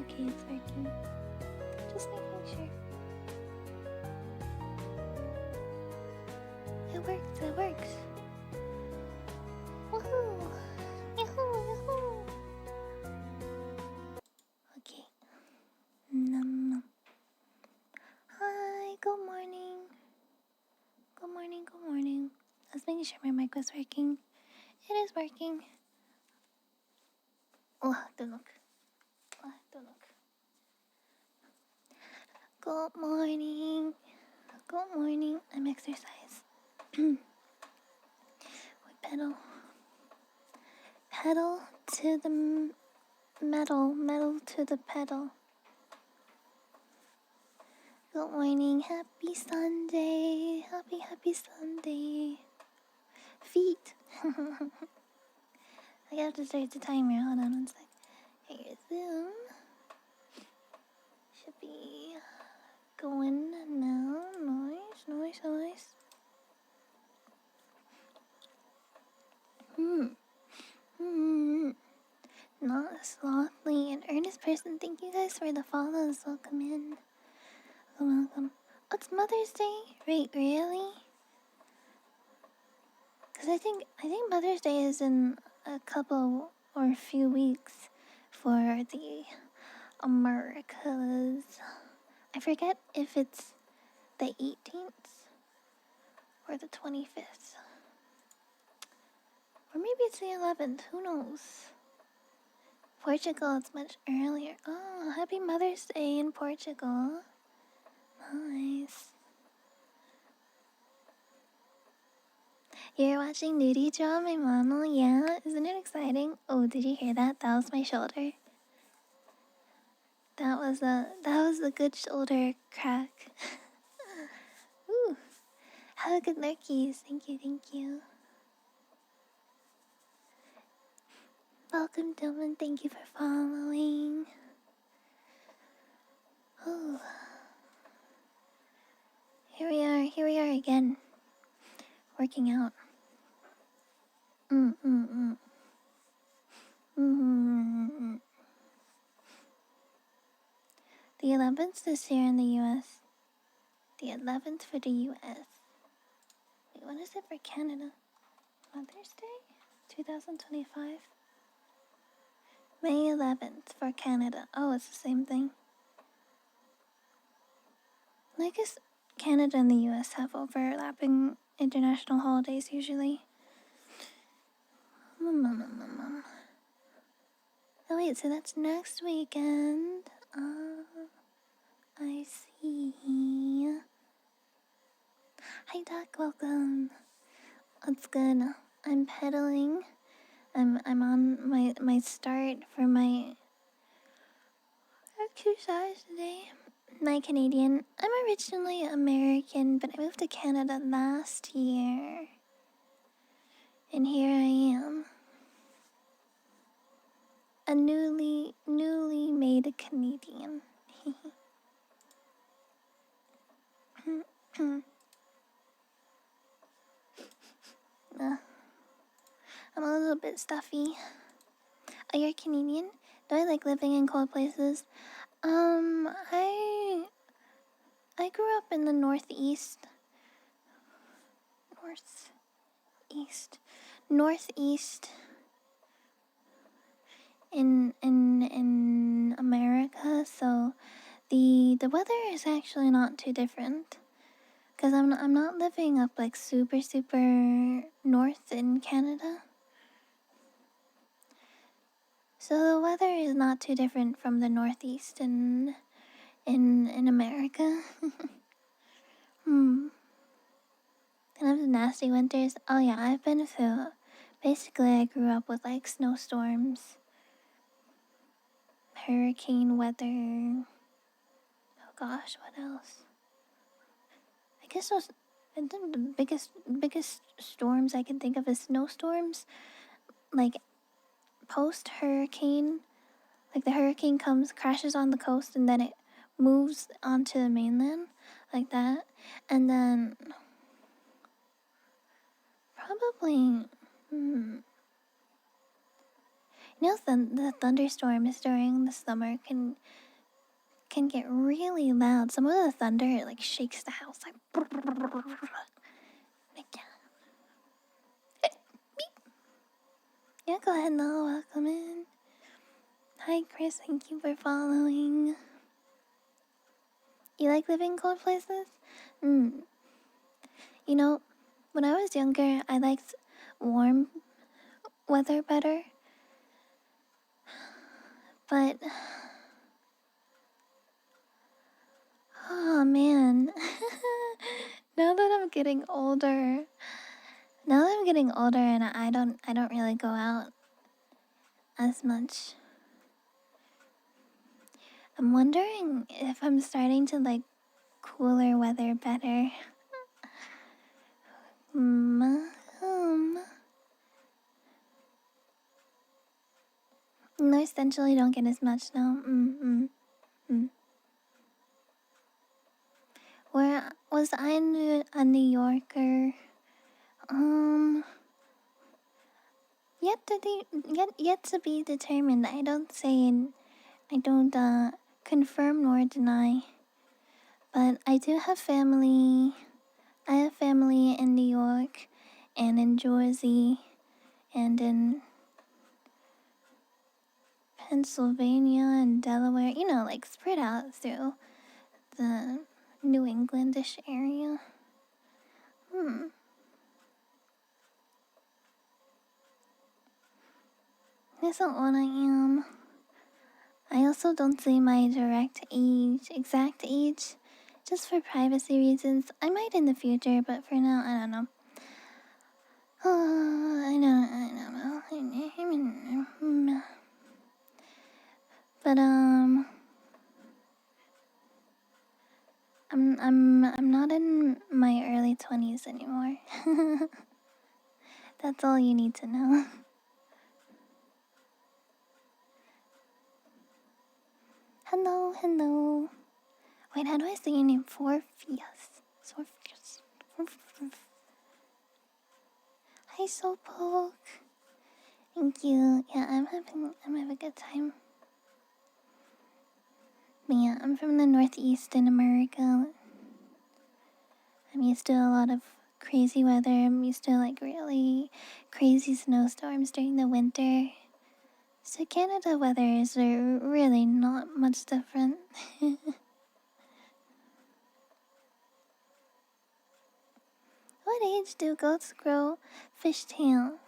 Okay, it's working. Just making sure. It works, it works. Woohoo! Yahoo! Yahoo! Okay. Nom. Hi, good morning. Good morning, good morning. I was making sure my mic was working. It is working. Oh, don't look. Oh, don't look. Good morning. Good morning. I'm exercise. We pedal. Pedal to the metal. Metal to the pedal. Good morning. Happy Sunday. Happy Sunday. Feet. I have to start the timer. Hold on one sec. Here's Zoom. Should be going now. Noise. Not a slothly and earnest person. Thank you guys for the follows. Welcome in. Welcome. Oh, it's Mother's Day? Wait, really? Because I think Mother's Day is in a couple or a few weeks for the Americas. I forget if it's the 18th or the 25th. Or maybe it's the 11th. Who knows? Portugal, it's much earlier. Oh, happy Mother's Day in Portugal. Nice. You're watching Nudie Draw My Mama? Yeah, isn't it exciting? Oh, did you hear that? That was my shoulder. That was a good shoulder crack. Ooh. Have a good lurkies. Thank you. Welcome, Dylan. Thank you for following. Ooh. Here we are again. Working out. The 11th this year in the US. The 11th for the US. Wait, what is it for Canada? Mother's Day? 2025? May 11th for Canada. Oh, it's the same thing. I guess Canada and the US have overlapping international holidays usually. Oh wait, so that's next weekend. I see. Hi Doc, welcome. It's good. I'm pedaling. I'm on my start for my exercise today. My Canadian. I'm originally American, but I moved to Canada last year. And here I am. A newly made Canadian. I'm a little bit stuffy. Oh, you're Canadian? Do I like living in cold places? I grew up in the northeast in America, so the weather is actually not too different. Cause I'm not living up like super north in Canada. So the weather is not too different from the northeast in America. And have the nasty winters. Oh yeah, I've been through. Basically, I grew up with like snowstorms, hurricane weather. Oh gosh, what else? I guess the biggest storms I can think of is snowstorms, like post hurricane. Like the hurricane crashes on the coast, and then it moves onto the mainland, like that, and then probably, the thunderstorms during the summer can can get really loud. Some of the thunder like shakes the house like. Yeah, go ahead, no, welcome in. Hi, Chris. Thank you for following. You like living in cold places? You know, when I was younger, I liked warm weather better. But, oh man, now that I'm getting older, and I don't really go out as much. I'm wondering if I'm starting to like cooler weather better. No, essentially don't get as much now. Where was I a New Yorker? Yet to be determined. I don't confirm nor deny. But I do have family. I have family in New York, and in Jersey, and in Pennsylvania and Delaware. You know, like spread out through the New Englandish area. That's not what I am. I also don't say my exact age, just for privacy reasons. I might in the future, but for now, I don't know. I don't know. But I'm not in my early 20s anymore. That's all you need to know. Hello. Wait, how do I say your name? Sorfias. Hi, Soulpoke. Thank you. Yeah, I'm having a good time. But yeah, I'm from the Northeast in America. I'm used to a lot of crazy weather. I'm used to like really crazy snowstorms during the winter. So Canada weather is really not much different. What age do goats grow fishtail?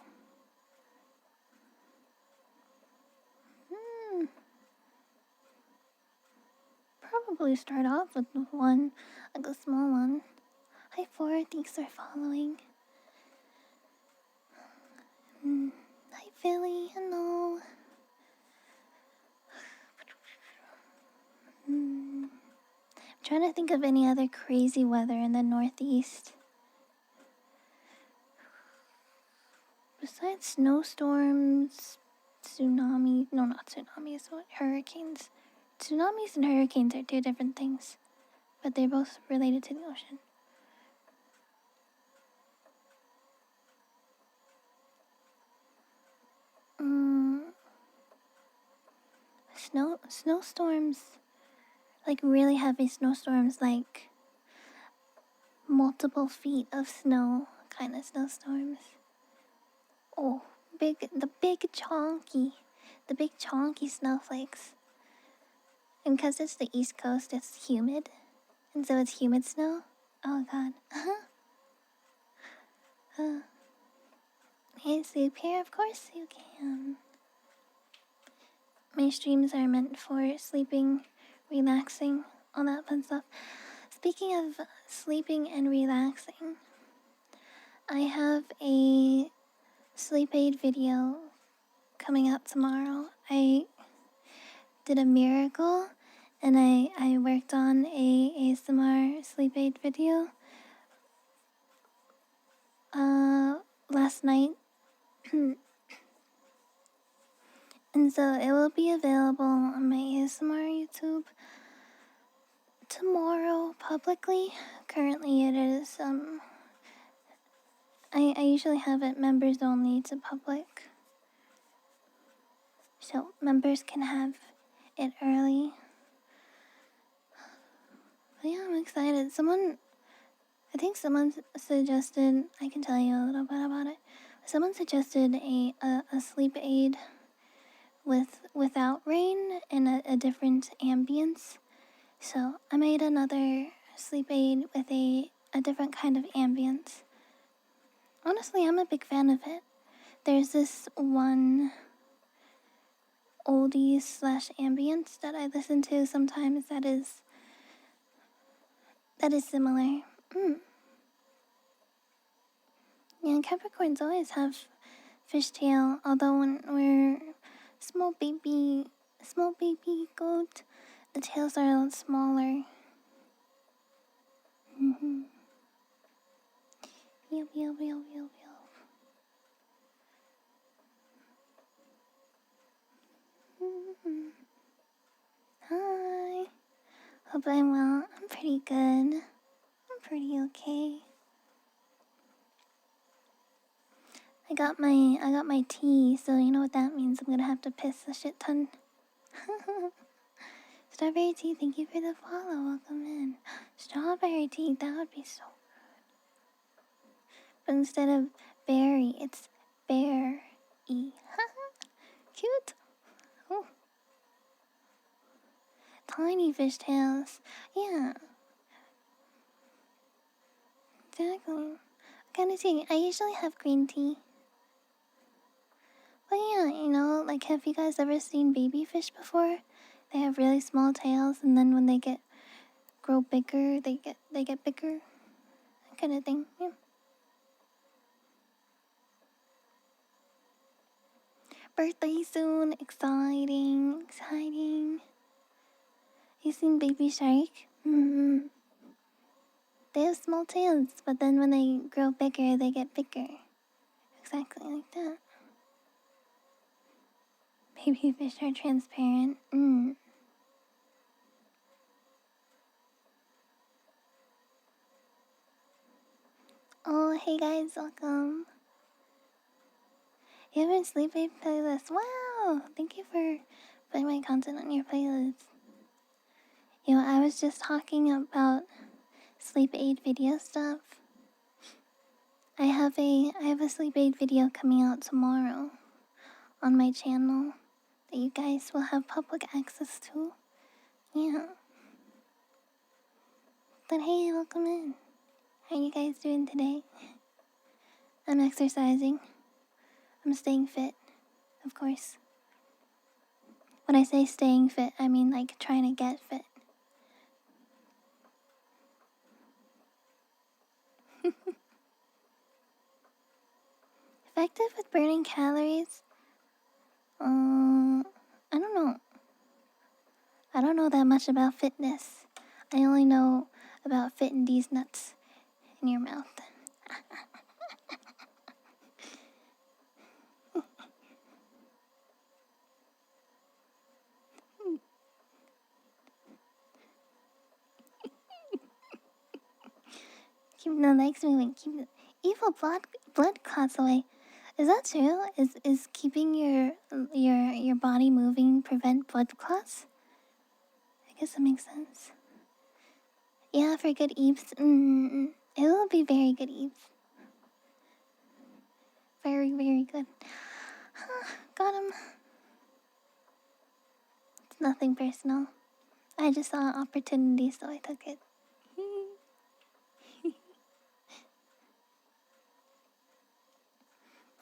Probably start off with one, like a small one. Hi, Flora. Thanks for following. Hi, Philly. Hello. I'm trying to think of any other crazy weather in the Northeast. Besides snowstorms, tsunami. No, not tsunamis. What? Hurricanes. Tsunamis and hurricanes are two different things, but they're both related to the ocean. Snowstorms, like really heavy snowstorms, like multiple feet of snow kind of snowstorms. Oh, the big chonky snowflakes. And because it's the East Coast, it's humid, and so it's humid snow. Oh god. Hey, sleep here? Of course you can. My streams are meant for sleeping, relaxing, all that fun stuff. Speaking of sleeping and relaxing, I have a sleep aid video coming out tomorrow. I did a miracle, and I worked on a ASMR sleep aid video last night. And so it will be available on my ASMR YouTube tomorrow publicly. Currently it is, I usually have it members only to public. So members can have it early. But yeah, I'm excited. I think someone suggested, I can tell you a little bit about it. Someone suggested a sleep aid without rain and a different ambience. So I made another sleep aid with a different kind of ambience. Honestly, I'm a big fan of it. There's this one oldies slash ambience that I listen to sometimes that is similar. Yeah, Capricorns always have fishtail, although when we're small baby goat, the tails are a lot smaller. Yup, yup, yup, yup, yup. Hi. Hope I'm well. I'm pretty good. I'm pretty okay. I got my tea, so you know what that means. I'm gonna have to piss a shit ton. Strawberry tea, thank you for the follow. Welcome in. Strawberry tea, that would be so good. But instead of berry, it's bear-y. Cute. Oh. Tiny fishtails. Yeah. Exactly. What kind of tea? I usually have green tea. But yeah, you know, like, have you guys ever seen baby fish before? They have really small tails, and then when they grow bigger, they get bigger. That kind of thing. Yeah. Birthday soon. Exciting. Exciting. You seen baby shark? They have small tails, but then when they grow bigger, they get bigger. Exactly like that. Baby fish are transparent. Oh, hey guys, welcome. You have a sleep aid playlist. Wow! Thank you for putting my content on your playlist. You know, I was just talking about sleep aid video stuff. I have a sleep aid video coming out tomorrow on my channel that you guys will have public access to. Yeah. But hey, welcome in. How are you guys doing today? I'm exercising. I'm staying fit, of course. When I say staying fit, I mean like trying to get fit. Effective with burning calories? I don't know. I don't know that much about fitness. I only know about fitting these nuts in your mouth. Keep the legs moving. Keep the evil blood clots away. Is that true? Is keeping your body moving prevent blood clots? I guess that makes sense. Yeah, for good eeps. It will be very good eeps. Very, very good. Got him. It's nothing personal. I just saw an opportunity, so I took it.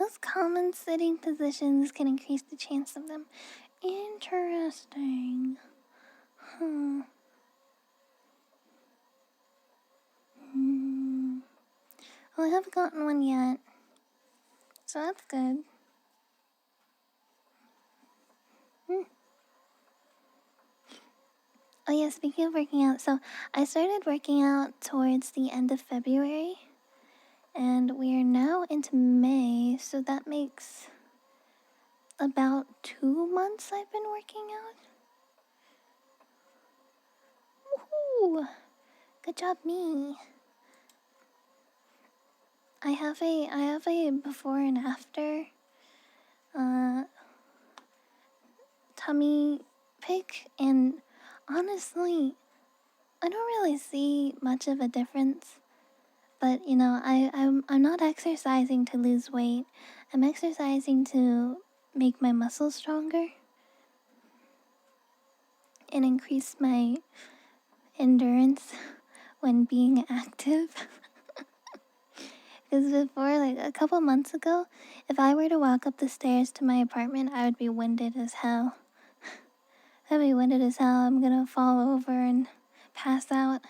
Most common sitting positions can increase the chance of them. Interesting. Well, I haven't gotten one yet, so that's good. Oh yeah, speaking of working out, so I started working out towards the end of February, and we are now into May, so that makes about 2 months I've been working out. Woohoo! Good job, me. I have a before and after tummy pic, and honestly, I don't really see much of a difference. But you know, I'm not exercising to lose weight. I'm exercising to make my muscles stronger and increase my endurance when being active. Because before, like a couple months ago, if I were to walk up the stairs to my apartment, I would be winded as hell. I'd be winded as hell. I'm gonna fall over and pass out.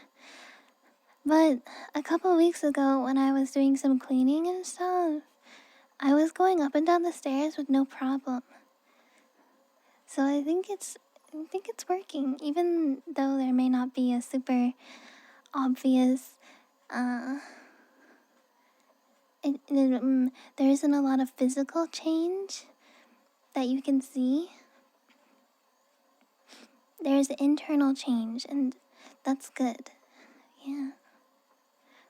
But a couple weeks ago, when I was doing some cleaning and stuff, I was going up and down the stairs with no problem. So I think it's working, even though there may not be a super obvious there isn't a lot of physical change that you can see. There's internal change, and that's good. Yeah.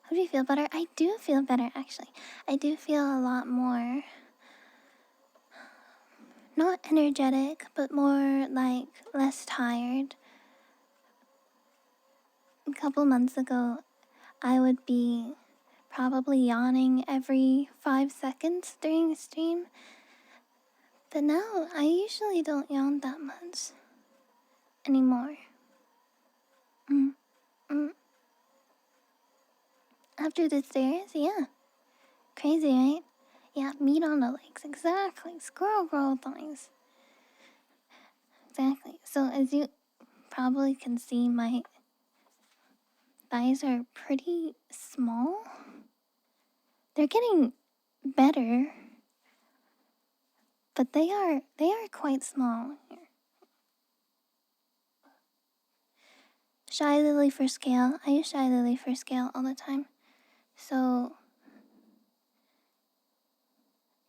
How do you feel better? I do feel better, actually. I do feel a lot more, not energetic, but more like less tired. A couple months ago, I would be probably yawning every 5 seconds during a stream. But now, I usually don't yawn that much anymore. After the stairs, yeah. Crazy, right? Yeah, meat on the legs, exactly. Squirrel girl things. Exactly. So as you probably can see, my thighs are pretty small. They're getting better, but they are quite small. Here. Shy Lily for scale. I use Shy Lily for scale all the time. So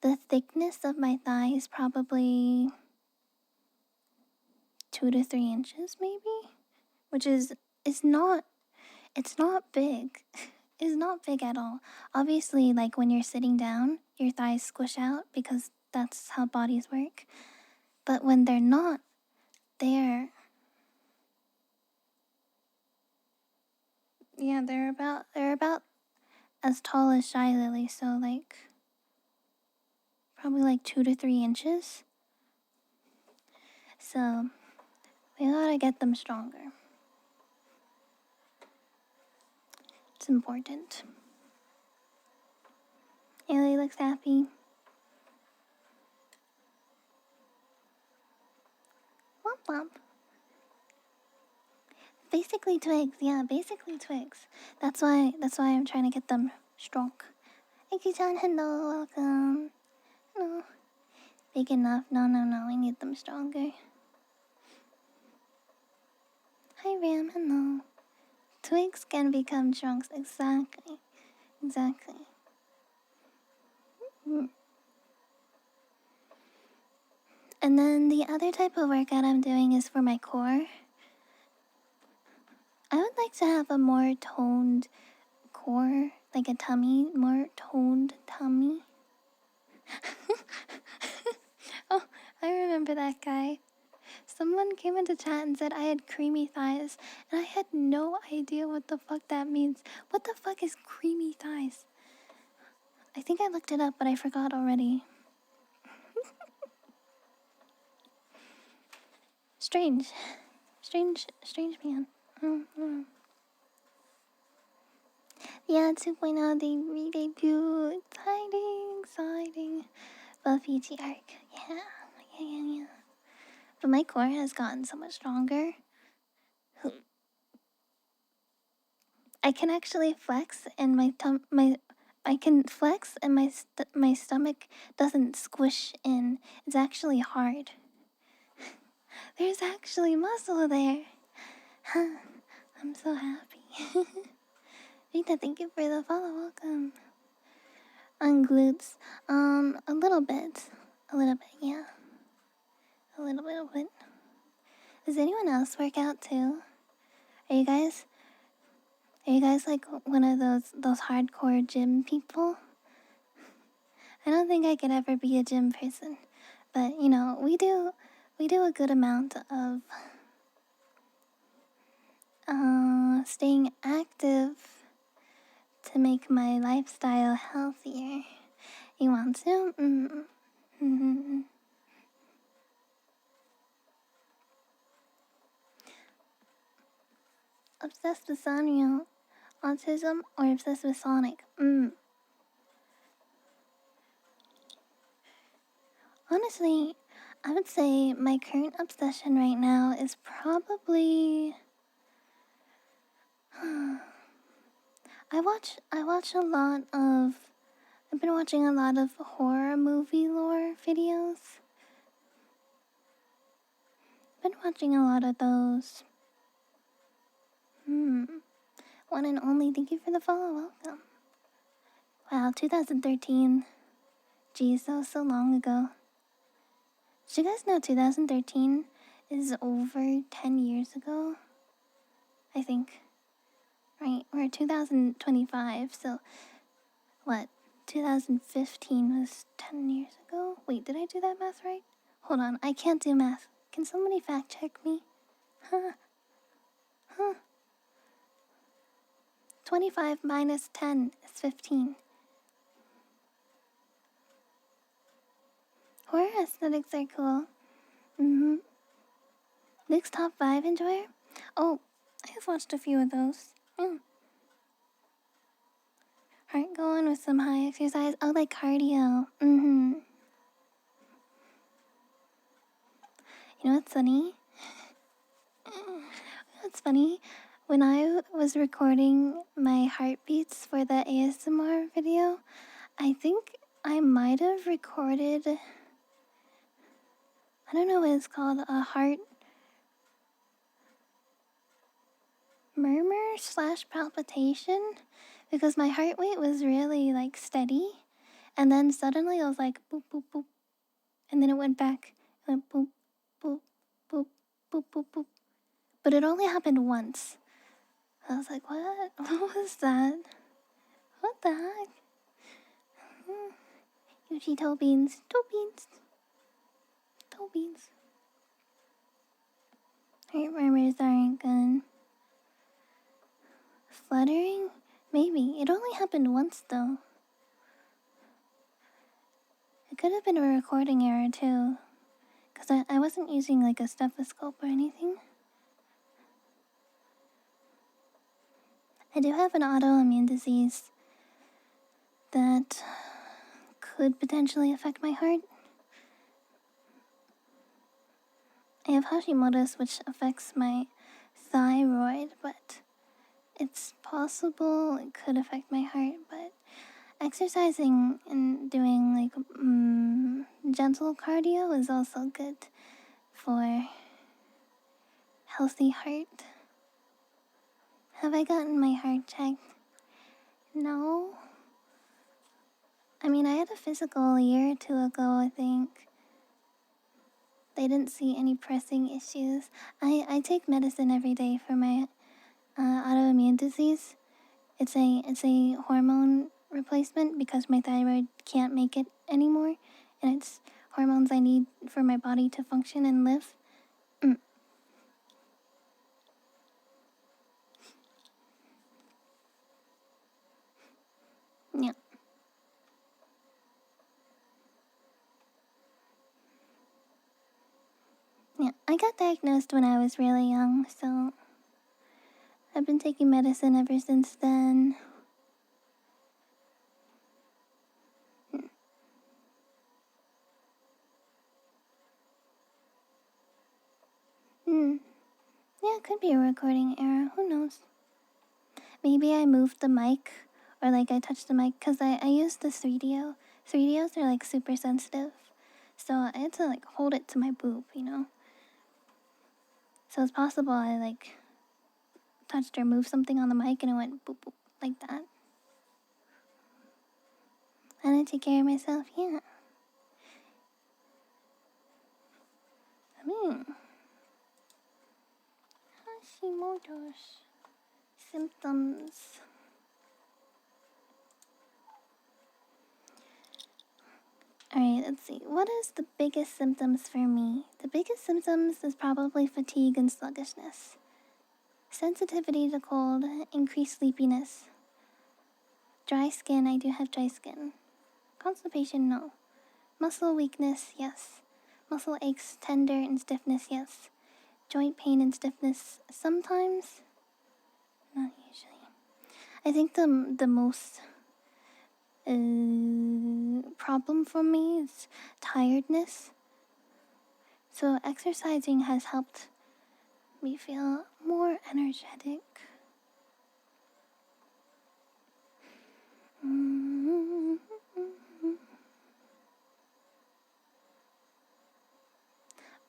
the thickness of my thigh is probably 2 to 3 inches, maybe, which is not. It's not big. It's not big at all. Obviously, like when you're sitting down, your thighs squish out because that's how bodies work. But when they're not, they're they're about as tall as Shy Lily, so like probably like 2 to 3 inches. So we gotta get them stronger. It's important. Haley looks happy. Womp womp. Basically twigs, yeah, basically twigs. That's why I'm trying to get them strong. Aki-chan, hello, welcome. Hello. Big enough. No, we need them stronger. Hi Ram, hello. Twigs can become trunks, exactly. And then the other type of workout I'm doing is for my core. I would like to have a more toned core, like a tummy, more toned tummy. Oh, I remember that guy. Someone came into chat and said I had creamy thighs, and I had no idea what the fuck that means. What the fuck is creamy thighs? I think I looked it up, but I forgot already. Strange man. Yeah, 2.0, they re-debut. Exciting. Buffy T arc. Yeah. But my core has gotten so much stronger. I can actually flex, and I can flex, and my stomach doesn't squish in. It's actually hard. There's actually muscle there. I'm so happy. Rita, thank you for the follow. Welcome. On glutes, a little bit, yeah, a little bit. Does anyone else work out too? Are you guys like one of those hardcore gym people? I don't think I could ever be a gym person, but you know, we do a good amount staying active to make my lifestyle healthier. You want to? Mm-hmm. Obsessed with Sanrio, autism, or obsessed with Sonic? Honestly, I would say my current obsession right now is probably I watch a lot of I've been watching a lot of horror movie lore videos. Been watching a lot of those. One and only, thank you for the follow, welcome. Wow, 2013. Geez, that was so long ago. Did you guys know 2013 is over 10 years ago? I think. Right, we're 2025, so what? 2015 was 10 years ago? Wait, did I do that math right? Hold on, I can't do math. Can somebody fact check me? Huh? 25 minus 10 is 15. Horror aesthetics are cool. Nick's top 5 enjoyer? Oh, I've watched a few of those. Heart going with some high exercise. Oh, like cardio. You know what's funny? What's funny? When I was recording my heartbeats for the ASMR video, I think I might have recorded, I don't know what it's called, a heart murmur slash palpitation, because my heart rate was really like steady, and then suddenly it was like boop boop boop, and then it went back, it went boop boop boop boop boop boop, but it only happened once. I was like, what? What was that? What the heck? Yuchi toe beans, toe beans, toe beans. Heart murmurs aren't good. Fluttering? Maybe. It only happened once though. It could have been a recording error too, because I wasn't using like a stethoscope or anything. I do have an autoimmune disease that could potentially affect my heart. I have Hashimoto's, which affects my thyroid, but it's possible it could affect my heart. But exercising and doing like gentle cardio is also good for healthy heart. Have I gotten my heart checked? No. I mean, I had a physical a year or two ago, I think. They didn't see any pressing issues. I take medicine every day for my autoimmune disease. It's a hormone replacement because my thyroid can't make it anymore, and it's hormones I need for my body to function and live. Yeah. Yeah, I got diagnosed when I was really young, so I've been taking medicine ever since then. Yeah, it could be a recording error. Who knows? Maybe I moved the mic, or like I touched the mic, because I used the 3DO. 3DOs are like super sensitive, so I had to like hold it to my boob, you know? So it's possible I like touched or moved something on the mic and it went boop boop like that. And I take care of myself, yeah. Hashimoto's symptoms. Alright, let's see. What is the biggest symptoms for me? The biggest symptoms is probably fatigue and sluggishness. sensitivity to cold, increased sleepiness. Dry skin, I do have dry skin. Constipation, no. Muscle weakness, yes. Muscle aches, tender, and stiffness, yes. Joint pain and stiffness, sometimes. Not usually. I think the most problem for me is tiredness. So exercising has helped me feel more energetic.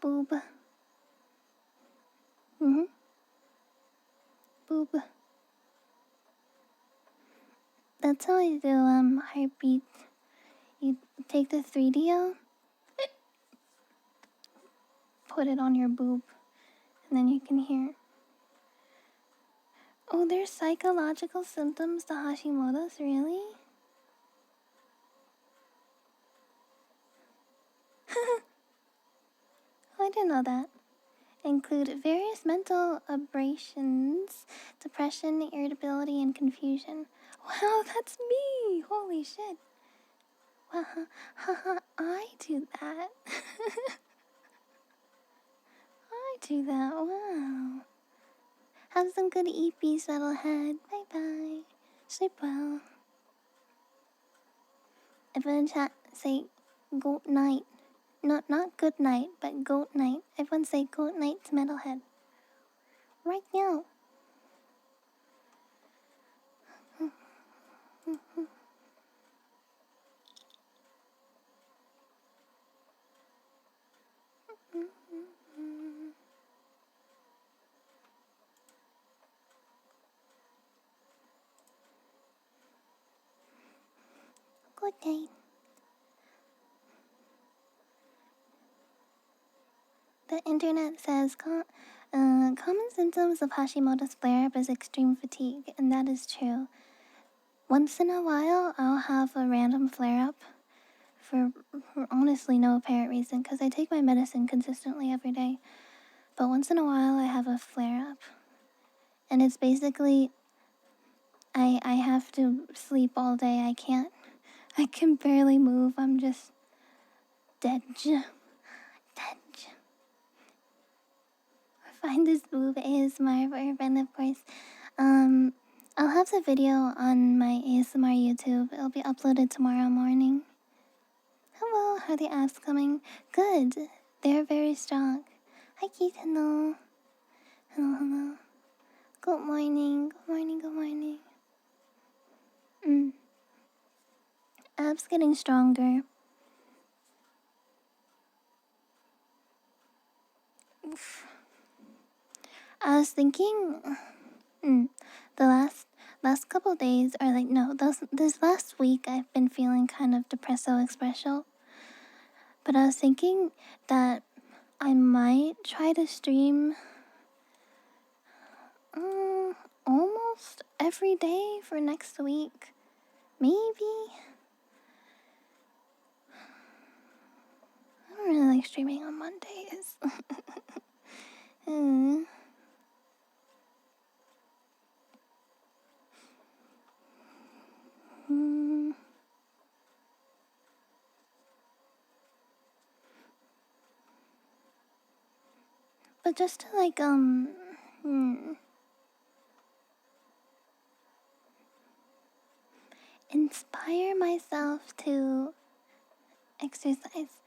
Boob. Boob. That's how I do heartbeat. You take the 3DO, put it on your boob, and then you can hear. Oh, there's psychological symptoms to Hashimoto's, really? I didn't know that. Include various mental aberrations, depression, irritability, and confusion. Wow, that's me! Holy shit. Haha, I do that. I do that, wow. Have some good EPs, metalhead. Bye bye. Sleep well. Everyone chat, say goat night. No, not good night, but goat night. Everyone say goat night to metalhead. Right now. Good night. The internet says common symptoms of Hashimoto's flare-up is extreme fatigue, and that is true. Once in a while, I'll have a random flare-up for honestly no apparent reason, because I take my medicine consistently every day. But once in a while, I have a flare-up. And it's basically, I have to sleep all day. I can barely move. I'm just dead. Find this boob ASMR for everyone, of course. I'll have the video on my ASMR YouTube. It'll be uploaded tomorrow morning. Hello, how are the apps coming? Good. They're very strong. Hi, Keith. Hello. Hello. Good morning. Good morning. Apps getting stronger. Oof. I was thinking, the last couple days, or like no, this last week, I've been feeling kind of depresso expresso. But I was thinking that I might try to stream almost every day for next week. Maybe. I don't really like streaming on Mondays. But just to like inspire myself to exercise.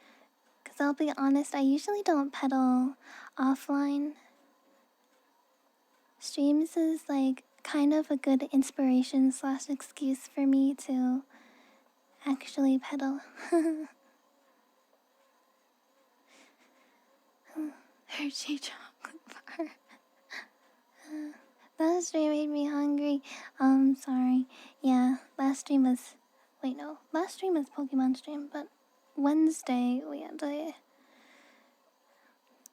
Because I'll be honest, I usually don't pedal offline. Streams is like kind of a good inspiration / excuse for me to actually pedal. Hershey chocolate bar. That stream made me hungry. Sorry. Yeah, last stream was... Wait, no. Last stream was Pokemon stream, but Wednesday we had the...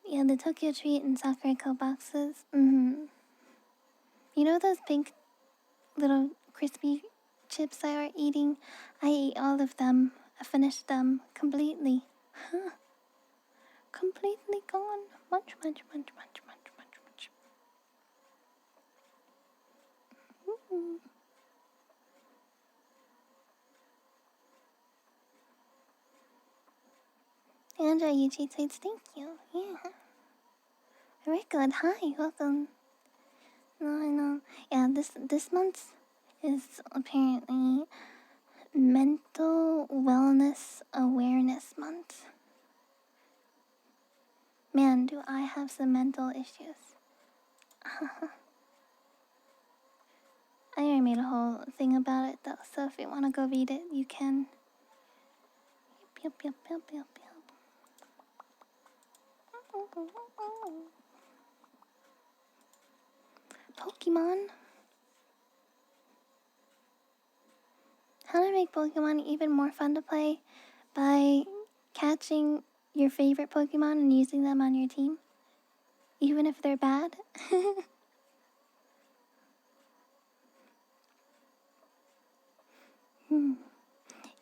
Yeah, the Tokyo Treat and Sakura boxes. You know those pink little crispy chips I were eating? I ate all of them. I finished them completely. Completely gone. Munch. Andrea Yuchi tweets, thank you. Yeah. Very good. Hi, welcome. No, I know. Yeah, this month is apparently Mental Wellness Awareness Month. Man, do I have some mental issues. I already made a whole thing about it though, so if you want to go read it, you can. Yup, yup, yup, yup, yup. Pokemon? How to make Pokemon even more fun to play by catching your favorite Pokemon and using them on your team, even if they're bad.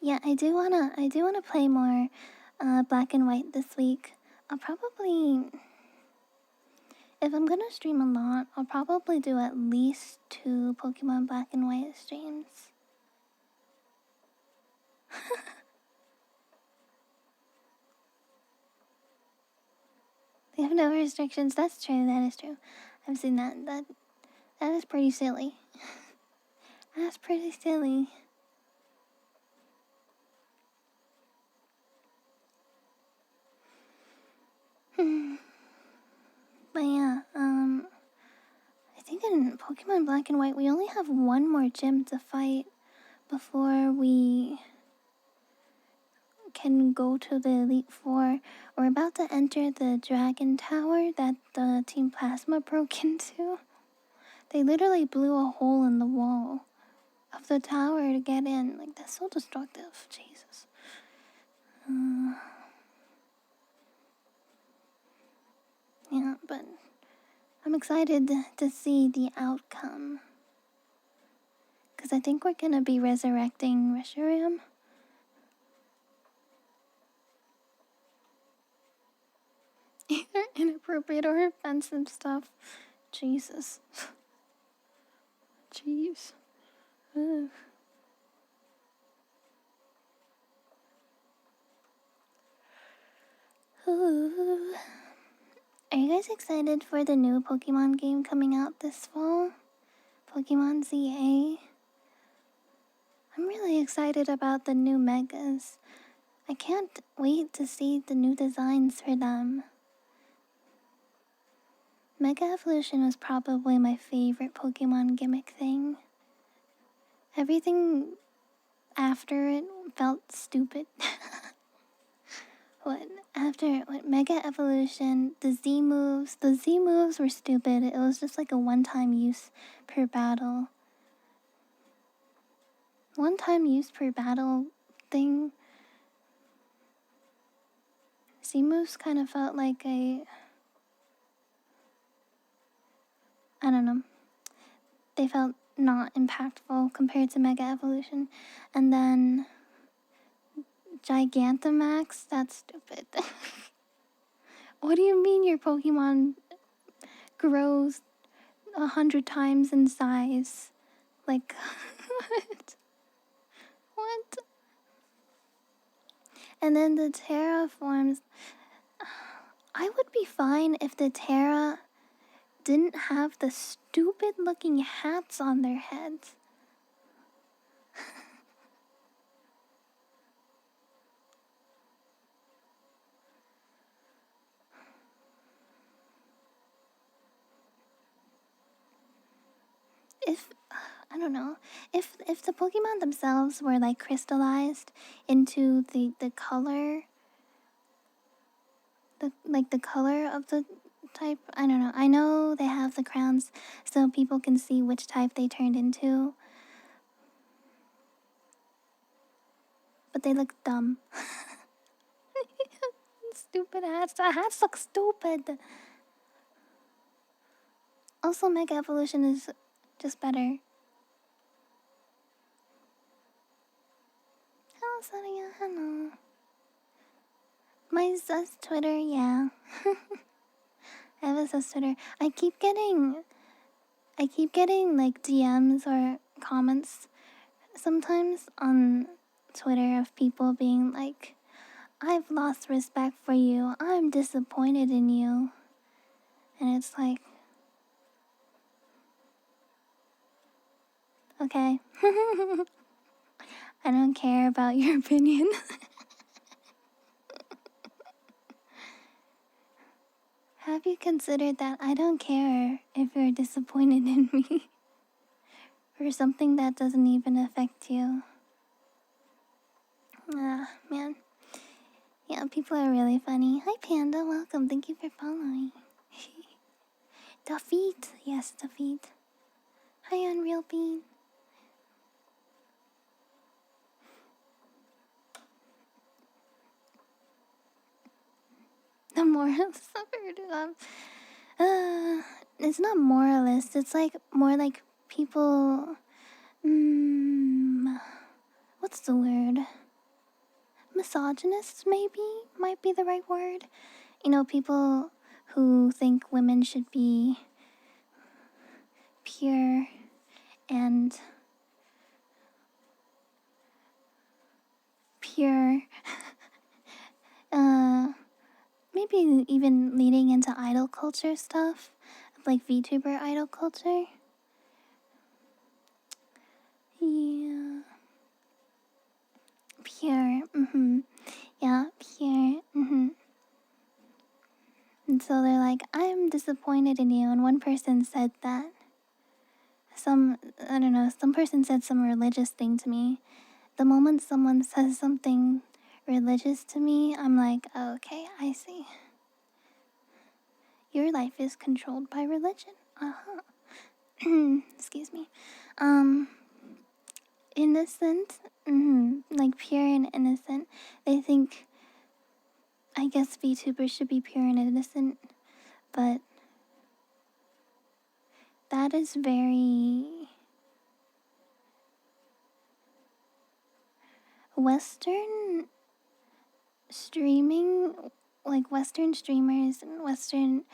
Yeah, I do wanna play more Black and White this week. I'll probably, if I'm gonna stream a lot, I'll probably do at least 2 Pokemon Black and White streams. They have no restrictions. That's true. That is true. I've seen that. That is pretty silly. That's pretty silly. But yeah, I think in Pokemon Black and White we only have one more gym to fight before we can go to the Elite Four. We're about to enter the Dragon Tower that the Team Plasma broke into. They literally blew a hole in the wall of the tower to get in. Like, that's so destructive. Jesus. Yeah, but I'm excited to see the outcome. Because I think we're gonna be resurrecting Reshiram. Either inappropriate or offensive stuff. Jesus. Jeez. Ugh. Ooh. Are you guys excited for the new Pokemon game coming out this fall? Pokemon ZA? I'm really excited about the new Megas. I can't wait to see the new designs for them. Mega Evolution was probably my favorite Pokemon gimmick thing. Everything after it felt stupid. What Mega Evolution, the Z moves were stupid. It was just like a one-time use per battle. One-time use per battle thing. Z moves kind of felt like I don't know. They felt not impactful compared to Mega Evolution. And then Gigantamax, that's stupid. What do you mean your Pokemon grows 100 times in size? Like, what? What? And then the terraforms. I would be fine if the Terra didn't have the stupid looking hats on their heads. I don't know, if the Pokemon themselves were like crystallized into the color, the color of the type, I don't know. I know they have the crowns so people can see which type they turned into, but they look dumb. Stupid hats. The hats look stupid. Also, Mega Evolution is just better. Hello, Sonia. Hello. My sus Twitter, yeah. I have a sus Twitter. I keep getting like DMs or comments sometimes on Twitter of people being like, I've lost respect for you. I'm disappointed in you. And it's like, okay. I don't care about your opinion. Have you considered that I don't care if you're disappointed in me for something that doesn't even affect you? Ah, man. Yeah, people are really funny. Hi, Panda. Welcome. Thank you for following. Defeat. Yes, defeat. Hi, Unreal Bean. The moralist suffered. It's not moralist. It's like more like people. What's the word? Misogynists, maybe might be the right word. You know, people who think women should be pure and pure. Maybe even leading into idol culture stuff, like VTuber idol culture. Yeah. Pure. Yeah, pure. And so they're like, I'm disappointed in you. And one person said that. I don't know, some person said some religious thing to me. The moment someone says something religious to me, I'm like, oh, okay, I see. Your life is controlled by religion. Excuse me. Innocent, like pure and innocent. They think, I guess VTubers should be pure and innocent, but that is very Western streaming. Like Western streamers and Western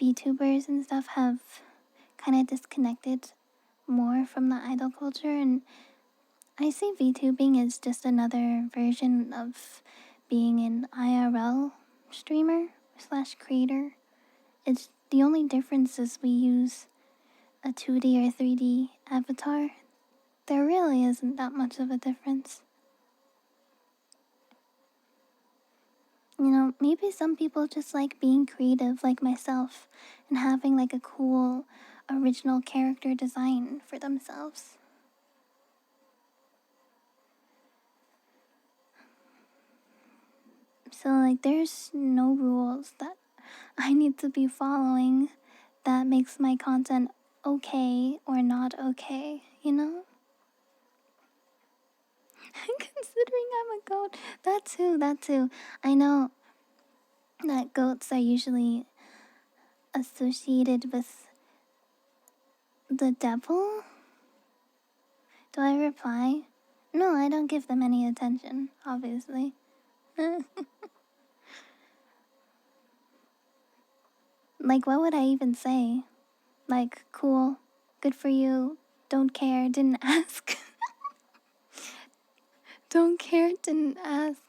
VTubers and stuff have kind of disconnected more from the idol culture, and I see VTubing as just another version of being an IRL streamer slash creator. It's the only difference is we use a 2D or 3D avatar. There really isn't that much of a difference. You know, maybe some people just like being creative like myself and having like a cool original character design for themselves. So like there's no rules that I need to be following that makes my content okay or not okay, you know? Considering I'm a goat. That too. I know that goats are usually associated with the devil. Do I reply? No, I don't give them any attention, obviously. Like, what would I even say? Like, cool, good for you, don't care, didn't ask. Don't care, didn't ask.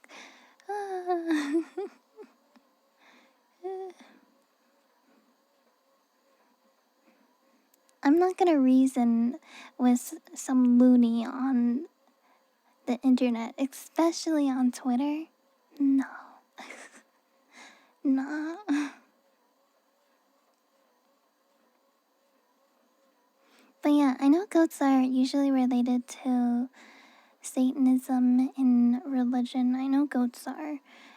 I'm not gonna reason with some loony on the internet, especially on Twitter. No. Nah. But yeah, I know goats are usually related to Satanism in religion. I know goats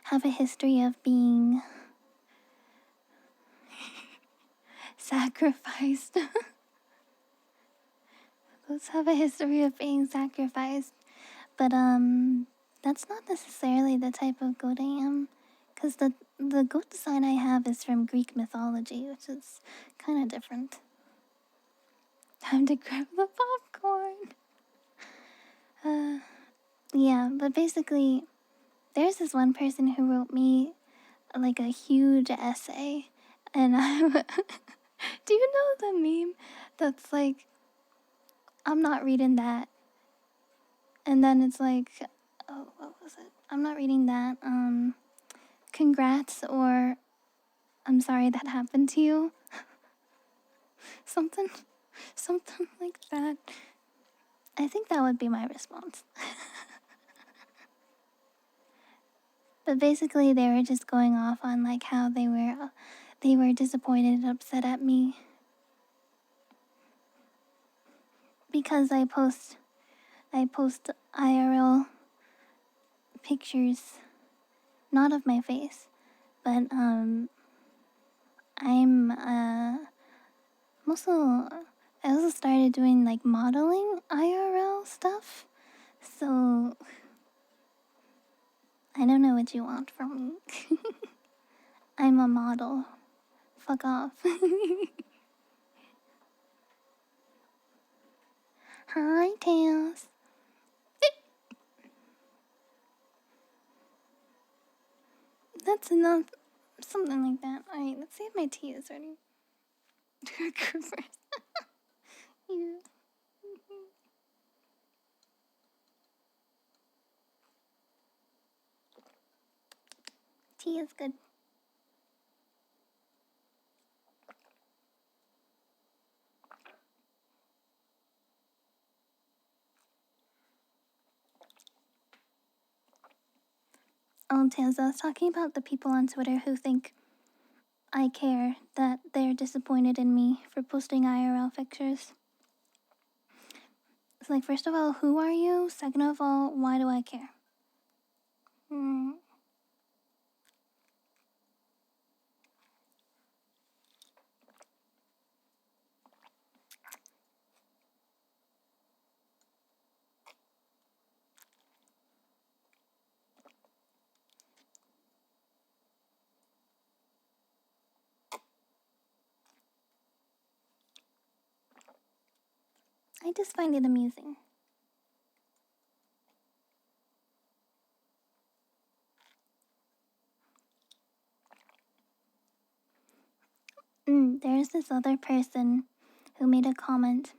have a history of being sacrificed. Goats have a history of being sacrificed. But that's not necessarily the type of goat I am. Cause the goat design I have is from Greek mythology, which is kinda different. Time to grab the popcorn. Yeah, but basically there's this one person who wrote me like a huge essay, and I do you know the meme that's like I'm not reading that. And then it's like, oh, what was it? I'm not reading that. Congrats, or I'm sorry that happened to you. something, something like that. I think that would be my response. But basically, they were just going off on like how they were disappointed and upset at me because I post IRL pictures, not of my face, but I'm also I also started doing like modeling IRL stuff, so I don't know what you want from me. I'm a model. Fuck off. Hi, Tails. That's enough. Something like that. Alright, let's see if my tea is ready. Go first. Yeah. Tea is good. Oh, Tails, I was talking about the people on Twitter who think I care, that they're disappointed in me for posting IRL pictures. It's like, first of all, who are you? Second of all, why do I care? I just find it amusing. There's this other person who made a comment.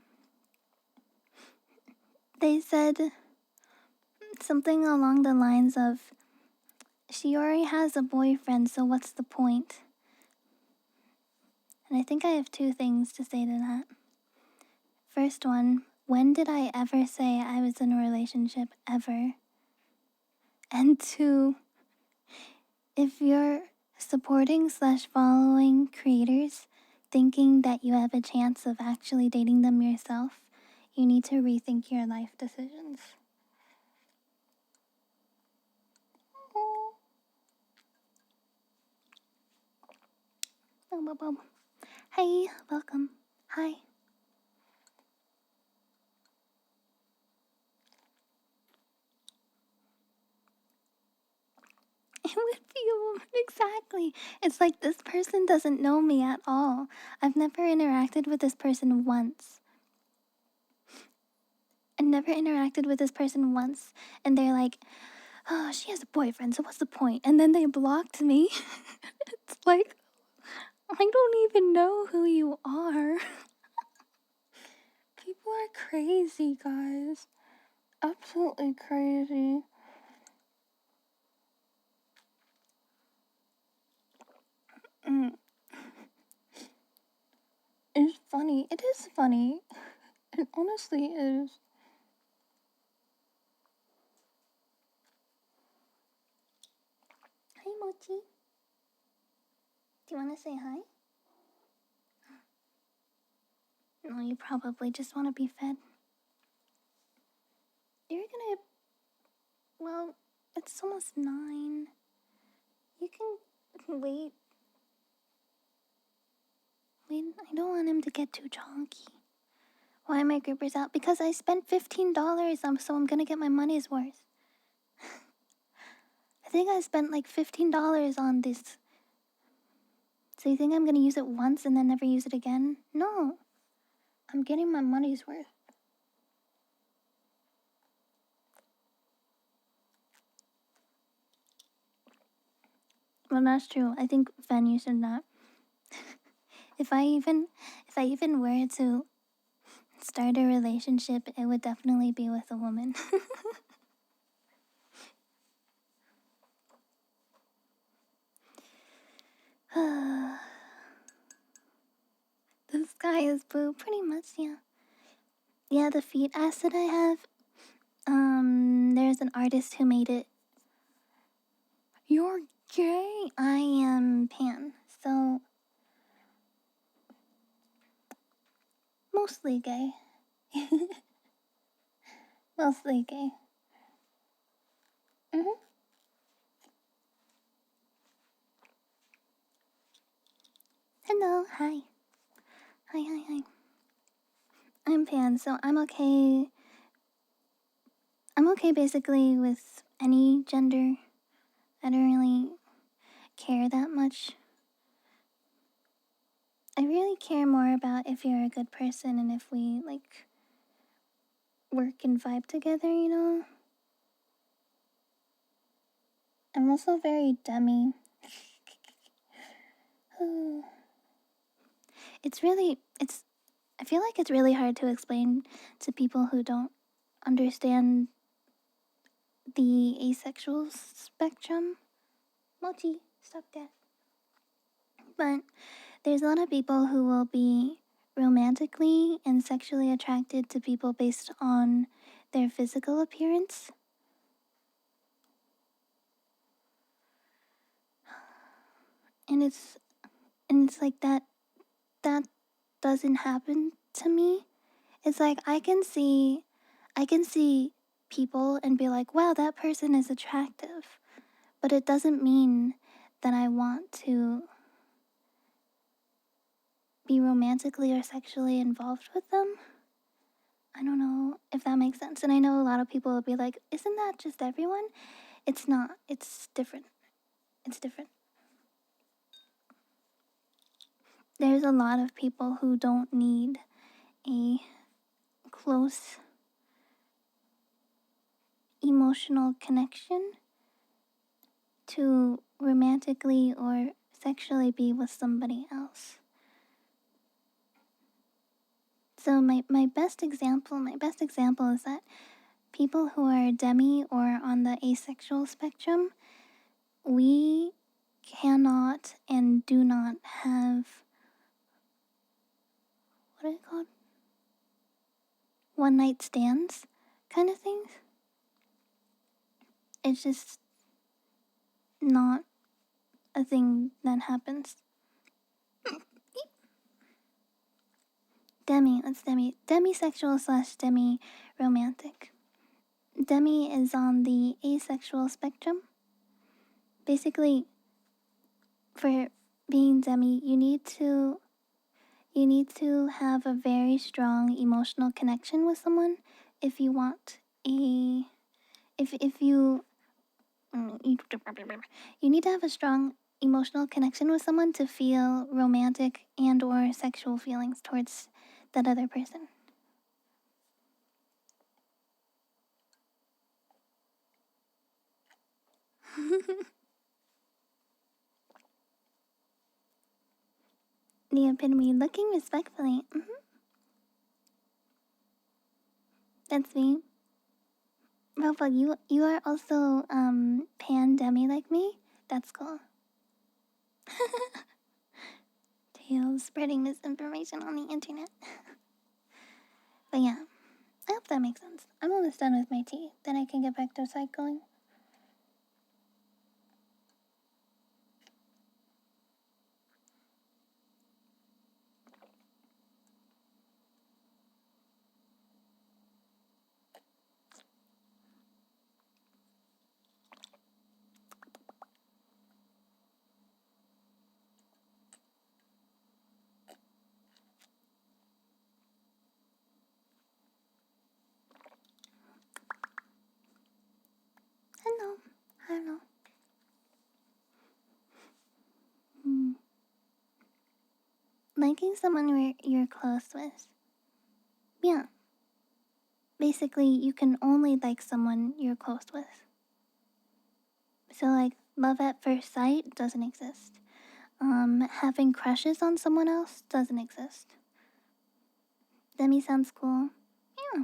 They said something along the lines of, she already has a boyfriend, so what's the point? And I think I have two things to say to that. First one, when did I ever say I was in a relationship ever? And two, if you're supporting slash following creators thinking that you have a chance of actually dating them yourself, you need to rethink your life decisions. Hey, welcome. Hi. It would be a woman, exactly. It's like this person doesn't know me at all. I've never interacted with this person once. And they're like, oh, she has a boyfriend, so what's the point? And then they blocked me. It's like, I don't even know who you are. People are crazy, guys. Absolutely crazy. It's funny. It is funny. It honestly is. Hi, Mochi. Do you want to say hi? No, you probably just want to be fed. You're gonna... Well, it's almost 9. You can wait. Wait, I don't want him to get too chonky. Why are my grippers out? Because I spent $15, so I'm gonna get my money's worth. I think I spent like $15 on this. So you think I'm gonna use it once and then never use it again? No. I'm getting my money's worth. Well, that's true. I think, Fen, you should not. If I even were to start a relationship, it would definitely be with a woman. The sky is blue, pretty much, yeah. Yeah, the feet acid I have, there's an artist who made it. You're gay? I am pan, so mostly gay. Mostly gay. Mm-hmm. Hello, hi. Hi. I'm pan, so I'm okay. I'm okay basically with any gender. I don't really care that much. I really care more about if you're a good person and if we, like, work and vibe together, you know? I'm also very dummy. I feel like it's really hard to explain to people who don't understand the asexual spectrum. Mochi, stop that. But there's a lot of people who will be romantically and sexually attracted to people based on their physical appearance. And it's like that doesn't happen to me. It's like I can see people and be like, wow, that person is attractive. But it doesn't mean that I want to be romantically or sexually involved with them. I don't know if that makes sense. And I know a lot of people will be like, isn't that just everyone? It's not. It's different. It's different. There's a lot of people who don't need a close emotional connection to romantically or sexually be with somebody else. So my best example is that people who are demi or on the asexual spectrum, we cannot and do not have, what are they called? One night stands kind of things. It's just not a thing that happens. Demisexual slash demi-romantic. Demi is on the asexual spectrum. Basically, for being demi, you need to have a very strong emotional connection with someone if you want a if you you need to have a strong emotional connection with someone to feel romantic and or sexual feelings towards that other person. The epitome, looking respectfully. That's me. Rafa, you are also pan demi like me? That's cool. Tales spreading misinformation on the internet. But yeah, I hope that makes sense. I'm almost done with my tea. Then I can get back to cycling. Hello. Hello. Hmm. Liking someone you're close with. Yeah. Basically, you can only like someone you're close with. So, like, love at first sight doesn't exist. Having crushes on someone else doesn't exist. Demi sounds cool. Yeah.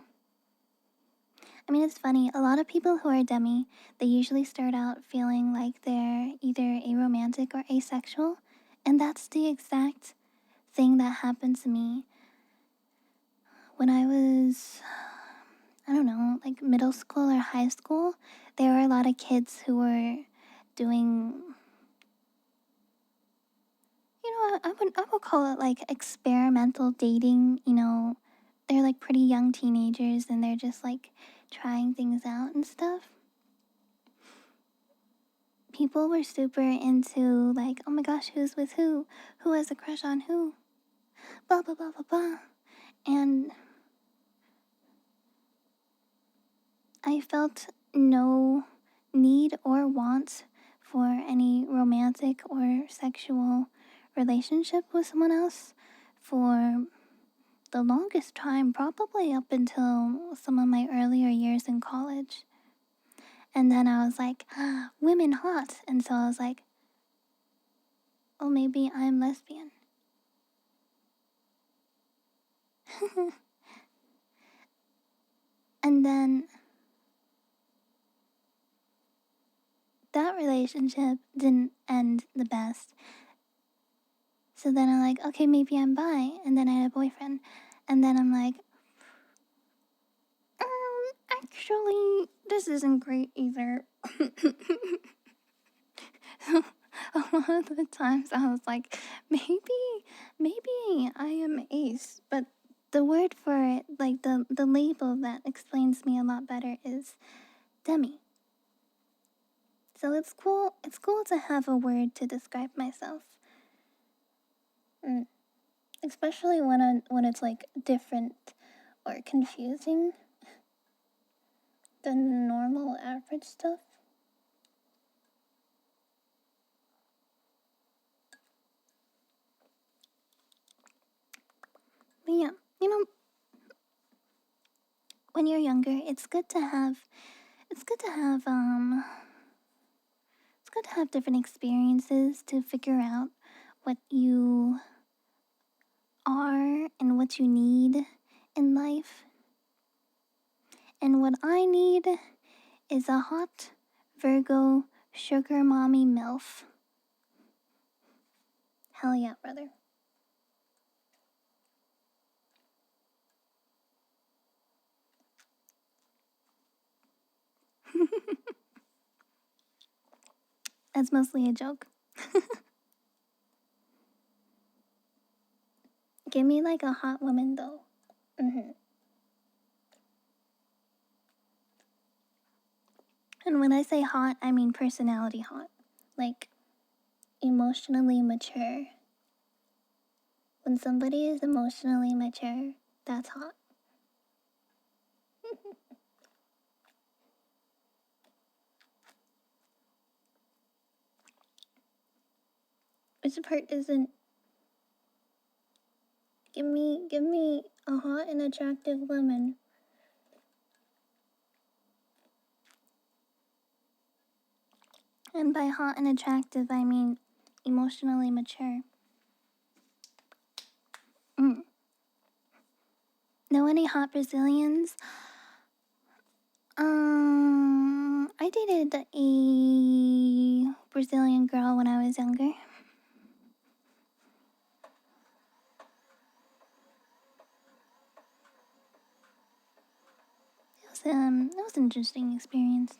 I mean, it's funny. A lot of people who are demi, they usually start out feeling like they're either aromantic or asexual. And that's the exact thing that happened to me when I was, I don't know, like middle school or high school. There were a lot of kids who were doing, I would call it like experimental dating. They're like pretty young teenagers and they're just like trying things out and stuff. People were super into like, oh my gosh, who's with who has a crush on who, blah blah blah blah blah. And I felt no need or want for any romantic or sexual relationship with someone else for the longest time, probably up until some of my earlier years in college. And then I was like, women hot. And so I was like, oh, maybe I'm lesbian. And then that relationship didn't end the best. So then I'm like, okay, maybe I'm bi. And then I had a boyfriend. And then I'm like, actually, this isn't great either. A lot of the times I was like, maybe I am ace. But the word for it, like the label that explains me a lot better is demi. So it's cool. It's cool to have a word to describe myself. Especially when it's like different or confusing than normal average stuff. But yeah, when you're younger, it's good to have different experiences to figure out what you are and what you need in life. And what I need is a hot Virgo sugar mommy MILF. Hell yeah, brother. That's mostly a joke. Give me like a hot woman though. And when I say hot, I mean personality hot. Like emotionally mature. When somebody is emotionally mature, that's hot. Which part isn't? Give me a hot and attractive woman. And by hot and attractive, I mean emotionally mature. Know any hot Brazilians? I dated a Brazilian girl when I was younger. It was an interesting experience.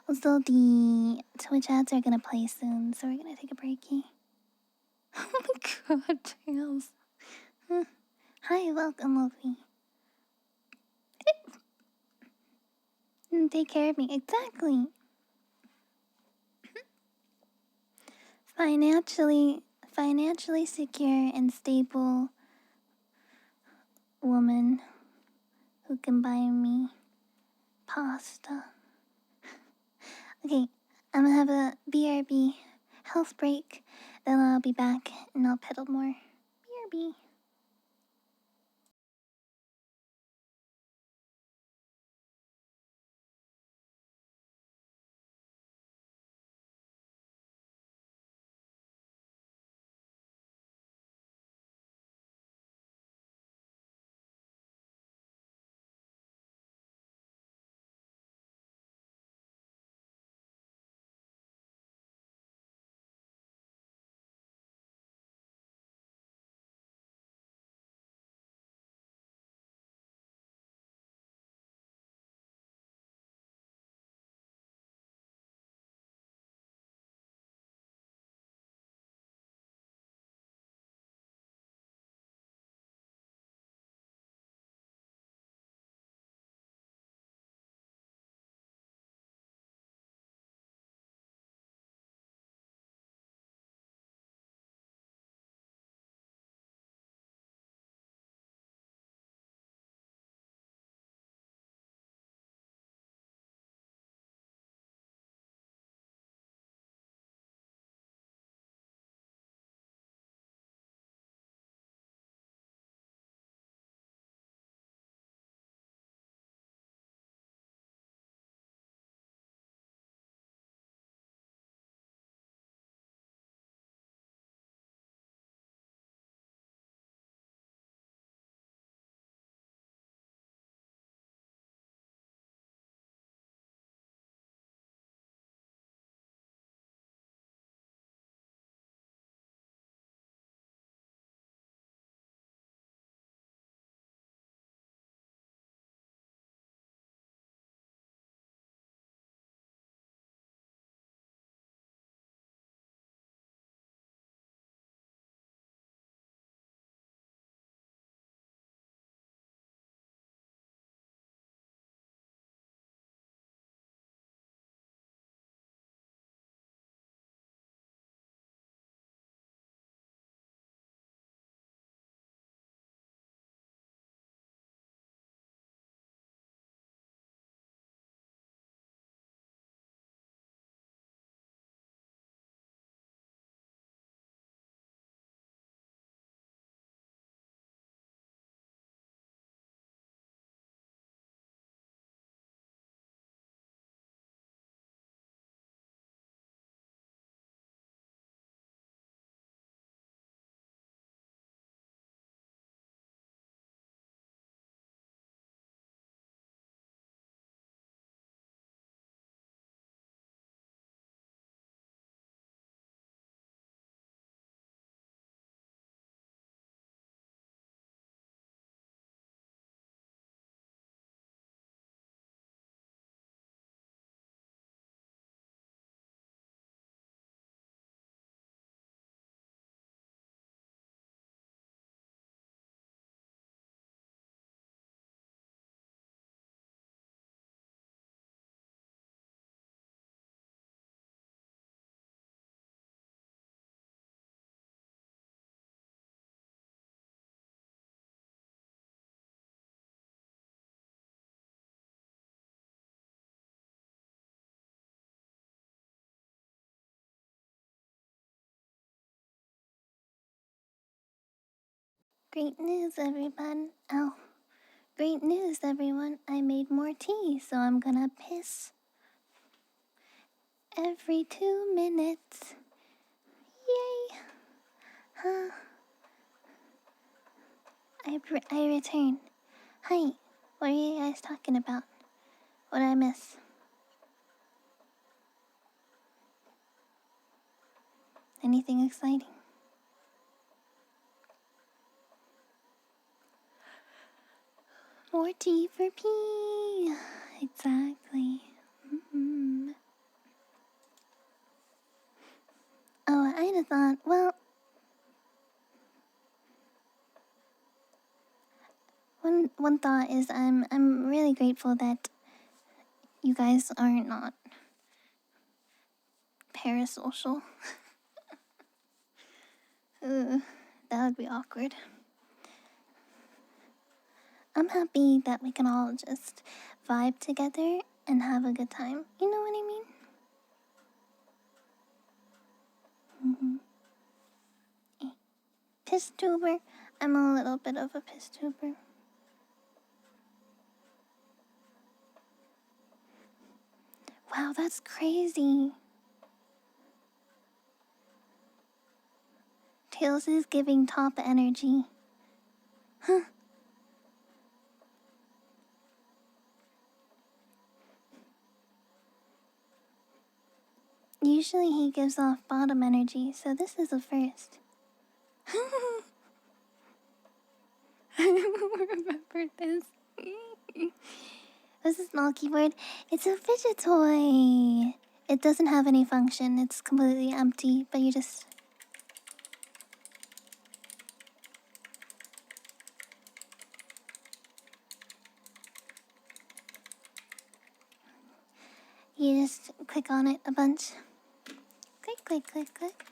Also, the Twitch ads are gonna play soon, so we're gonna take a breaky. Oh my god, Tails. Hi, welcome, Luffy. Take care of me. Exactly. Financially secure and stable woman who can buy me pasta. Okay, I'm gonna have a BRB health break. Then I'll be back and I'll pedal more. BRB. Great news, everyone. Oh, great news, everyone. I made more tea, so I'm gonna piss every 2 minutes. Yay! Huh. I return. Hi. What are you guys talking about? What did I miss? Anything exciting? More tea for P. Exactly. Oh, I'd have thought, well, one thought is I'm really grateful that you guys are not parasocial. That would be awkward. I'm happy that we can all just vibe together and have a good time. You know what I mean? Piss tuber. I'm a little bit of a piss tuber. Wow, that's crazy. Tails is giving top energy. Huh. Usually he gives off bottom energy, so this is a first. I remember this. This is a small keyboard. It's a fidget toy. It doesn't have any function. It's completely empty, but you just... You just click on it a bunch. Click, click, click, click.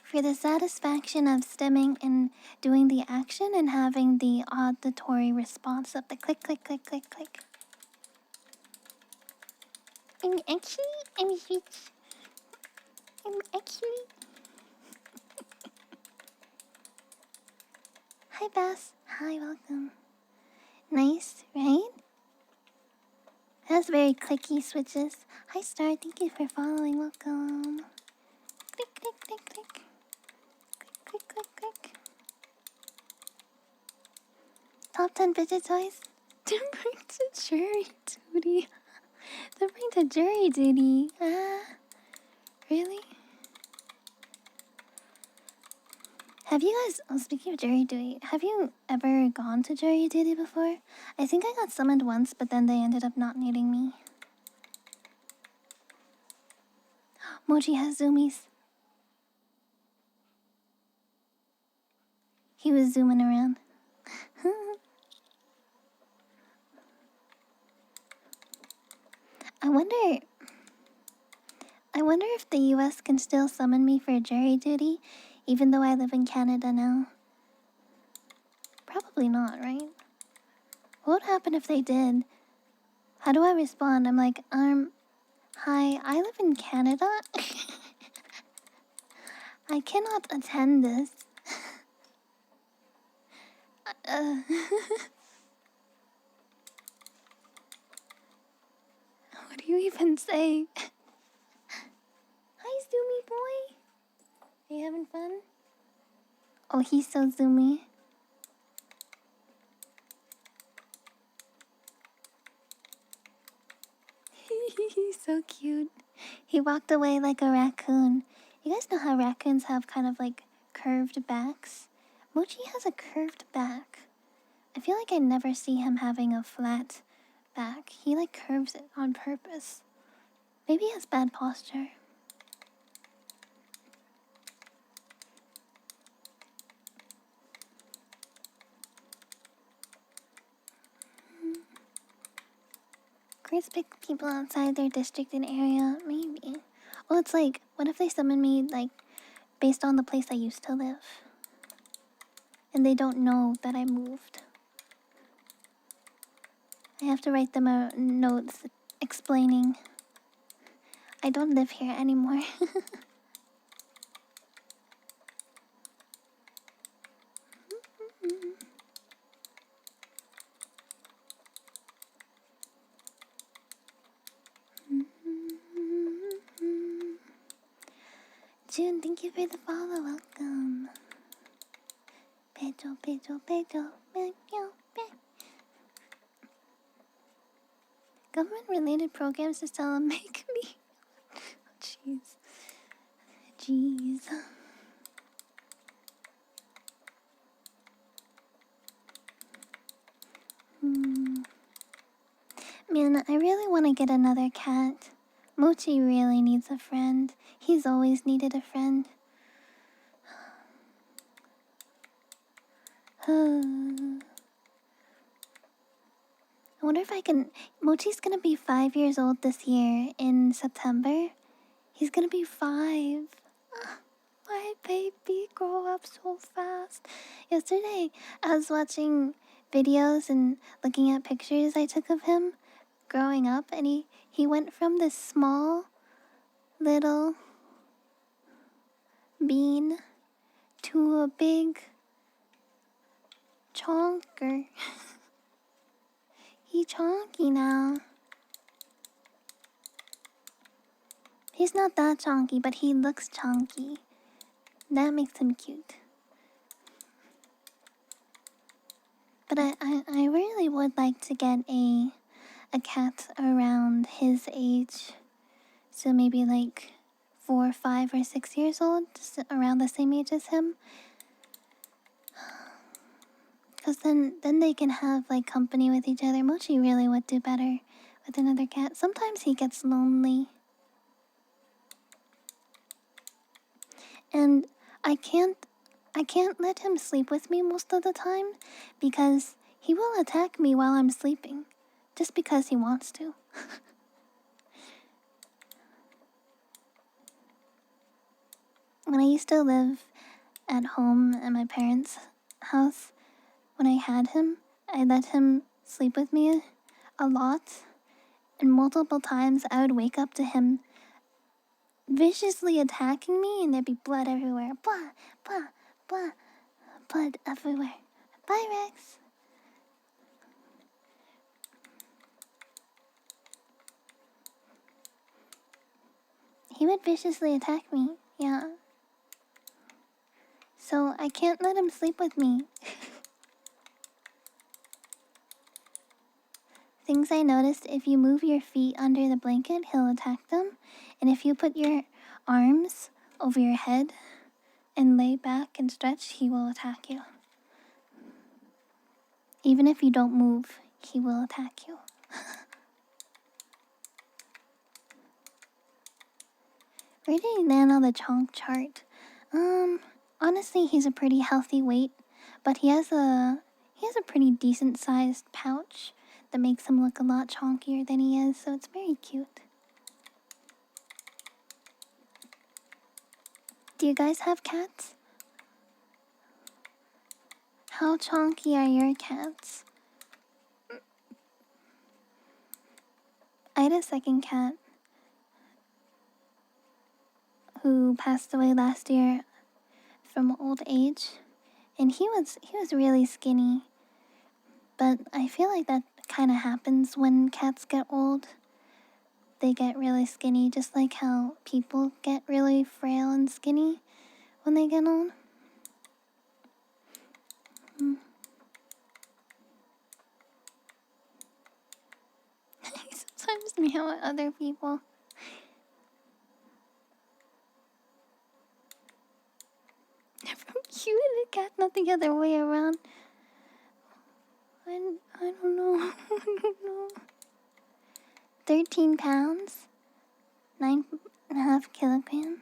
For the satisfaction of stemming and doing the action and having the auditory response of the click, click, click, click, click. I'm actually... Hi, Bass. Hi, welcome. Nice, right? Has very clicky switches. Hi, Star. Thank you for following. Welcome. Click, click, click, click. Click, click, click, click. Top 10 fidget toys. To bring to jury duty. To bring to jury duty. Really? Have you guys, speaking of jury duty, have you ever gone to jury duty before? I think I got summoned once, but then they ended up not needing me. Mochi has zoomies. He was zooming around. I wonder if the US can still summon me for jury duty, even though I live in Canada now. Probably not, right? What would happen if they did? How do I respond? I'm like, hi, I live in Canada. I cannot attend this. What do you even say? Hi, Zoomy boy. Are you having fun? Oh, he's so zoomy. He's so cute. He walked away like a raccoon. You guys know how raccoons have kind of like curved backs? Mochi has a curved back. I feel like I never see him having a flat back. He like curves it on purpose. Maybe he has bad posture. Chris pick people outside their district and area. Maybe. Well, it's like, what if they summon me like based on the place I used to live? And they don't know that I moved. I have to write them a note explaining I don't live here anymore. June, thank you for the follow. Welcome. Pedro, Pedro, Pedro. Government-related programs to sell and make me. Jeez. Jeez. Man, I really want to get another cat. Mochi really needs a friend. He's always needed a friend. I wonder if I can... Mochi's gonna be 5 years old this year in September. He's gonna be 5. My baby grow up so fast. Yesterday, I was watching videos and looking at pictures I took of him growing up, and he went from this small little bean to a big chonker. He chonky now. He's not that chonky, but he looks chonky. That makes him cute. But I really would like to get a cat around his age. So maybe like 4, 5, or 6 years old, just around the same age as him. Because then they can have like company with each other. Mochi really would do better with another cat. Sometimes he gets lonely. And I can't let him sleep with me most of the time because he will attack me while I'm sleeping. Just because he wants to. When I used to live at home at my parents' house, when I had him, I let him sleep with me a lot. And multiple times I would wake up to him viciously attacking me and there'd be blood everywhere. Blah, blah, blah. Blood everywhere. Bye, Rex. He would viciously attack me, yeah. So I can't let him sleep with me. Things I noticed: if you move your feet under the blanket, he'll attack them. And if you put your arms over your head and lay back and stretch, he will attack you. Even if you don't move, he will attack you. Where did he land on the chonk chart? Honestly, he's a pretty healthy weight, but he has a pretty decent sized pouch that makes him look a lot chonkier than he is, so it's very cute. Do you guys have cats? How chonky are your cats? I had a second cat who passed away last year from old age, and he was really skinny. But I feel like that kind of happens when cats get old. They get really skinny, just like how people get really frail and skinny when they get old. I sometimes meow at other people. From cute and a cat, not the other way around. I don't know. I don't know. 13 pounds, 9.5 kilograms.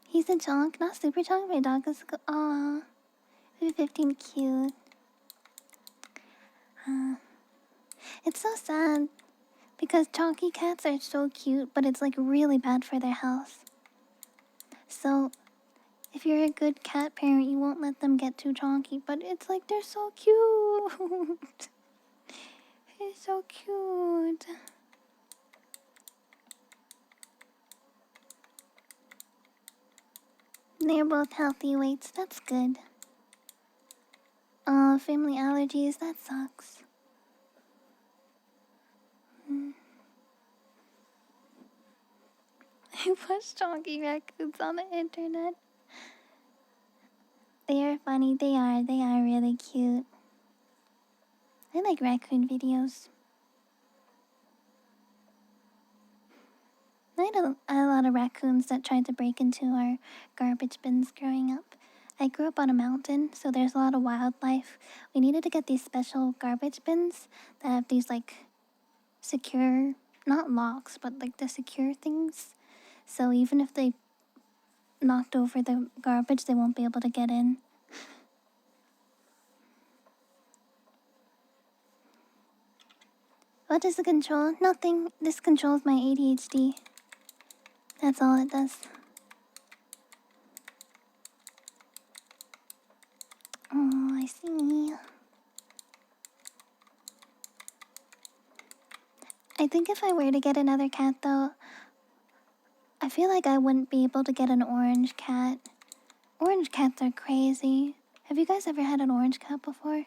He's a chonk, not super chonk. My dog is aww. 15, cute. It's so sad because chonky cats are so cute, but it's like really bad for their health. So if you're a good cat parent, you won't let them get too chonky, but it's like they're so cute. They're so cute. They're both healthy weights, that's good. Family allergies, that sucks. You push chonky raccoons on the internet. They are funny. They are really cute. I like raccoon videos. I had a lot of raccoons that tried to break into our garbage bins growing up. I grew up on a mountain, so there's a lot of wildlife. We needed to get these special garbage bins that have these like secure, not locks, but like the secure things. So even if they knocked over the garbage, they won't be able to get in. What does it control? Nothing. This controls my ADHD. That's all it does. Oh, I see. I think if I were to get another cat though, I feel like I wouldn't be able to get an orange cat. Orange cats are crazy. Have you guys ever had an orange cat before?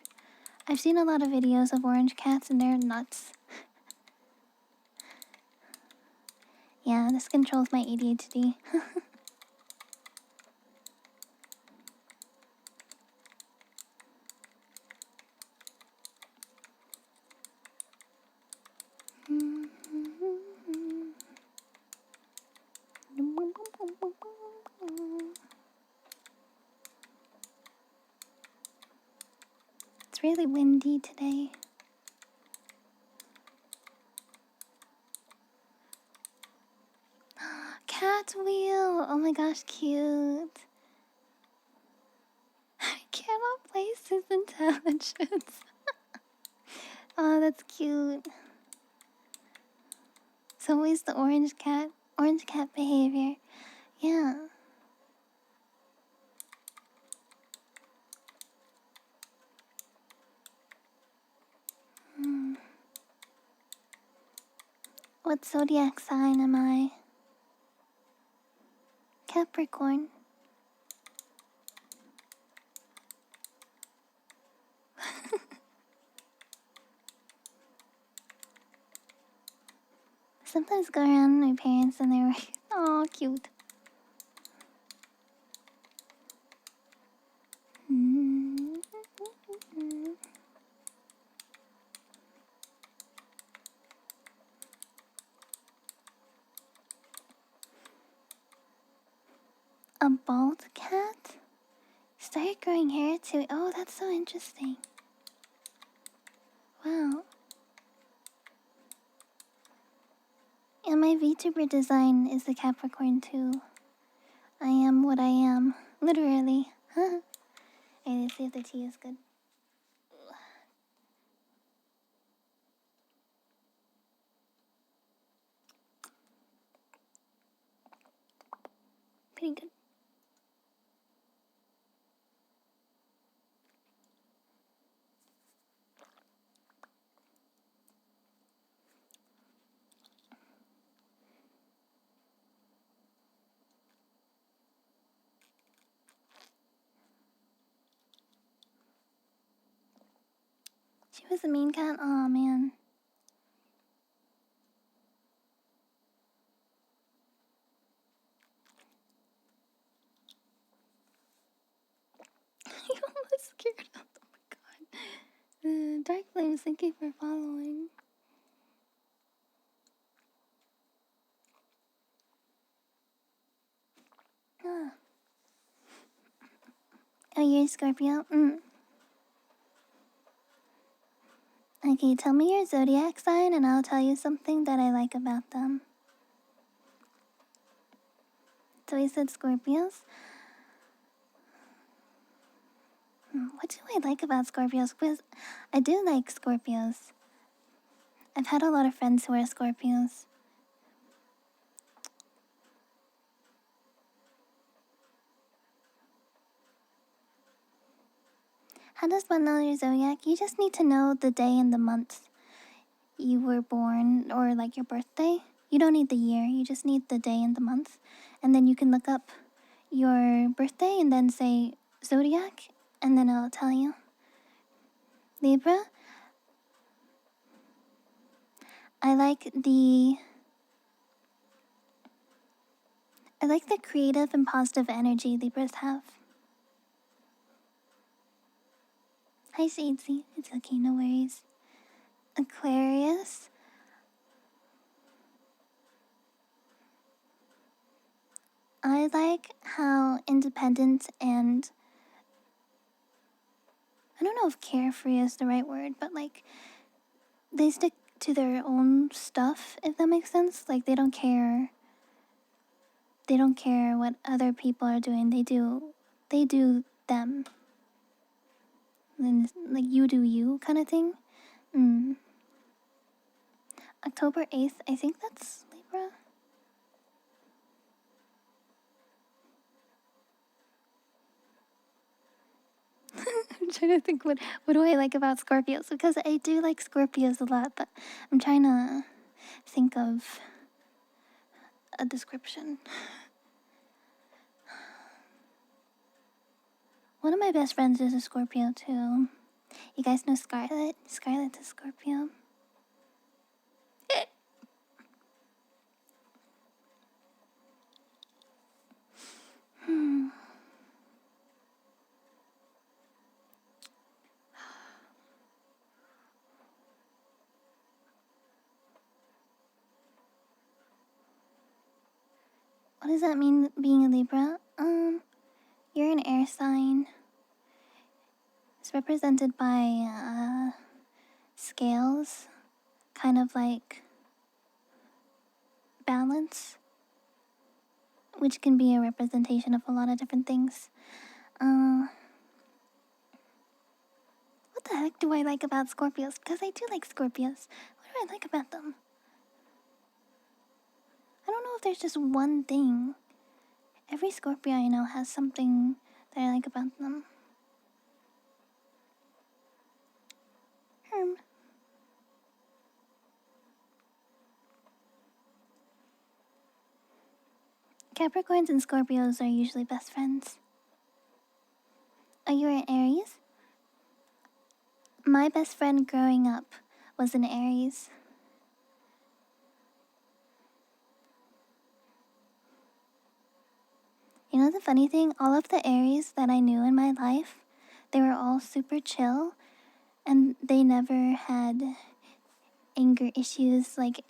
I've seen a lot of videos of orange cats and they're nuts. Yeah, this controls my ADHD. It's really windy today. Cat wheel! Oh my gosh, cute. I cannot place his intelligence. Oh, that's cute. It's always the orange cat behavior. Yeah. What zodiac sign am I? Capricorn. Sometimes go around my parents and they're like, oh, cute. A bald cat? Started growing hair too. Oh, that's so interesting. Wow. And my VTuber design is the Capricorn too. I am what I am. Literally. Hey, let's see if the tea is good. Pretty good. She was a mean cat? Aw, man. You almost scared us. Oh my god. Dark Flames, thank you for following. Ah. Oh, you're a Scorpio? Okay, tell me your zodiac sign and I'll tell you something that I like about them. So he said Scorpios. What do I like about Scorpios? Because I do like Scorpios. I've had a lot of friends who are Scorpios. How does one know your zodiac? You just need to know the day and the month you were born, or like your birthday. You don't need the year, you just need the day and the month. And then you can look up your birthday and then say zodiac, and then it'll tell you. Libra? I like the I like the creative and positive energy Libras have. Hi, Shadesy. It's okay, no worries. Aquarius. I like how independent and I don't know if carefree is the right word, but like they stick to their own stuff, if that makes sense. Like they don't care what other people are doing. They do them. And like you do you kind of thing. October 8th, I think that's Libra. I'm trying to think what do I like about Scorpios, because I do like Scorpios a lot, but I'm trying to think of a description. One of my best friends is a Scorpio too. You guys know Scarlett? Scarlett's a Scorpio. What does that mean, being a Libra? You're an air sign. It's represented by scales, kind of like balance, which can be a representation of a lot of different things. What the heck do I like about Scorpios? Because I do like Scorpios. What do I like about them? I don't know if there's just one thing. Every Scorpio I know has something that I like about them. Capricorns and Scorpios are usually best friends. Are you an Aries? My best friend growing up was an Aries. You know the funny thing? All of the Aries that I knew in my life, they were all super chill and they never had anger issues. Like,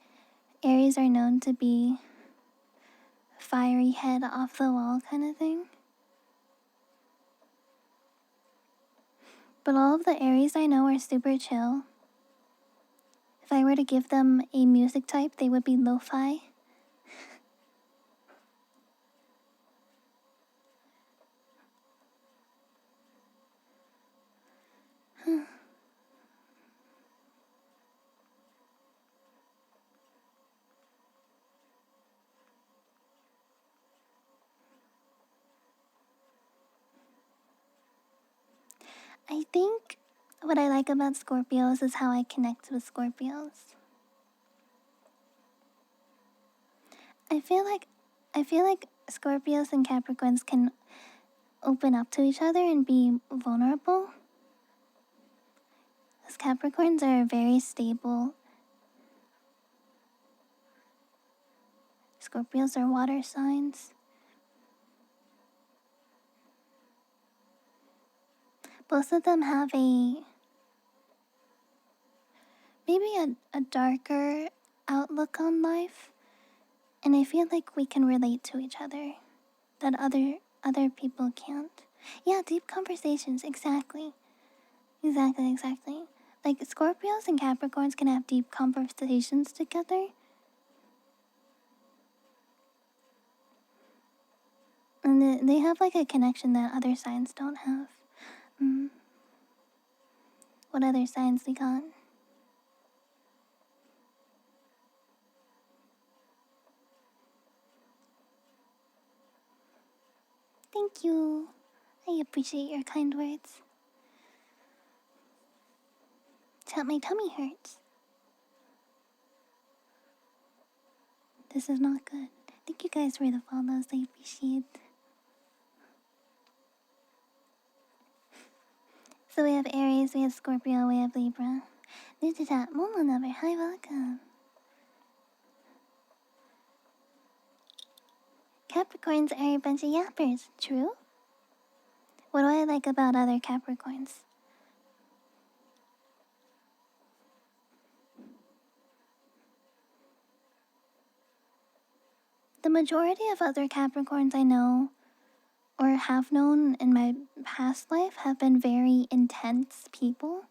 Aries are known to be fiery head off the wall kind of thing. But all of the Aries I know are super chill. If I were to give them a music type, they would be lo-fi. I think what I like about Scorpios is how I connect with Scorpios. I feel like Scorpios and Capricorns can open up to each other and be vulnerable. Because Capricorns are very stable. Scorpios are water signs. Both of them have maybe a darker outlook on life. And I feel like we can relate to each other that other people can't. Yeah, deep conversations, exactly. Exactly. Like Scorpios and Capricorns can have deep conversations together. And they have like a connection that other signs don't have. What other signs we got? Thank you. I appreciate your kind words. My tummy hurts. This is not good. Thank you guys for the follows. I appreciate. So we have Aries, we have Scorpio, we have Libra. New to chat, Momo Lover. Hi, welcome. Capricorns are a bunch of yappers. True? What do I like about other Capricorns? The majority of other Capricorns I know or have known in my past life have been very intense people.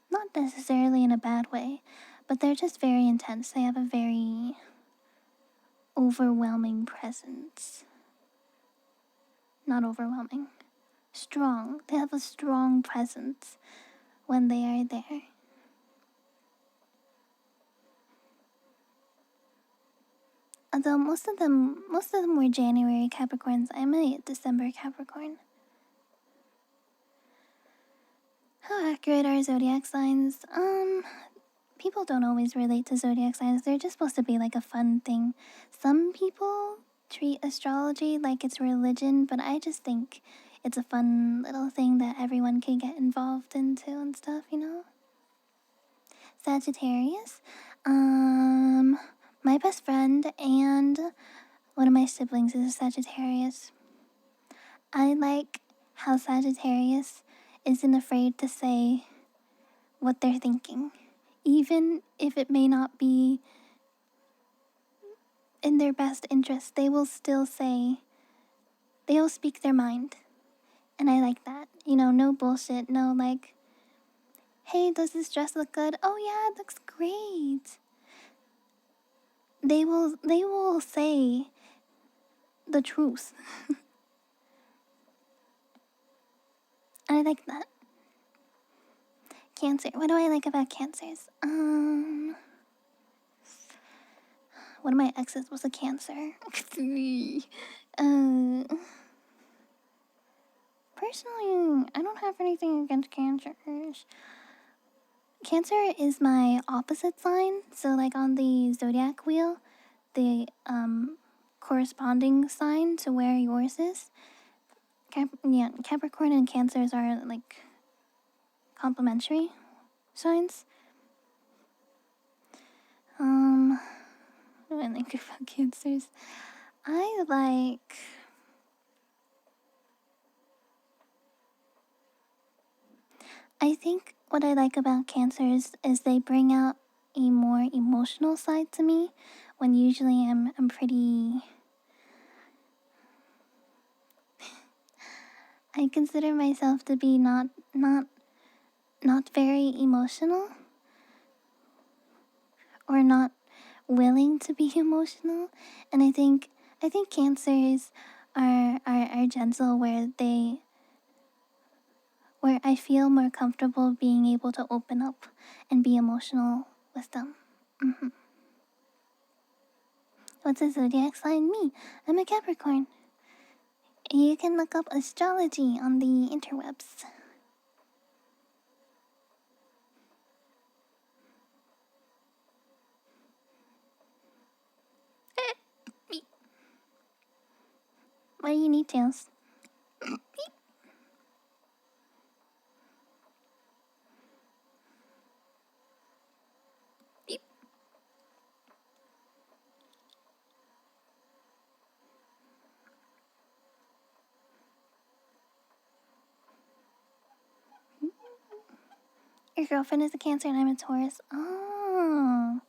Not necessarily in a bad way, but they're just very intense. They have a very overwhelming presence. Not overwhelming. Strong. They have a strong presence when they are there. Although most of them were January Capricorns. I'm a December Capricorn. How accurate are zodiac signs? People don't always relate to zodiac signs. They're just supposed to be like a fun thing. Some people treat astrology like it's religion, but I just think it's a fun little thing that everyone can get involved into and stuff, you know? Sagittarius. My best friend and one of my siblings is a Sagittarius. I like how Sagittarius isn't afraid to say what they're thinking, even if it may not be in their best interest. They will still say, they'll speak their mind. And I like that. You know, no bullshit, no like, hey, does this dress look good? Oh yeah, it looks great. They will say the truth. I like that. Cancer. What do I like about Cancers? One of my exes was a Cancer. Personally, I don't have anything against Cancers. Cancer is my opposite sign, so like on the zodiac wheel, the corresponding sign to where yours is. Capricorn and Cancers are like complementary signs. What do I think about Cancers? I think what I like about Cancers is they bring out a more emotional side to me when usually I'm pretty. I consider myself to be not very emotional or not willing to be emotional, and I think Cancers are gentle where I feel more comfortable being able to open up and be emotional with them. What's a zodiac sign? Me. I'm a Capricorn. You can look up astrology on the interwebs. What do you need, Tails? Your girlfriend is a Cancer and I'm a Taurus. Oh.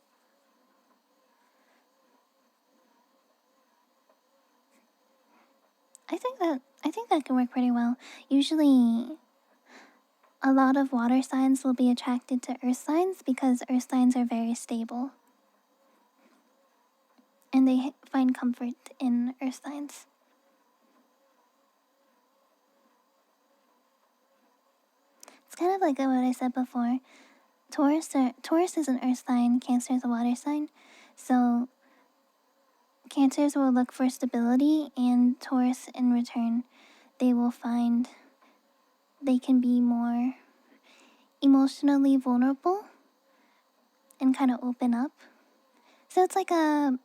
I think that can work pretty well. Usually a lot of water signs will be attracted to earth signs because earth signs are very stable. And they find comfort in earth signs. It's kind of like what I said before. Taurus is an earth sign, Cancer is a water sign. So Cancers will look for stability, and Taurus in return, they will find they can be more emotionally vulnerable and kind of open up. So it's like a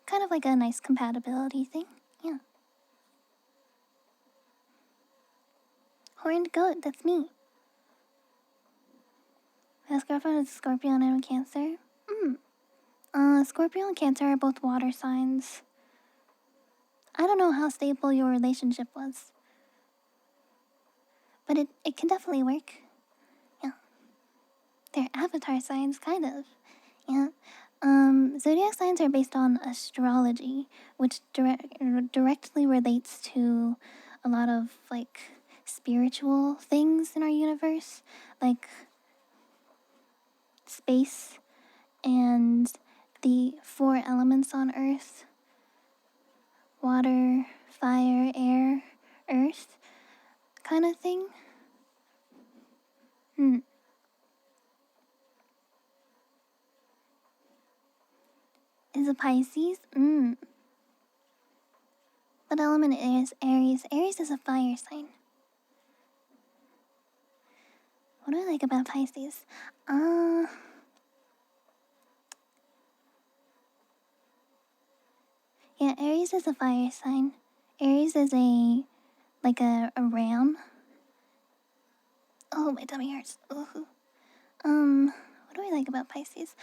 kind of like a nice compatibility thing. Yeah. Horned goat, that's me. My ex-girlfriend is a Scorpio and I'm a Cancer. Scorpio and Cancer are both water signs. I don't know how stable your relationship was, but it can definitely work. Yeah. They're avatar signs, kind of. Yeah. Zodiac signs are based on astrology, which directly relates to a lot of like spiritual things in our universe, like space and the four elements on Earth: water, fire, air, earth, kind of thing. Hmm. Is a Pisces? Hmm. What element is Aries? Aries is a fire sign. What do I like about Pisces? Yeah, Aries is a fire sign. Aries is a ram. Oh, my tummy hurts. Ooh. What do I like about Pisces?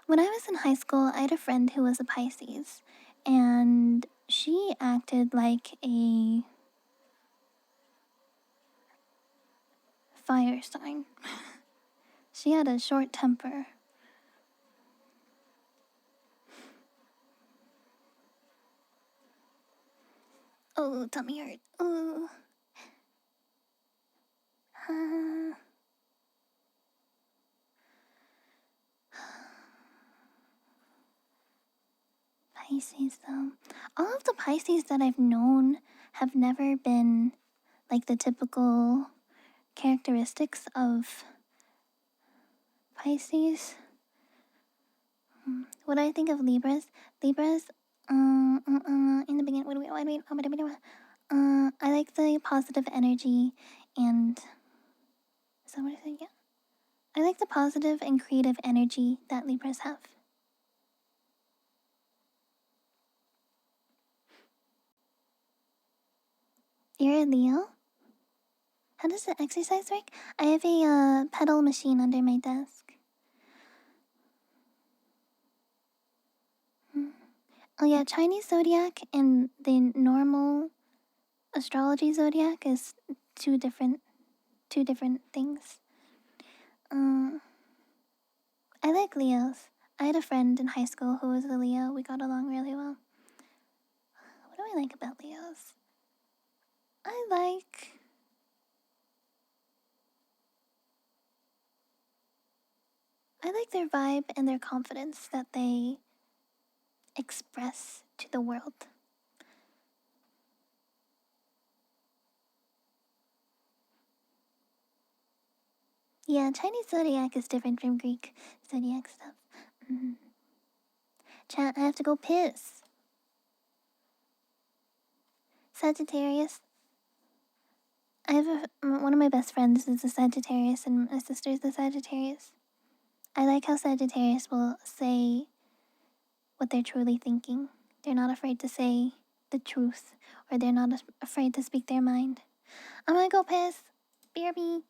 When I was in high school, I had a friend who was a Pisces, and she acted like a fire sign. She had a short temper. Oh, tummy hurt. Ooh. Uh, Pisces, though. All of the Pisces that I've known have never been like the typical characteristics of Pisces. What I think of Libras? Libras, in the beginning, I like the positive energy and. Is that what I said? Yeah. I like the positive and creative energy that Libras have. You're a Leo? How does the exercise work? I have a pedal machine under my desk. Hmm. Oh yeah, Chinese zodiac and the normal astrology zodiac is two different things. Um, I like Leos. I had a friend in high school who was a Leo. We got along really well. What do I like about Leos? I like their vibe and their confidence that they express to the world. Yeah, Chinese zodiac is different from Greek zodiac stuff. Mm-hmm. Chat, I have to go piss. Sagittarius. I have one of my best friends is a Sagittarius, and my sister is a Sagittarius. I like how Sagittarius will say what they're truly thinking. They're not afraid to say the truth, or they're not afraid to speak their mind. I'm gonna go piss. BRB.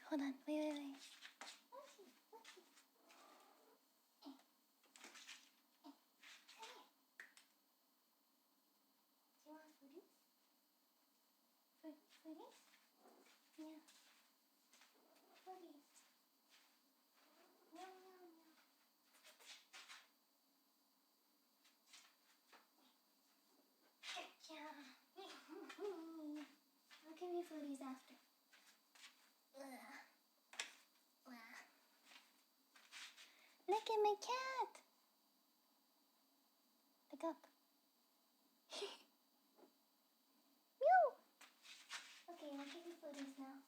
Hold on. Wait. Do you want foodies? Foodies? Yeah. Foodies. Meow, meow, meow. Yeah. I'll give you foodies after. Look at my cat. Look up. Meow. Okay, I'll give you foodies now.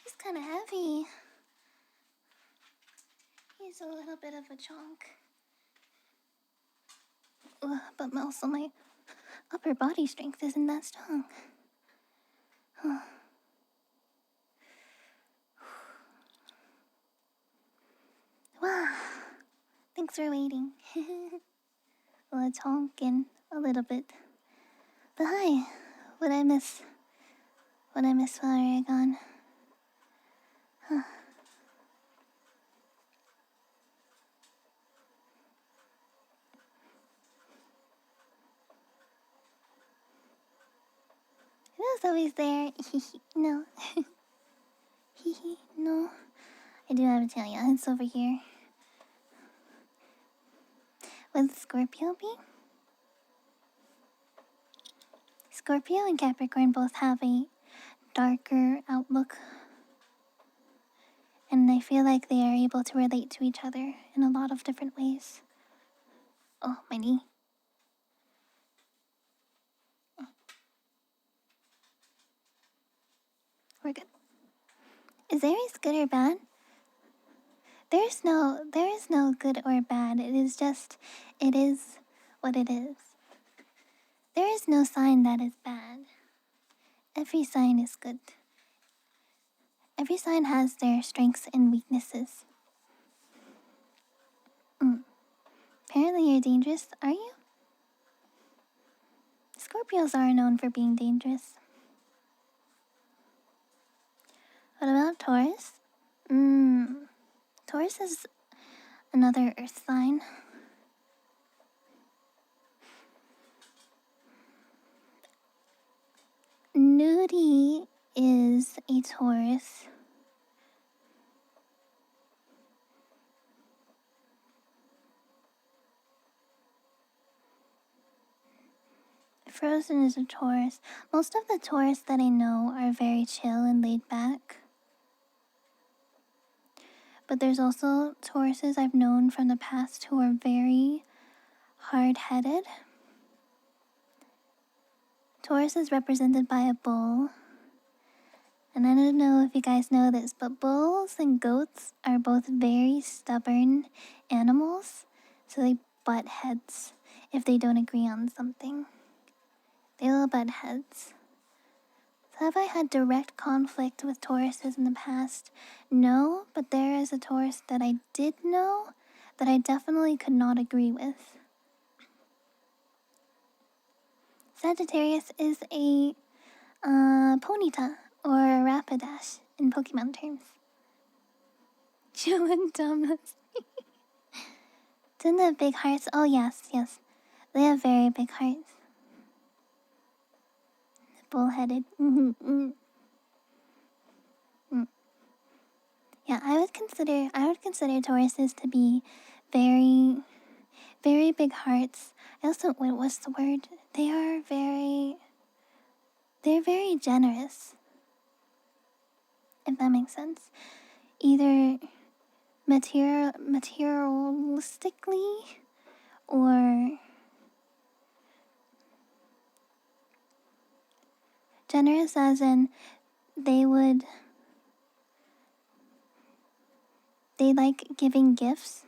He's kind of heavy. He's a little bit of a chunk. But also my upper body strength isn't that strong. Wow. Thanks for waiting. Well, it's honking a little bit. But hi. What I miss while you're gone. It was always there. No. No. I do have to tell you, it's over here. Would Scorpio be? Scorpio and Capricorn both have a darker outlook. And I feel like they are able to relate to each other in a lot of different ways. Oh, my knee. We're good. Is Aries good or bad? There is no good or bad. It is what it is. There is no sign that is bad. Every sign is good. Every sign has their strengths and weaknesses. Apparently you're dangerous, are you? Scorpios are known for being dangerous. What about Taurus? Taurus is another earth sign. Nudie is a Taurus. Frozen is a Taurus. Most of the Taurus that I know are very chill and laid back. But there's also Tauruses I've known from the past who are very hard-headed. Taurus is represented by a bull. And I don't know if you guys know this, but bulls and goats are both very stubborn animals. So they butt heads if they don't agree on something. They will butt heads. So have I had direct conflict with Tauruses in the past? No, but there is a Taurus that I did know that I definitely could not agree with. Sagittarius is a Ponyta or a Rapidash in Pokemon terms. Jill and Thomas. Didn't they have big hearts? Oh yes. They have very big hearts. Bullheaded. Yeah, I would consider Tauruses to be very, very big hearts. I also, what's the word? They're very generous. If that makes sense. Either materialistically or generous as in they like giving gifts.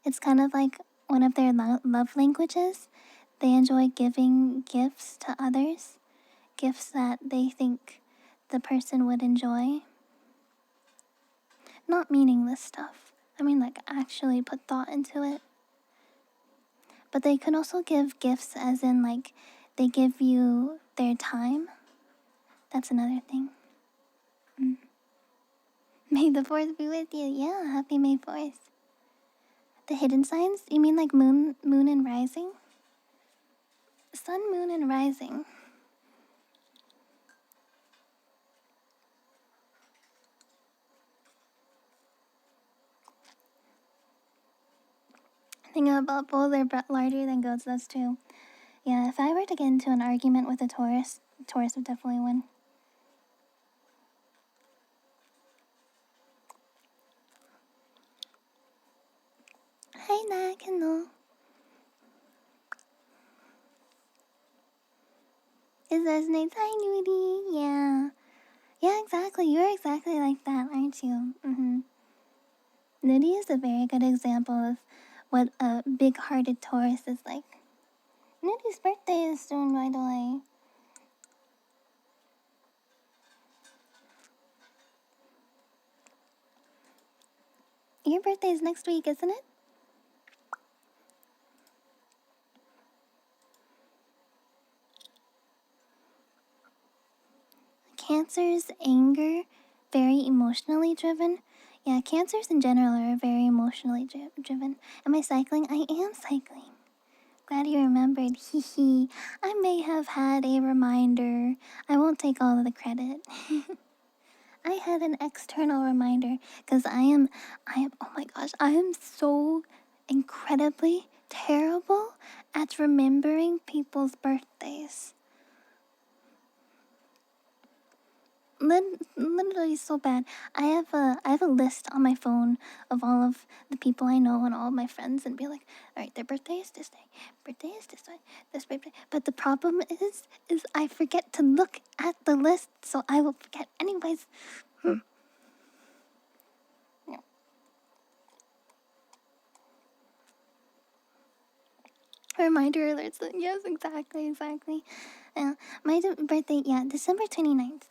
It's kind of like one of their love languages. They enjoy giving gifts to others. Gifts that they think the person would enjoy. Not meaningless stuff. I mean, like, actually put thought into it. But they could also give gifts, as in, like, they give you their time. That's another thing. May the 4th be with you. Yeah, happy May 4th. The hidden signs? You mean like moon and rising? Sun, moon, and rising. Thinking about both, they're larger than goats, that's true. Yeah, if I were to get into an argument with a Taurus, Taurus would definitely win. Hi, Nakano. Is that Snake's hi, Nudie? Yeah. Yeah, exactly. You're exactly like that, aren't you? Nudie is a very good example of what a big-hearted Taurus is like. Nudie's birthday is soon, by the way. Your birthday is next week, isn't it? Cancer's anger, very emotionally driven. Yeah, cancers in general are very emotionally driven. Am I cycling? I am cycling. Glad you remembered. Hee hee. I may have had a reminder. I won't take all of the credit. I had an external reminder because oh my gosh, I am so incredibly terrible at remembering people's birthdays. Literally so bad. I have a list on my phone of all of the people I know and all of my friends, and be like, all right, their birthday is this day, birthday is this way, this birthday. But the problem is I forget to look at the list, so I will forget anyways. Yeah. Reminder alerts. Yes, exactly. My birthday, yeah, December 29th.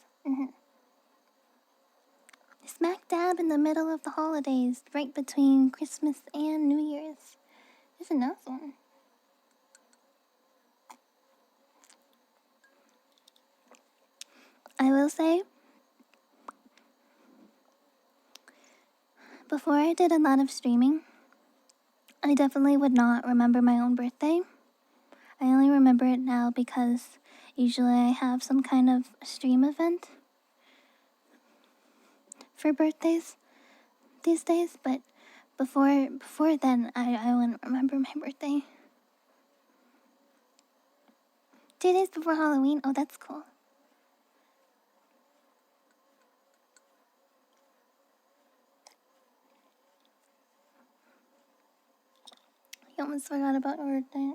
Smack dab in the middle of the holidays, right between Christmas and New Year's. There's a nice one. I will say, before I did a lot of streaming, I definitely would not remember my own birthday. I only remember it now because usually I have some kind of stream event for birthdays these days, but before then, I wouldn't remember my birthday. 2 days before Halloween? Oh, that's cool. You almost forgot about your birthday.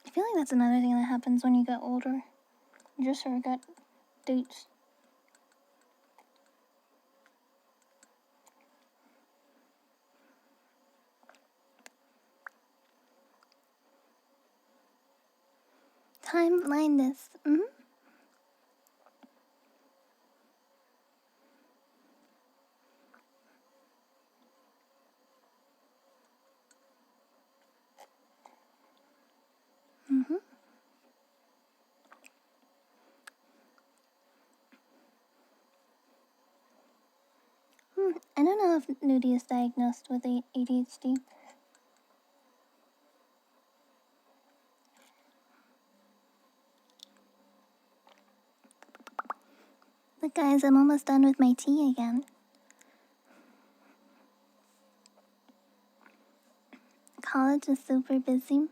I feel like that's another thing that happens when you get older. You just forget dates. Time blindness. I don't know if Nudie is diagnosed with ADHD. Look guys, I'm almost done with my tea again. College is super busy.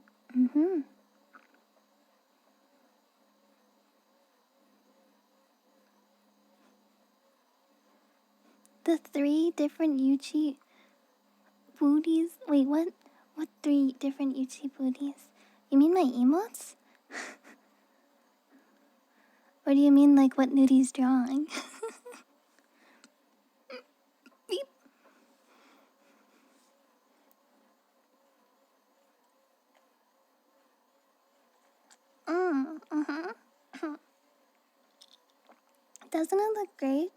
The 3 different Yuchi booties. Wait, what? What 3 different Yuchi booties? You mean my emotes? Or do you mean like what Nudie's drawing? Beep. Doesn't it look great?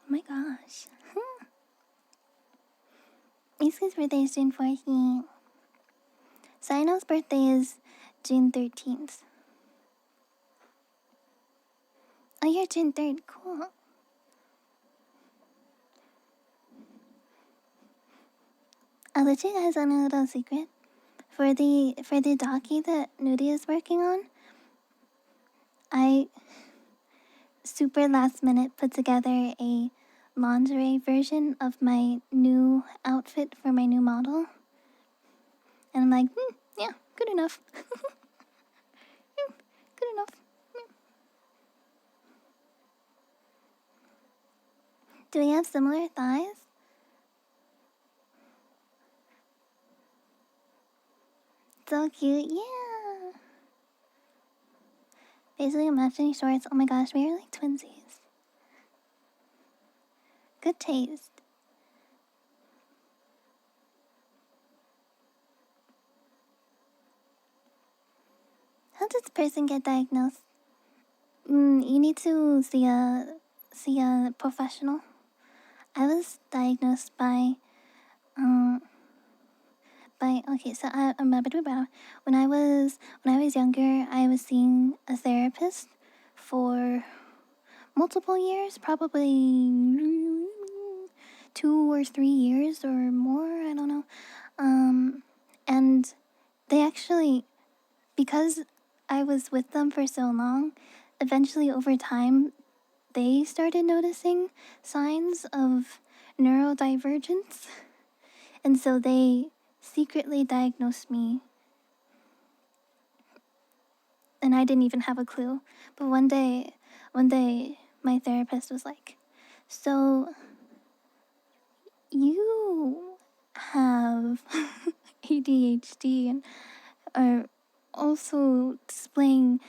Oh my gosh. Issa's birthday is June 14th. Sino's birthday is June 13th. Oh, you're June 3rd. Cool. I'll let you guys on a little secret. For the docu that Nudie is working on, I super last minute put together a lingerie version of my new outfit for my new model. And I'm like, yeah, good enough. Good enough. Do we have similar thighs? So cute, yeah. Basically matching shorts. Oh my gosh, we are like twinsies. Good taste. How does this person get diagnosed? You need to see a professional. I was diagnosed by okay, so when I was younger, I was seeing a therapist for multiple years, probably 2 or 3 years or more, I don't know. And they actually, because I was with them for so long, eventually over time they started noticing signs of neurodivergence. And so they secretly diagnosed me. And I didn't even have a clue. But one day, my therapist was like, so you have ADHD and are also displaying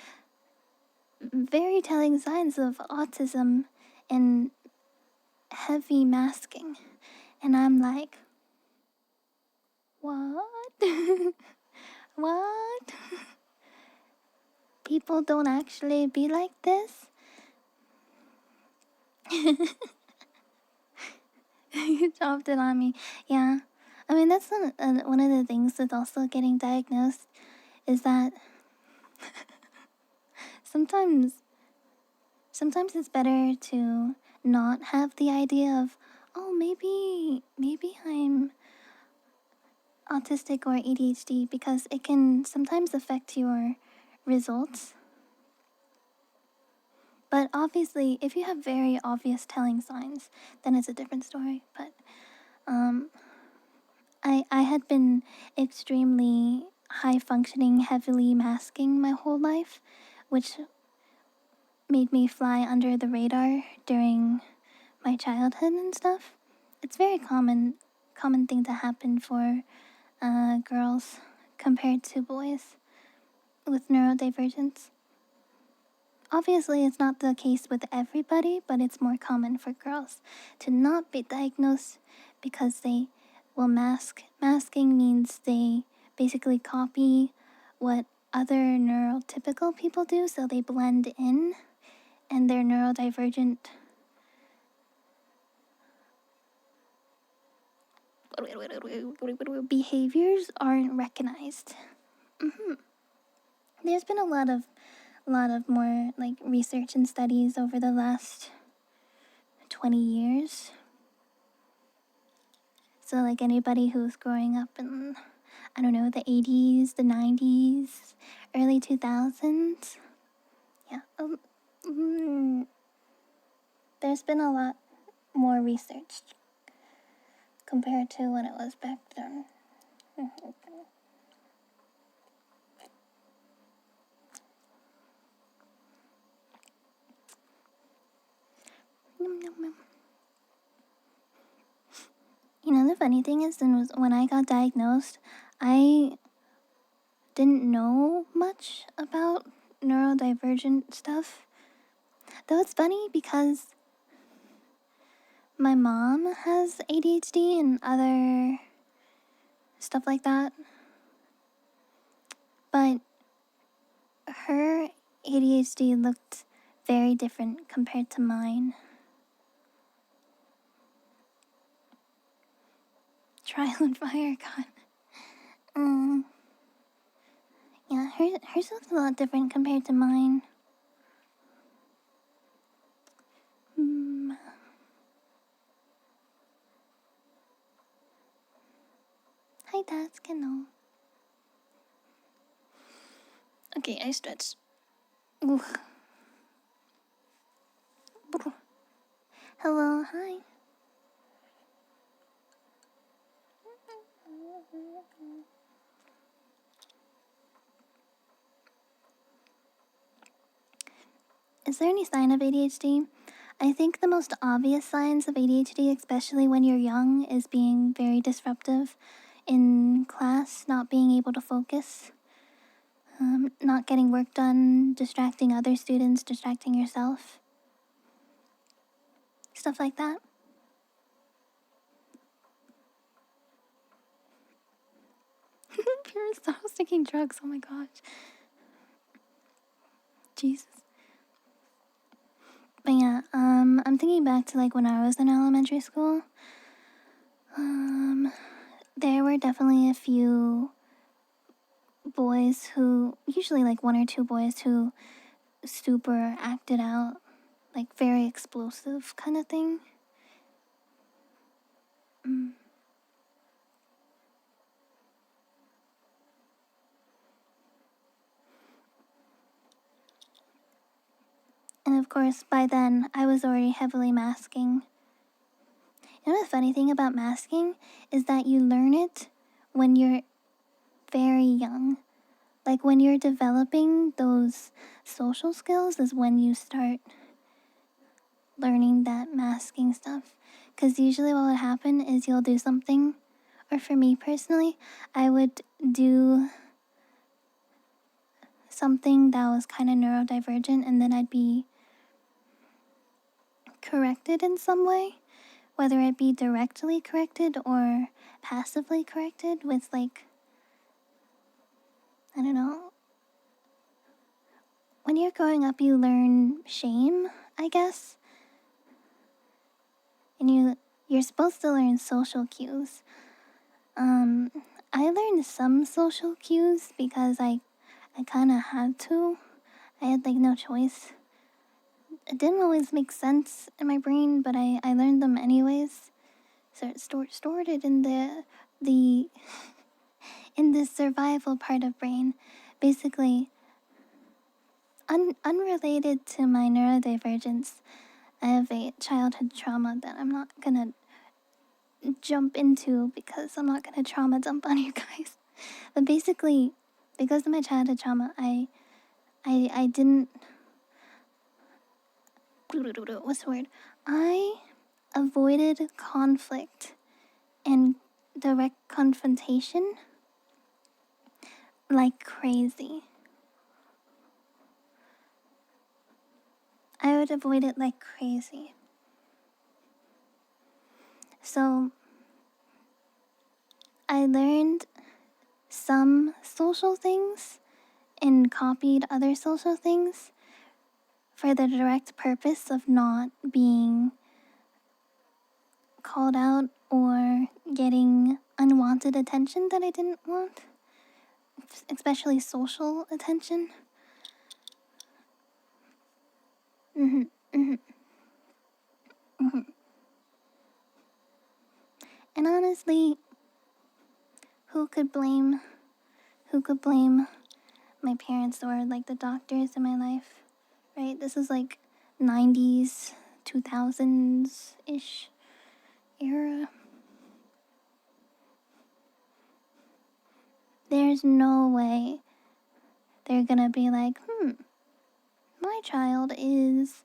very telling signs of autism and heavy masking. And I'm like, what? What? People don't actually be like this? You dropped it on me. Yeah. I mean, that's one of the things with also getting diagnosed is that sometimes it's better to not have the idea of, oh, maybe I'm autistic or ADHD, because it can sometimes affect your results. But obviously, if you have very obvious telling signs, then it's a different story. But I had been extremely high functioning, heavily masking my whole life, which made me fly under the radar during my childhood and stuff. It's very common thing to happen for girls compared to boys with neurodivergence. Obviously, it's not the case with everybody, but it's more common for girls to not be diagnosed because they will mask. Masking means they basically copy what other neurotypical people do, so they blend in, and their neurodivergent behaviors aren't recognized. There's been a lot of more like research and studies over the last 20 years. So like anybody who's growing up in, I don't know, the 80s, the 90s, early 2000s. Yeah. There's been a lot more research compared to when it was back then. You know, the funny thing is, when I got diagnosed, I didn't know much about neurodivergent stuff. Though it's funny because my mom has ADHD and other stuff like that. But her ADHD looked very different compared to mine. Trial and fire, God. Yeah, hers looks a lot different compared to mine. Hi, Datsukino. Okay, I stretch. Ooh. Hello, hi. Is there any sign of ADHD? I think the most obvious signs of ADHD, especially when you're young, is being very disruptive in class, not being able to focus, not getting work done, distracting other students, distracting yourself. Stuff like that. Pure Styles taking drugs, oh my gosh. Jesus. But yeah, I'm thinking back to like when I was in elementary school. There were definitely a few boys who, usually like one or two boys who super acted out, like very explosive kind of thing. And of course, by then, I was already heavily masking. You know the funny thing about masking is that you learn it when you're very young. Like when you're developing those social skills is when you start learning that masking stuff. Because usually what would happen is you'll do something, or for me personally, I would do something that was kind of neurodivergent and then I'd be corrected in some way, whether it be directly corrected or passively corrected with like, I don't know. When you're growing up, you learn shame, I guess. And you're supposed to learn social cues. I learned some social cues because I kind of had to. I had like no choice. It didn't always make sense in my brain, but I learned them anyways. So it stored it in the in the survival part of brain. Basically, unrelated to my neurodivergence, I have a childhood trauma that I'm not gonna jump into because I'm not gonna trauma dump on you guys. But basically, because of my childhood trauma, I didn't. What's the word? I avoided conflict and direct confrontation like crazy. I would avoid it like crazy. So I learned some social things and copied other social things for the direct purpose of not being called out or getting unwanted attention that I didn't want, especially social attention. And honestly, who could blame my parents or like the doctors in my life, right? This is like 90s, 2000s-ish era. There's no way they're gonna be like, my child is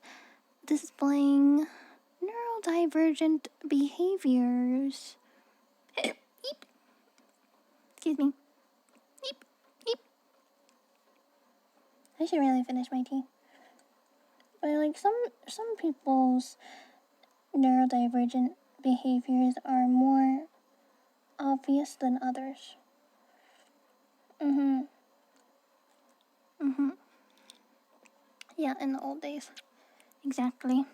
displaying neurodivergent behaviors. Eep. Excuse me. Eep. Eep. I should really finish my tea. But like some people's neurodivergent behaviors are more obvious than others. Yeah, in the old days. Exactly.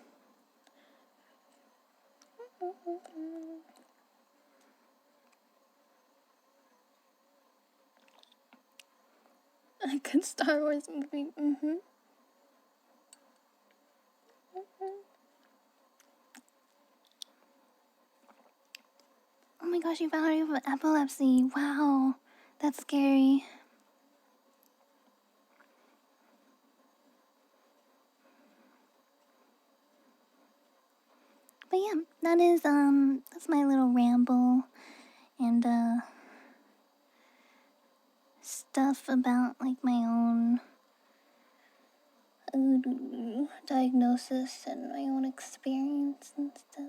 A good Star Wars movie. Oh my gosh, you found out you have epilepsy. Wow, that's scary. But yeah, that's my little ramble and stuff about like my own diagnosis and my own experience and stuff.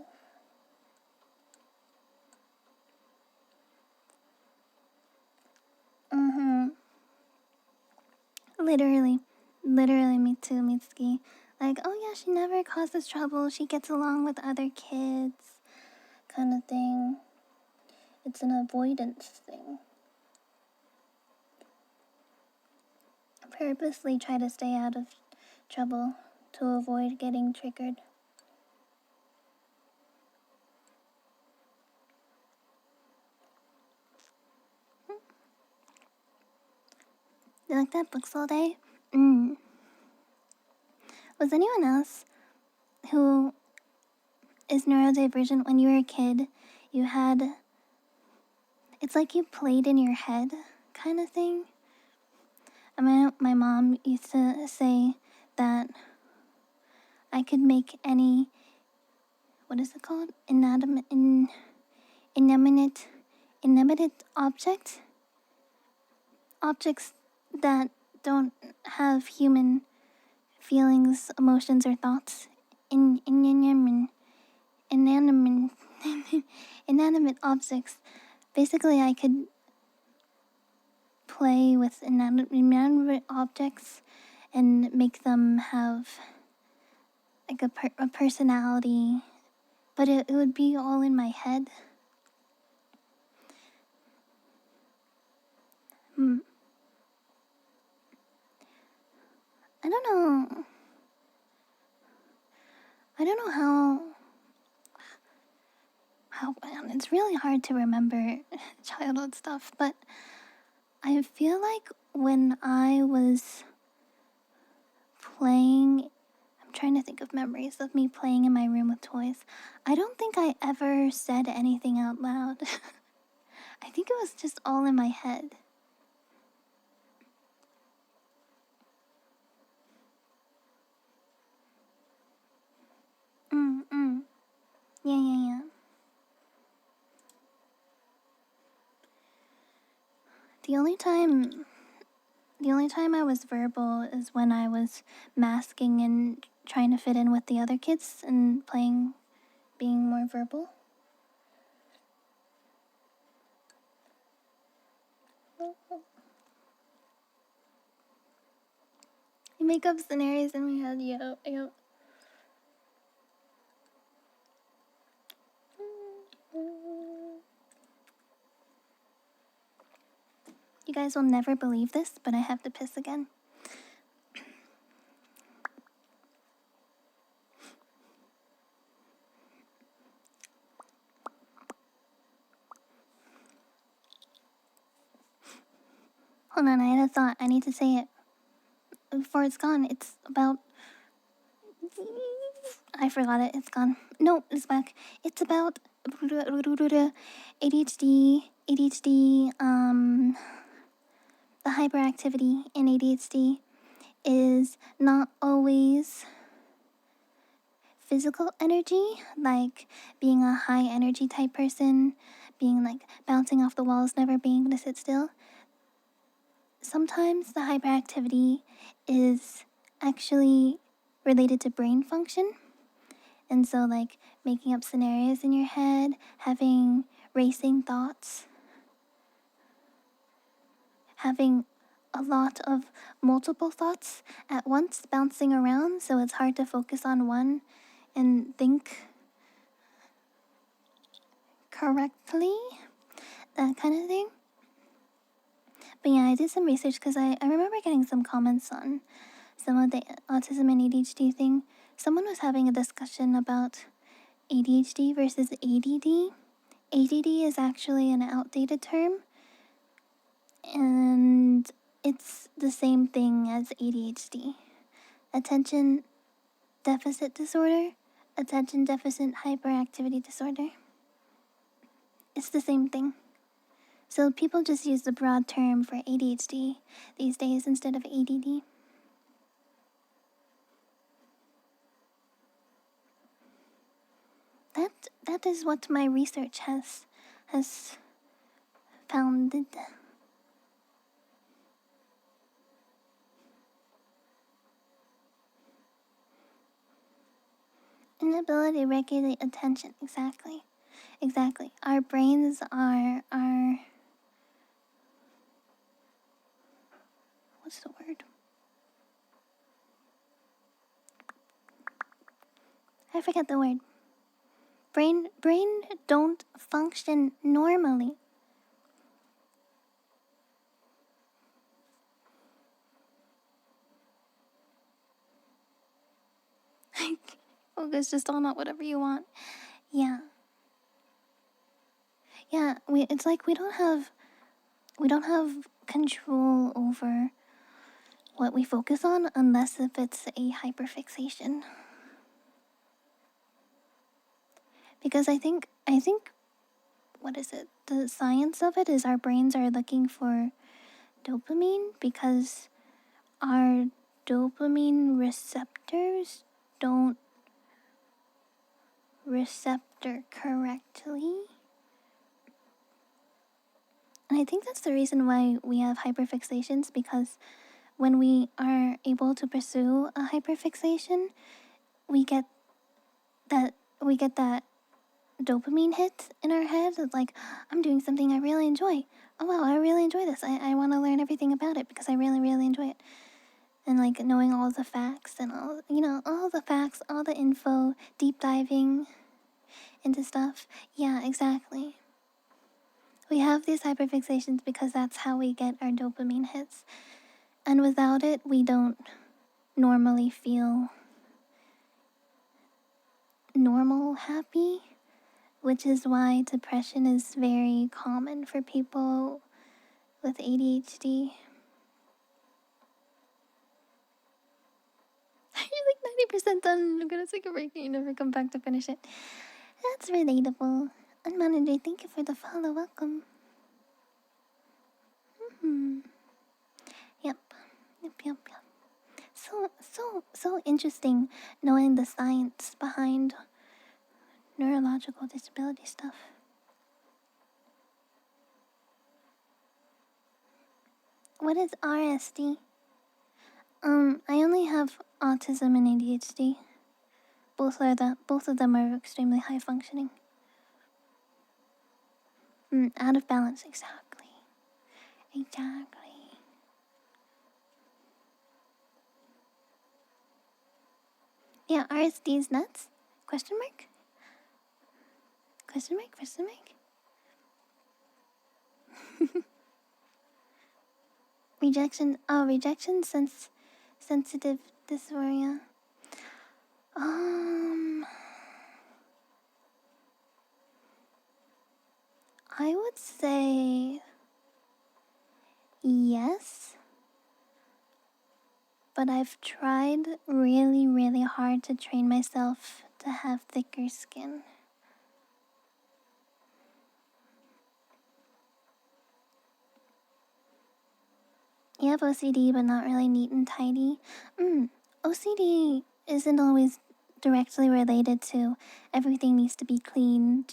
Literally, me too, Mitsuki. Like, oh yeah, she never causes trouble. She gets along with other kids, kind of thing. It's an avoidance thing. Purposely try to stay out of trouble to avoid getting triggered. You like that books all day? Was anyone else who is neurodivergent when you were a kid? You had, it's like you played in your head kind of thing. I mean, my mom used to say that I could make any, what is it called? Inanimate objects that don't have human feelings, emotions, or thoughts. Inanimate inanimate objects. Basically, I could play with inanimate objects and make them have like a personality, but it would be all in my head. I don't know. I don't know how it's really hard to remember childhood stuff, but I feel like when I was playing, I'm trying to think of memories of me playing in my room with toys. I don't think I ever said anything out loud. I think it was just all in my head. Yeah. The only time I was verbal is when I was masking and trying to fit in with the other kids and playing, being more verbal. You make up scenarios in my head, yep. You guys will never believe this, but I have to piss again. Hold on, I had a thought. I need to say it before it's gone. It's about... I forgot it. It's gone. No, it's back. It's about ADHD, the hyperactivity in ADHD is not always physical energy, like being a high energy type person, being like bouncing off the walls, never being able to sit still. Sometimes the hyperactivity is actually related to brain function. And so, like, making up scenarios in your head, having racing thoughts, having a lot of multiple thoughts at once bouncing around, so it's hard to focus on one and think correctly, that kind of thing. But yeah, I did some research because I remember getting some comments on some of the autism and ADHD thing. someone was having a discussion about ADHD versus ADD. ADD is actually an outdated term, and it's the same thing as ADHD. Attention deficit disorder, attention deficit hyperactivity disorder. It's the same thing. So people just use the broad term for ADHD these days instead of ADD. That is what my research has founded. Inability to regulate attention. Exactly. Our brains are what's the word? I forget the word. Brain don't function normally. Focus just on whatever you want. Yeah. It's like we don't have control over what we focus on unless if it's a hyperfixation. Because I think what is it? The science of it is our brains are looking for dopamine because our dopamine receptors don't receptor correctly. And I think that's the reason why we have hyperfixations, because when we are able to pursue a hyperfixation, we get that dopamine hit in our head. It's like, I'm doing something I really enjoy. Oh wow, I really enjoy this. I want to learn everything about it because I really, really enjoy it. And like knowing all the facts and all the facts, all the info, deep diving into stuff. Yeah, exactly. We have these hyperfixations because that's how we get our dopamine hits. And without it, we don't normally feel normal happy, which is why depression is very common for people with ADHD. You're like 90% done. I'm gonna take a break and you never come back to finish it. That's relatable. Unmanager, thank you for the follow. Welcome. Yep. So interesting knowing the science behind neurological disability stuff. What is RSD? I only have autism and ADHD. Both of them are extremely high functioning. Out of balance, exactly. Yeah, RSD is nuts? Question mark? Question mark? Rejection sensitive dysphoria. I would say yes. But I've tried really, really hard to train myself to have thicker skin. You have OCD, but not really neat and tidy. OCD isn't always directly related to everything needs to be clean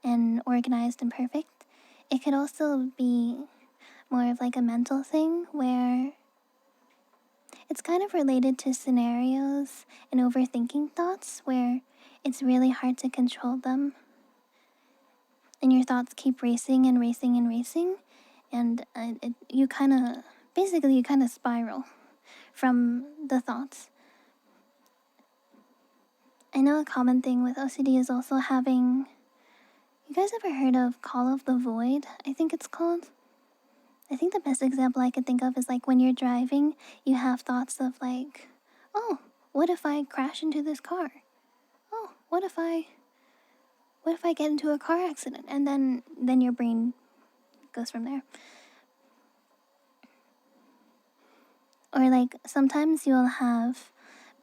and organized and perfect. It could also be more of like a mental thing where it's kind of related to scenarios and overthinking thoughts where it's really hard to control them. And your thoughts keep racing and racing and racing. And you kind of spiral from the thoughts. I know a common thing with OCD is also having... You guys ever heard of Call of the Void, I think it's called? I think the best example I could think of is like when you're driving, you have thoughts of like, oh, what if I crash into this car? Oh, what if I get into a car accident? And then your brain goes from there. Or like sometimes you'll have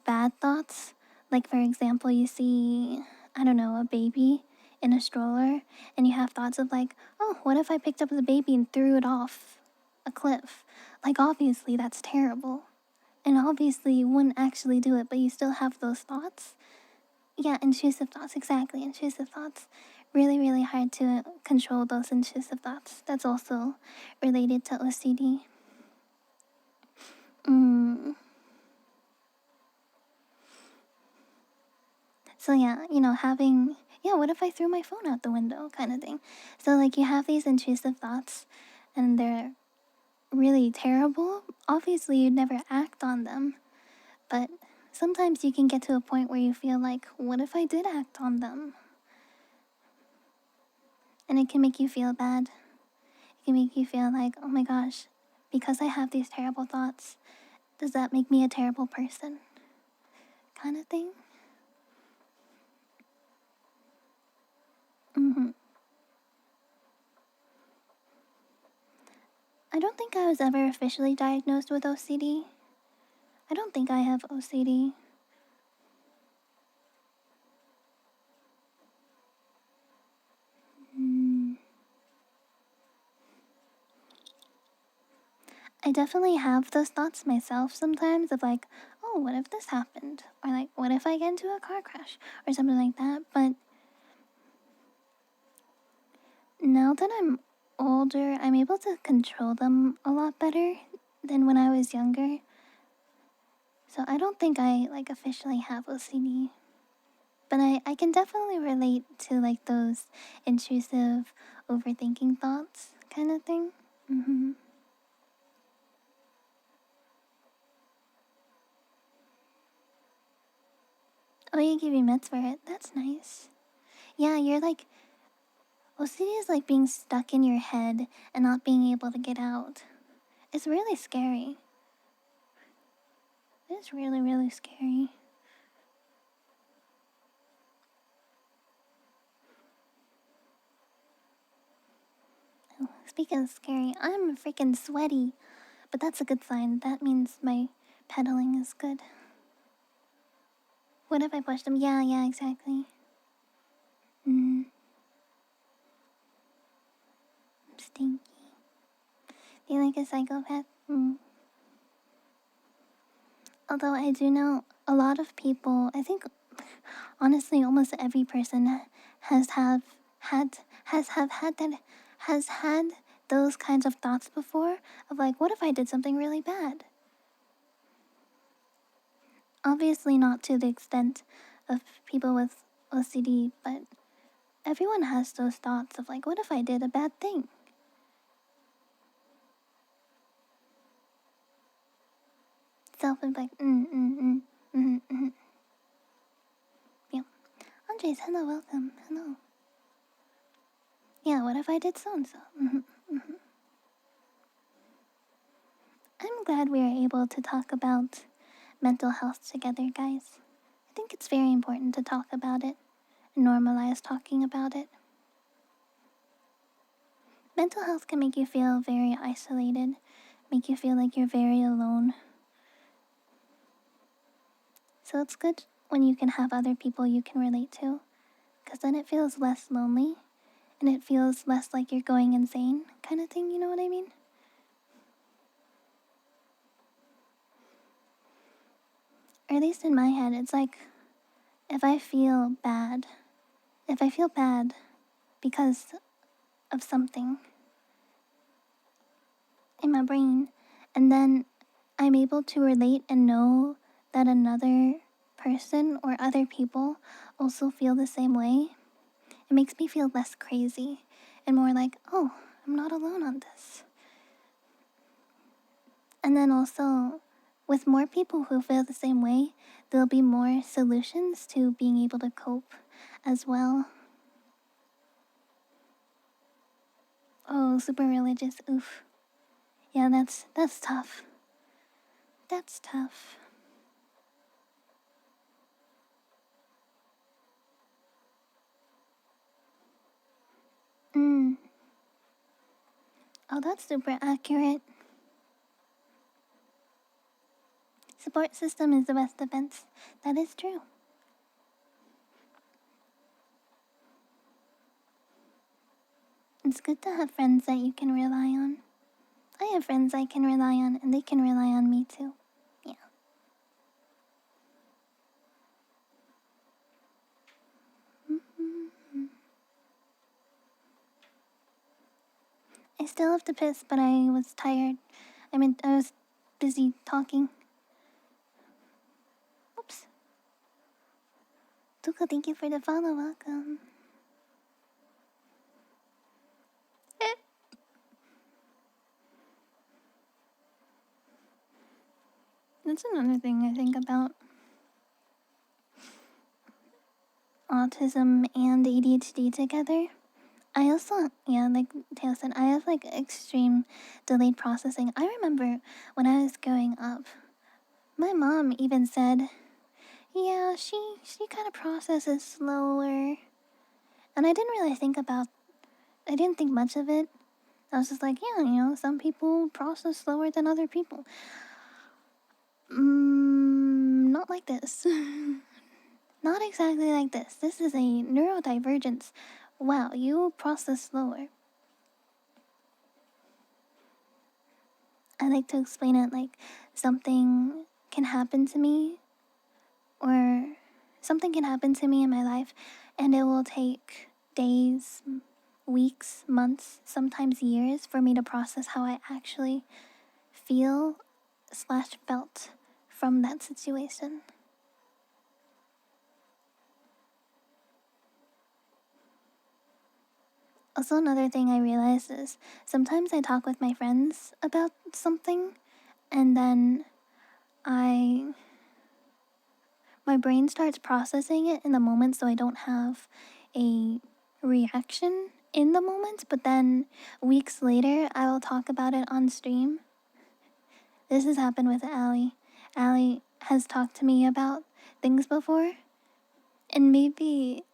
bad thoughts. Like for example, you see, I don't know, a baby in a stroller and you have thoughts of like, oh, what if I picked up the baby and threw it off a cliff? Like obviously that's terrible. And obviously you wouldn't actually do it, but you still have those thoughts. Yeah, intrusive thoughts, exactly, intrusive thoughts. Really, really hard to control those intrusive thoughts. That's also related to OCD. So yeah, having, yeah, what if I threw my phone out the window kind of thing. So like you have these intrusive thoughts and they're really terrible. Obviously you'd never act on them, but sometimes you can get to a point where you feel like, what if I did act on them? And it can make you feel bad. It can make you feel like, oh my gosh, because I have these terrible thoughts, does that make me a terrible person? Kind of thing. I don't think I was ever officially diagnosed with OCD. I don't think I have OCD. I definitely have those thoughts myself sometimes of like, oh, what if this happened? Or like, what if I get into a car crash? Or something like that. But now that I'm older, I'm able to control them a lot better than when I was younger. So I don't think I like officially have OCD. But I can definitely relate to like those intrusive overthinking thoughts kind of thing. Oh, you give you meds for it. That's nice. Yeah, you're like, OCD is like being stuck in your head and not being able to get out. It's really scary. It's really, really scary. Oh, speaking of scary, I'm freaking sweaty. But that's a good sign. That means my pedaling is good. What if I pushed him? Yeah, yeah, exactly. I'm stinky. Do you like a psychopath? Although I do know a lot of people, I think honestly almost every person has had those kinds of thoughts before of like, what if I did something really bad? Obviously not to the extent of people with OCD, but everyone has those thoughts of like, what if I did a bad thing? Self-inflict. Yeah. Andres, hello, welcome. Hello. Yeah, what if I did so and so? I'm glad we are able to talk about mental health together, guys. I think it's very important to talk about it and normalize talking about it. Mental health can make you feel very isolated, make you feel like you're very alone. So it's good when you can have other people you can relate to, because then it feels less lonely and it feels less like you're going insane kind of thing, you know what I mean? Or at least in my head, it's like if I feel bad because of something in my brain, and then I'm able to relate and know that another person or other people also feel the same way, it makes me feel less crazy and more like, oh, I'm not alone on this. And then also, with more people who feel the same way, there'll be more solutions to being able to cope as well. Oh, super religious, oof. Yeah, that's tough. That's tough. Hmm. Oh, that's super accurate. Support system is the best defense. That is true. It's good to have friends that you can rely on. I have friends I can rely on, and they can rely on me too. Yeah. I still have to piss, but I was tired. I was busy talking. Oops. Tuka, thank you for the follow. Welcome. That's another thing I think about autism and ADHD together. I also, yeah, like Taylor said, I have like extreme delayed processing. I remember when I was growing up, my mom even said, yeah, she kind of processes slower. And I didn't really I didn't think much of it. I was just like, yeah, some people process slower than other people. Not like this. Not exactly like this. This is a neurodivergence. Wow, you process slower. I like to explain it like something can happen to me, or something can happen to me in my life, and it will take days, weeks, months, sometimes years for me to process how I actually feel slash felt from that situation. Also, another thing I realized is sometimes I talk with my friends about something, and then I my brain starts processing it in the moment, so I don't have a reaction in the moment, but then weeks later I will talk about it on stream. This has happened with Allie. Allie has talked to me about things before, and maybe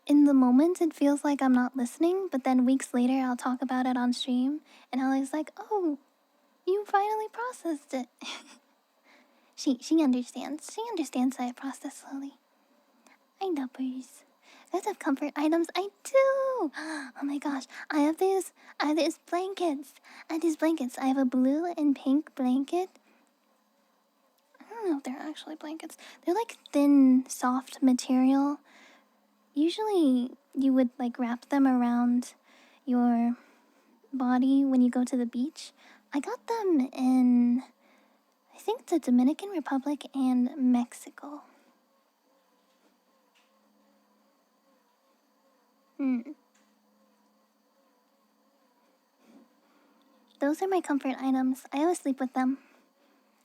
in the moment it feels like I'm not listening, but then weeks later I'll talk about it on stream, and Allie's like, oh, you finally processed it. She understands. She understands that I process slowly. I numbers. Guys have comfort items. I do. Oh my gosh. I have these blankets. I have a blue and pink blanket. I don't know if they're actually blankets. They're like thin, soft material. Usually you would like wrap them around your body when you go to the beach. I got them in, I think, the Dominican Republic and Mexico. Those are my comfort items. I always sleep with them.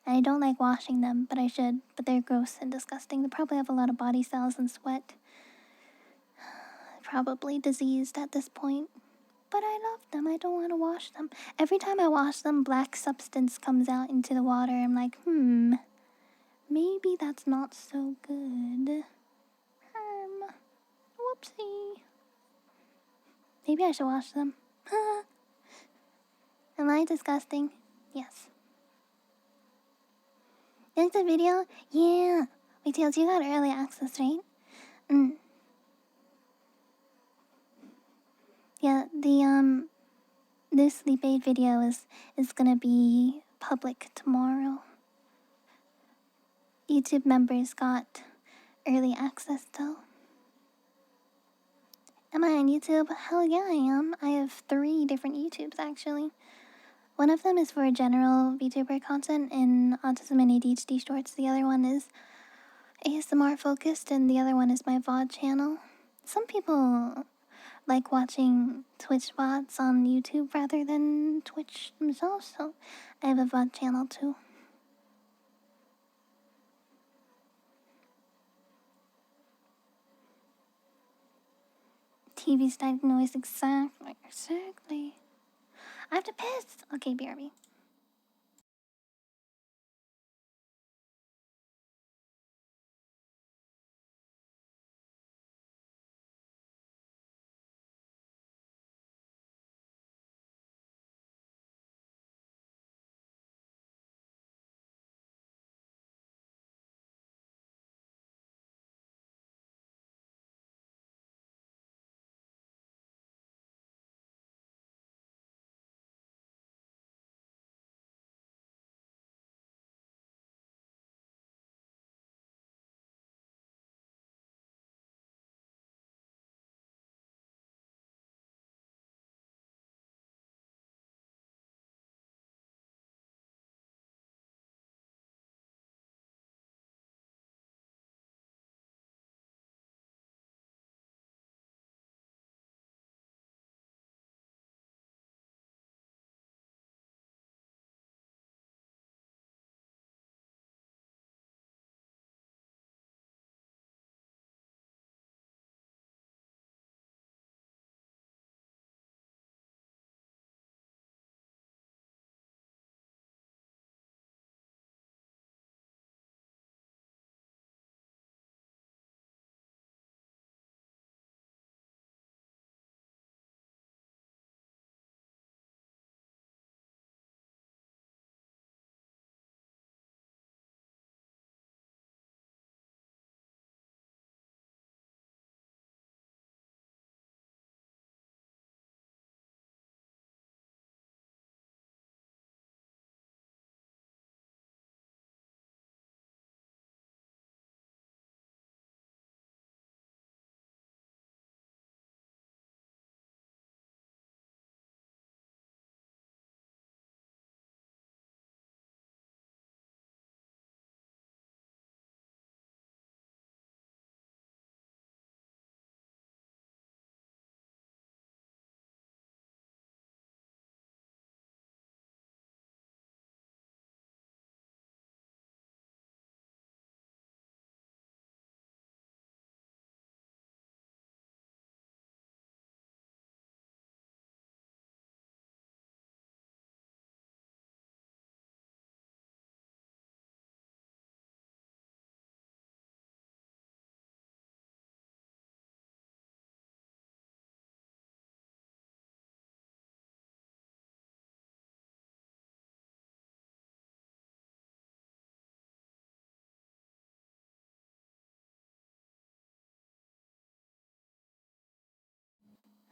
I don't like washing them, but I should. But they're gross and disgusting. They probably have a lot of body cells and sweat. Probably diseased at this point. But I love them. I don't want to wash them. Every time I wash them, black substance comes out into the water. I'm like, maybe that's not so good. Whoopsie. Maybe I should wash them. Am I disgusting? Yes. You like the video? Yeah. Wait, Tails, you got early access, right? Yeah, the this sleep aid video is gonna be public tomorrow. YouTube members got early access though. Am I on YouTube? Hell yeah, I am. I have 3 different YouTubes actually. One of them is for general VTuber content in autism and ADHD shorts. The other one is ASMR focused, and the other one is my VOD channel. Some people like watching Twitch VODs on YouTube rather than Twitch themselves, so I have a VOD channel too. TV static noise, exactly. I have to piss. Okay, BRB.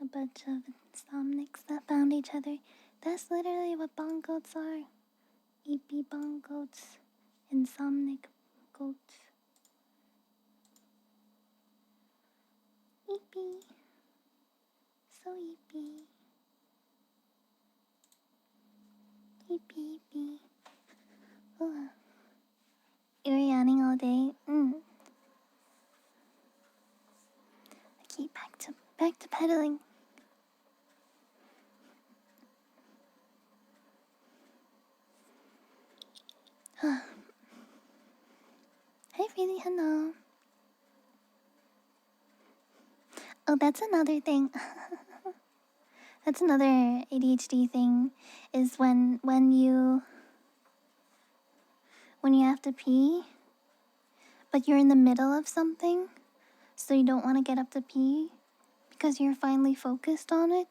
A bunch of insomnics that found each other. That's literally what bong goats are. EP bong goats. Insomnic goats. EP. So EP. EP, EP. Ugh. You're yawning all day? Okay, back to pedaling. Hi, Freely, hello. Oh, that's another thing. That's another ADHD thing. Is when you have to pee, but you're in the middle of something, so you don't want to get up to pee because you're finally focused on it.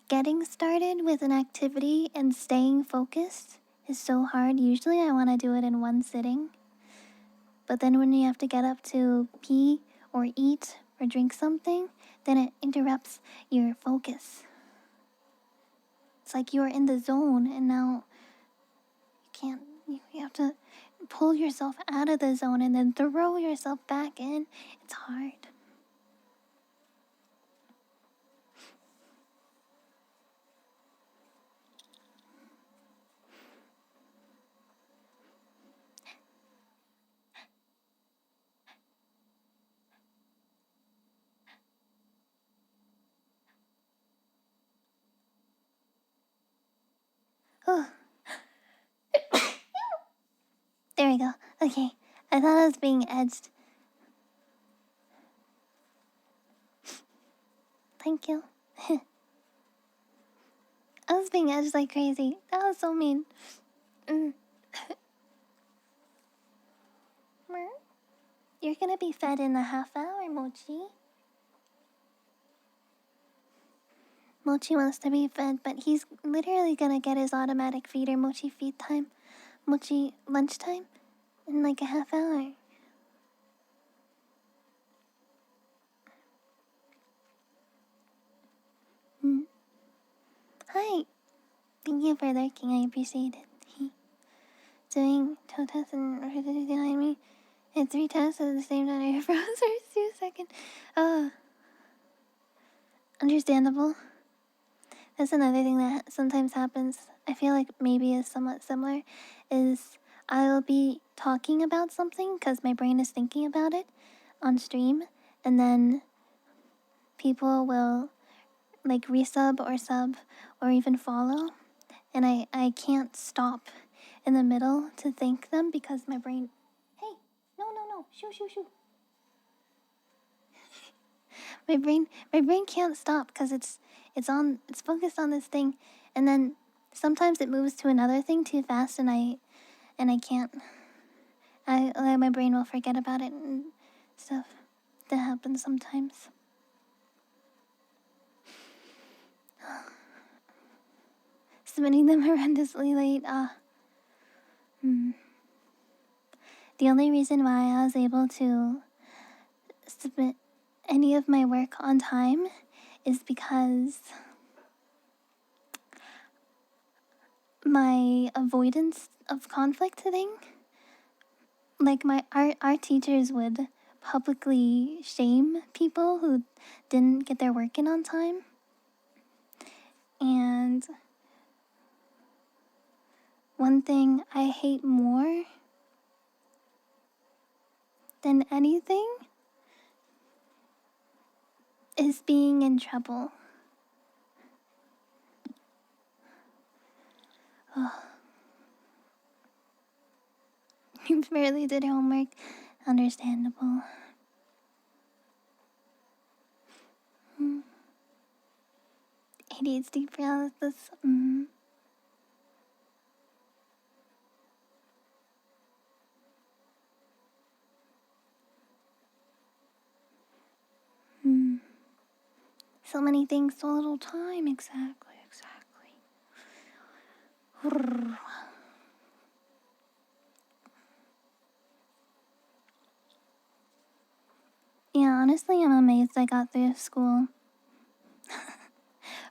Getting started with an activity and staying focused is so hard. Usually I want to do it in one sitting. But then when you have to get up to pee or eat or drink something, then it interrupts your focus. It's like you're in the zone and now you have to pull yourself out of the zone and then throw yourself back in. It's hard. Oh. There we go. Okay. I thought I was being edged. Thank you. I was being edged like crazy. That was so mean. You're gonna be fed in a half hour, Mochi. Mochi wants to be fed, but he's literally gonna get his automatic feeder, Mochi feed time, Mochi lunchtime, in like a half hour. Hi. Thank you for lurking, I appreciate it. Doing toe tests and behind me. And 3 tests at the same time. I froze for 2 seconds. Understandable. That's another thing that sometimes happens. I feel like maybe is somewhat similar. Is I'll be talking about something because my brain is thinking about it on stream, and then people will like resub or sub or even follow, and I can't stop in the middle to thank them because my brain. Hey, no, shoo. my brain can't stop because it's focused on this thing, and then sometimes it moves to another thing too fast, and I can't. My brain will forget about it and stuff. That happens sometimes. Submitting them horrendously late. The only reason why I was able to submit any of my work on time is because my avoidance of conflict thing. Like our teachers would publicly shame people who didn't get their work in on time. And one thing I hate more than anything is being in trouble. You barely did homework. Understandable. ADHD paralysis. So many things, so little time. Exactly. Yeah, honestly, I'm amazed I got through school.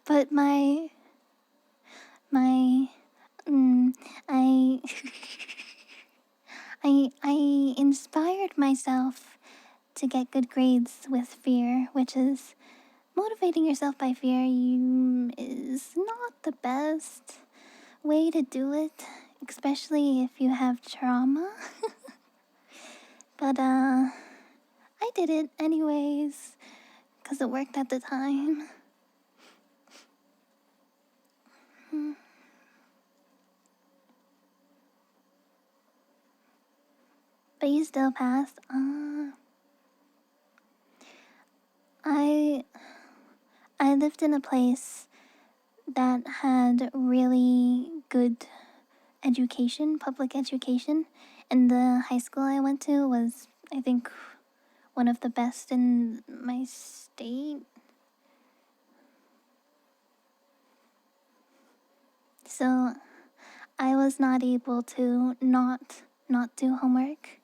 But my, I, I inspired myself to get good grades with fear, which is motivating yourself by fear is not the best way to do it, especially if you have trauma. But I did it anyways, because it worked at the time. But you still passed. I I lived in a place that had really good education, public education, and the high school I went to was, I think, one of the best in my state. So I was not able to not do homework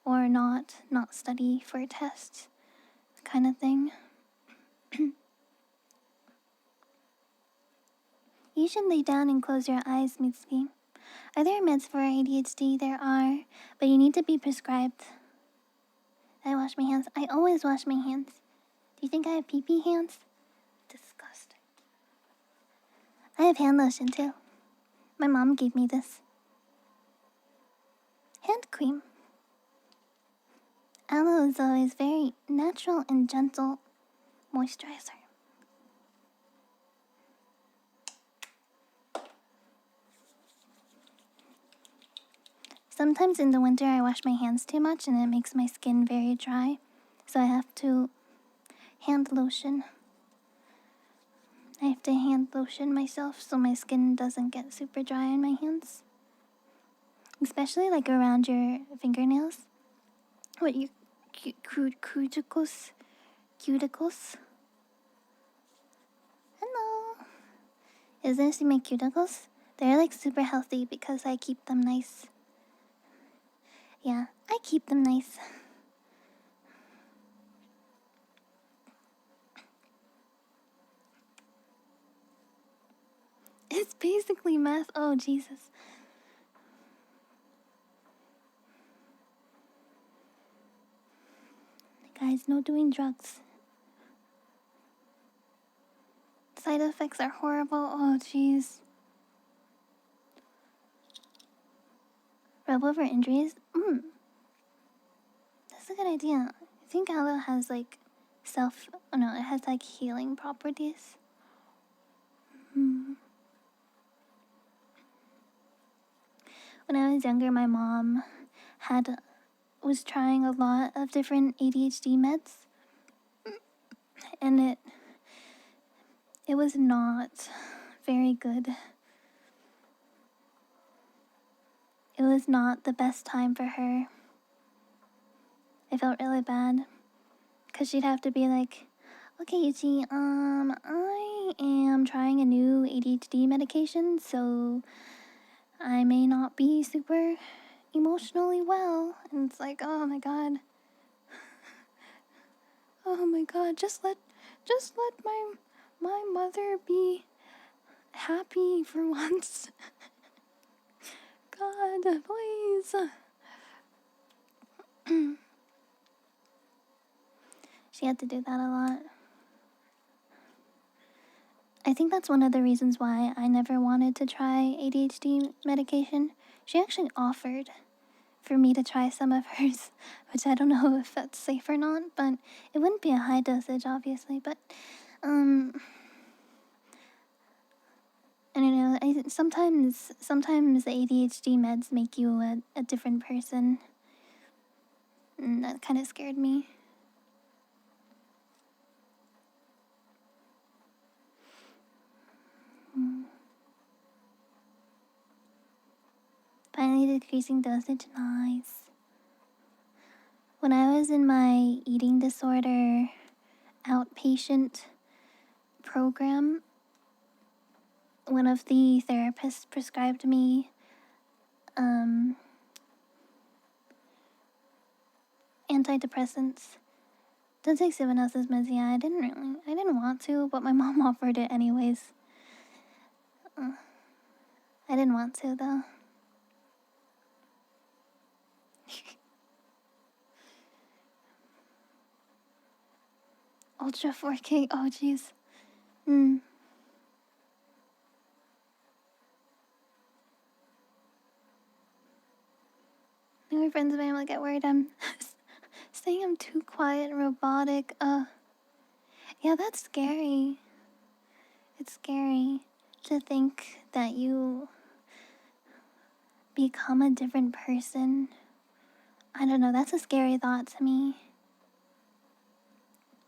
or not study for a test kind of thing. You should lay down and close your eyes, Mitsuki. Are there meds for ADHD? There are, but you need to be prescribed. I wash my hands. I always wash my hands. Do you think I have pee-pee hands? Disgusting. I have hand lotion too. My mom gave me this. Hand cream. Aloe is always very natural and gentle moisturizer. Sometimes in the winter I wash my hands too much and it makes my skin very dry. So I have to hand lotion. I have to hand lotion myself so my skin doesn't get super dry on my hands. Especially like around your fingernails. What, your cuticles? Cuticles? Hello! Isn't this my cuticles? They're like super healthy because I keep them nice. Yeah, I keep them nice. It's basically meth. Oh, Jesus. Guys, no doing drugs. Side effects are horrible. Oh, jeez. Rub over injuries? That's a good idea. I think aloe has like it has like healing properties. When I was younger, my mom was trying a lot of different ADHD meds, and it was not very good. It was not the best time for her. I felt really bad, cause she'd have to be like, "Okay, Yuchi, I am trying a new ADHD medication, so I may not be super emotionally well." And it's like, oh my god. Oh my god, just let my mother be happy for once. God, please. She had to do that a lot. I think that's one of the reasons why I never wanted to try ADHD medication. She actually offered for me to try some of hers, which I don't know if that's safe or not, but it wouldn't be a high dosage, obviously, but, I don't know, sometimes the ADHD meds make you a different person, and that kind of scared me. Finally decreasing dosage, nice. When I was in my eating disorder outpatient program, one of the therapists prescribed me antidepressants Don't take someone else's meds. Yeah, I didn't want to, but my mom offered it anyways. I didn't want to though. Ultra 4K. Oh jeez. My friends of mine will get worried I'm saying I'm too quiet and robotic. Yeah, that's scary. It's scary to think that you become a different person. I don't know, that's a scary thought to me.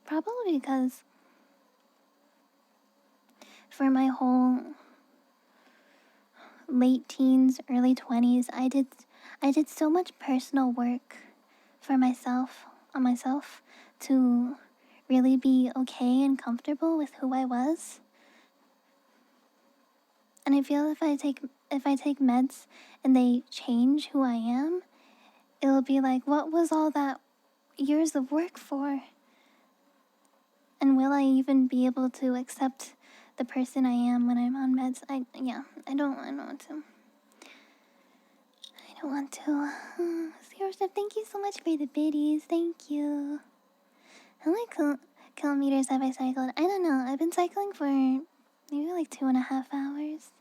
Probably because for my whole late teens, early 20s, I did so much personal work for myself, on myself, to really be okay and comfortable with who I was. And I feel if I take meds and they change who I am, it'll be like, what was all that years of work for? And will I even be able to accept the person I am when I'm on meds? I don't want to. I don't want to. Zero Step, thank you so much for the biddies. Thank you. How many kilometers have I cycled? I don't know. I've been cycling for maybe like 2.5 hours.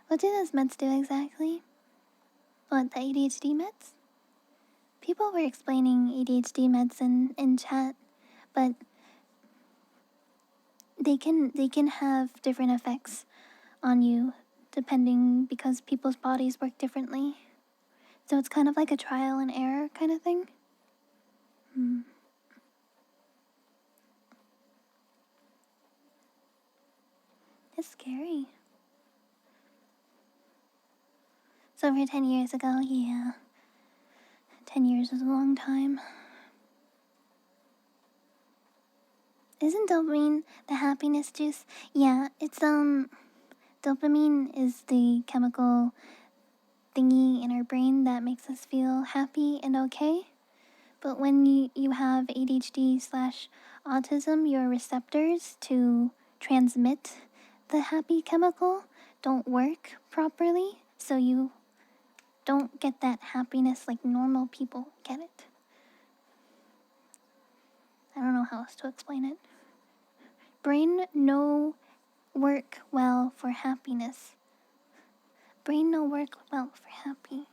What do those meds do exactly? What, the ADHD meds? People were explaining ADHD meds in chat, but they can have different effects on you depending because people's bodies work differently. So it's kind of like a trial and error kind of thing. It's scary. So over 10 years ago, yeah. 10 years is a long time. Isn't dopamine the happiness juice? Yeah, it's dopamine is the chemical thingy in our brain that makes us feel happy and okay. But when you have ADHD slash autism, your receptors to transmit the happy chemical don't work properly, so you don't get that happiness like normal people get it. I don't know how else to explain it. Brain no work well for happiness. Brain no work well for happy.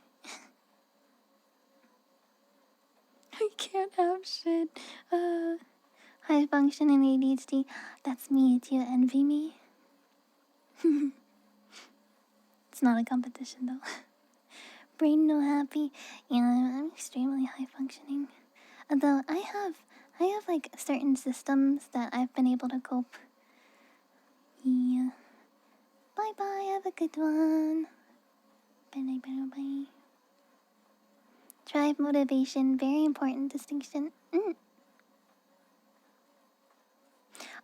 I can't have shit. High functioning ADHD. That's me. Do you envy me? It's not a competition though. Brain no happy. Yeah, I'm extremely high functioning. Although I have like certain systems that I've been able to cope. Yeah. Bye bye. Have a good one. Bye bye bye. Drive motivation. Very important distinction.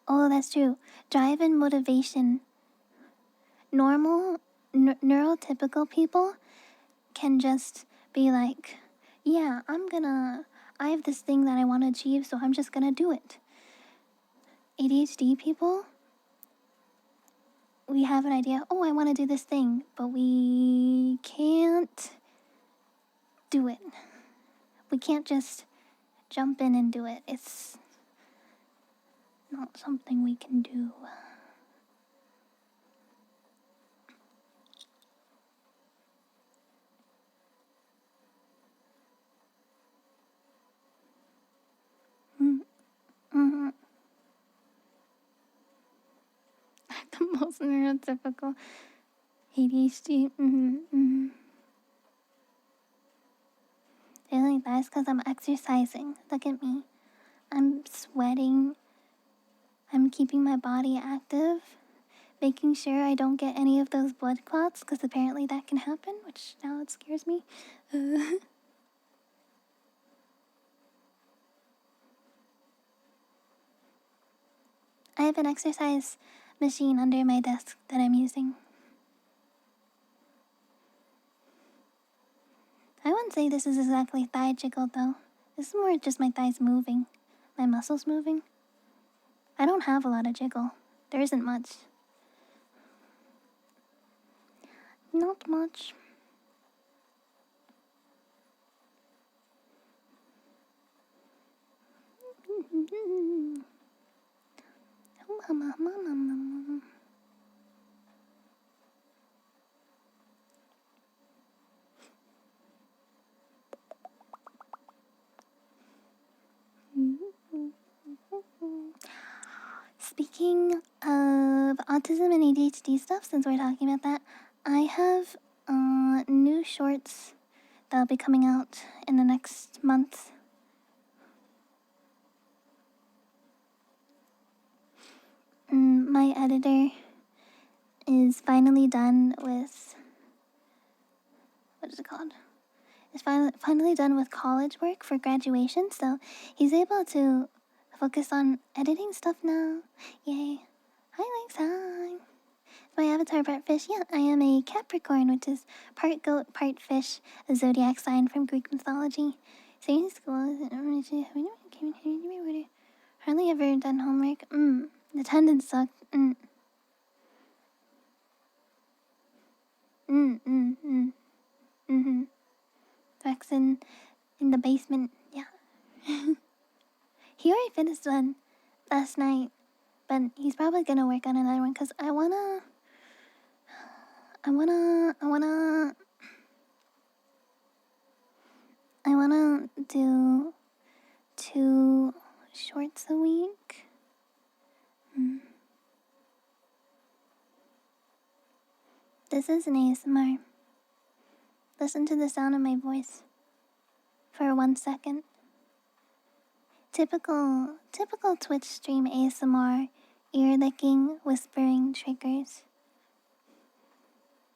Oh, that's true. Drive and motivation. Normal, neurotypical people can just be like, yeah, I have this thing that I want to achieve, so I'm just gonna do it. ADHD people, we have an idea, oh, I want to do this thing, but we can't do it. We can't just jump in and do it. It's not something we can do. Mm-hmm. The most neurotypical ADHD. I think that's because I'm exercising. Look at me. I'm sweating. I'm keeping my body active. Making sure I don't get any of those blood clots, because apparently that can happen, which now it scares me. I have an exercise machine under my desk that I'm using. I wouldn't say this is exactly thigh jiggle though. This is more just my thighs moving. my muscles moving. I don't have a lot of jiggle. There isn't much. Not much. Speaking of autism and ADHD stuff, since we're talking about that, I have new shorts that'll be coming out in the next month. My editor is finally done with, what is it called? Is finally done with college work for graduation, so he's able to focus on editing stuff now. Yay. Hi, Lex, hi. My avatar part fish, yeah, I am a Capricorn, which is part goat, part fish, a zodiac sign from Greek mythology. Staying in school, hardly ever done homework. The attendance sucked. Vaccine in the basement, yeah. He already finished one last night, but he's probably gonna work on another one because I wanna do 2 shorts a week. This is an ASMR. Listen to the sound of my voice for 1 second. Typical Twitch stream ASMR, ear licking, whispering triggers.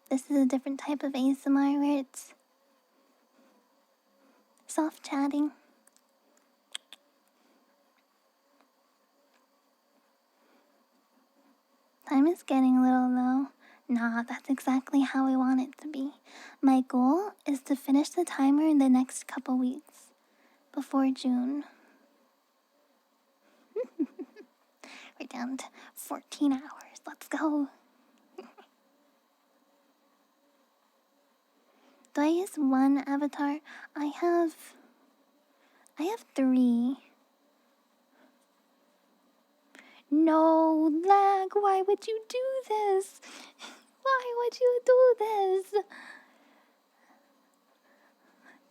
This is a different type of ASMR where it's soft chatting. Time is getting a little low. Nah, that's exactly how I want it to be. My goal is to finish the timer in the next couple weeks, before June. We're down to 14 hours. Let's go. Do I use one avatar? I have 3. No, lag, why would you do this? Why would you do this?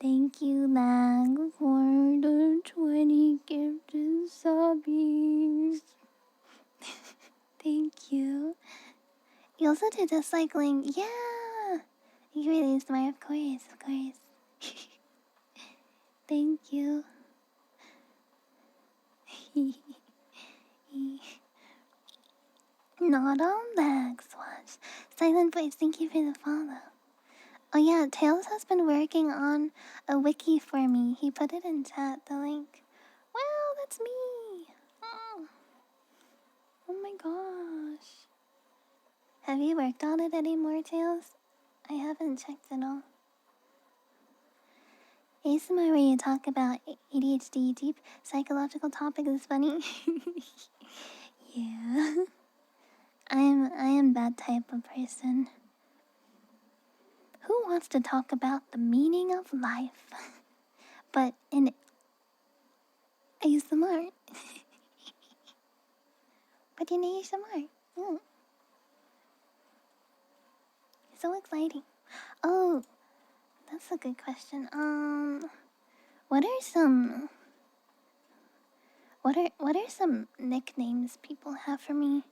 Thank you, lag, for the 20 gifted subbies. Thank you. You also did the cycling. Yeah! You really smart, of course. Thank you. Not all lags, watch. Silent voice, thank you for the follow. Oh yeah, Tails has been working on a wiki for me. He put it in chat, the link. Wow, that's me. Oh my gosh. Have you worked on it anymore, Tails? I haven't checked at all. ASMR where you talk about ADHD, deep psychological topics is funny. Yeah. I am that type of person. Who wants to talk about the meaning of life? But in ASMR. But in ASMR. So exciting. Oh, that's a good question. What are some nicknames people have for me?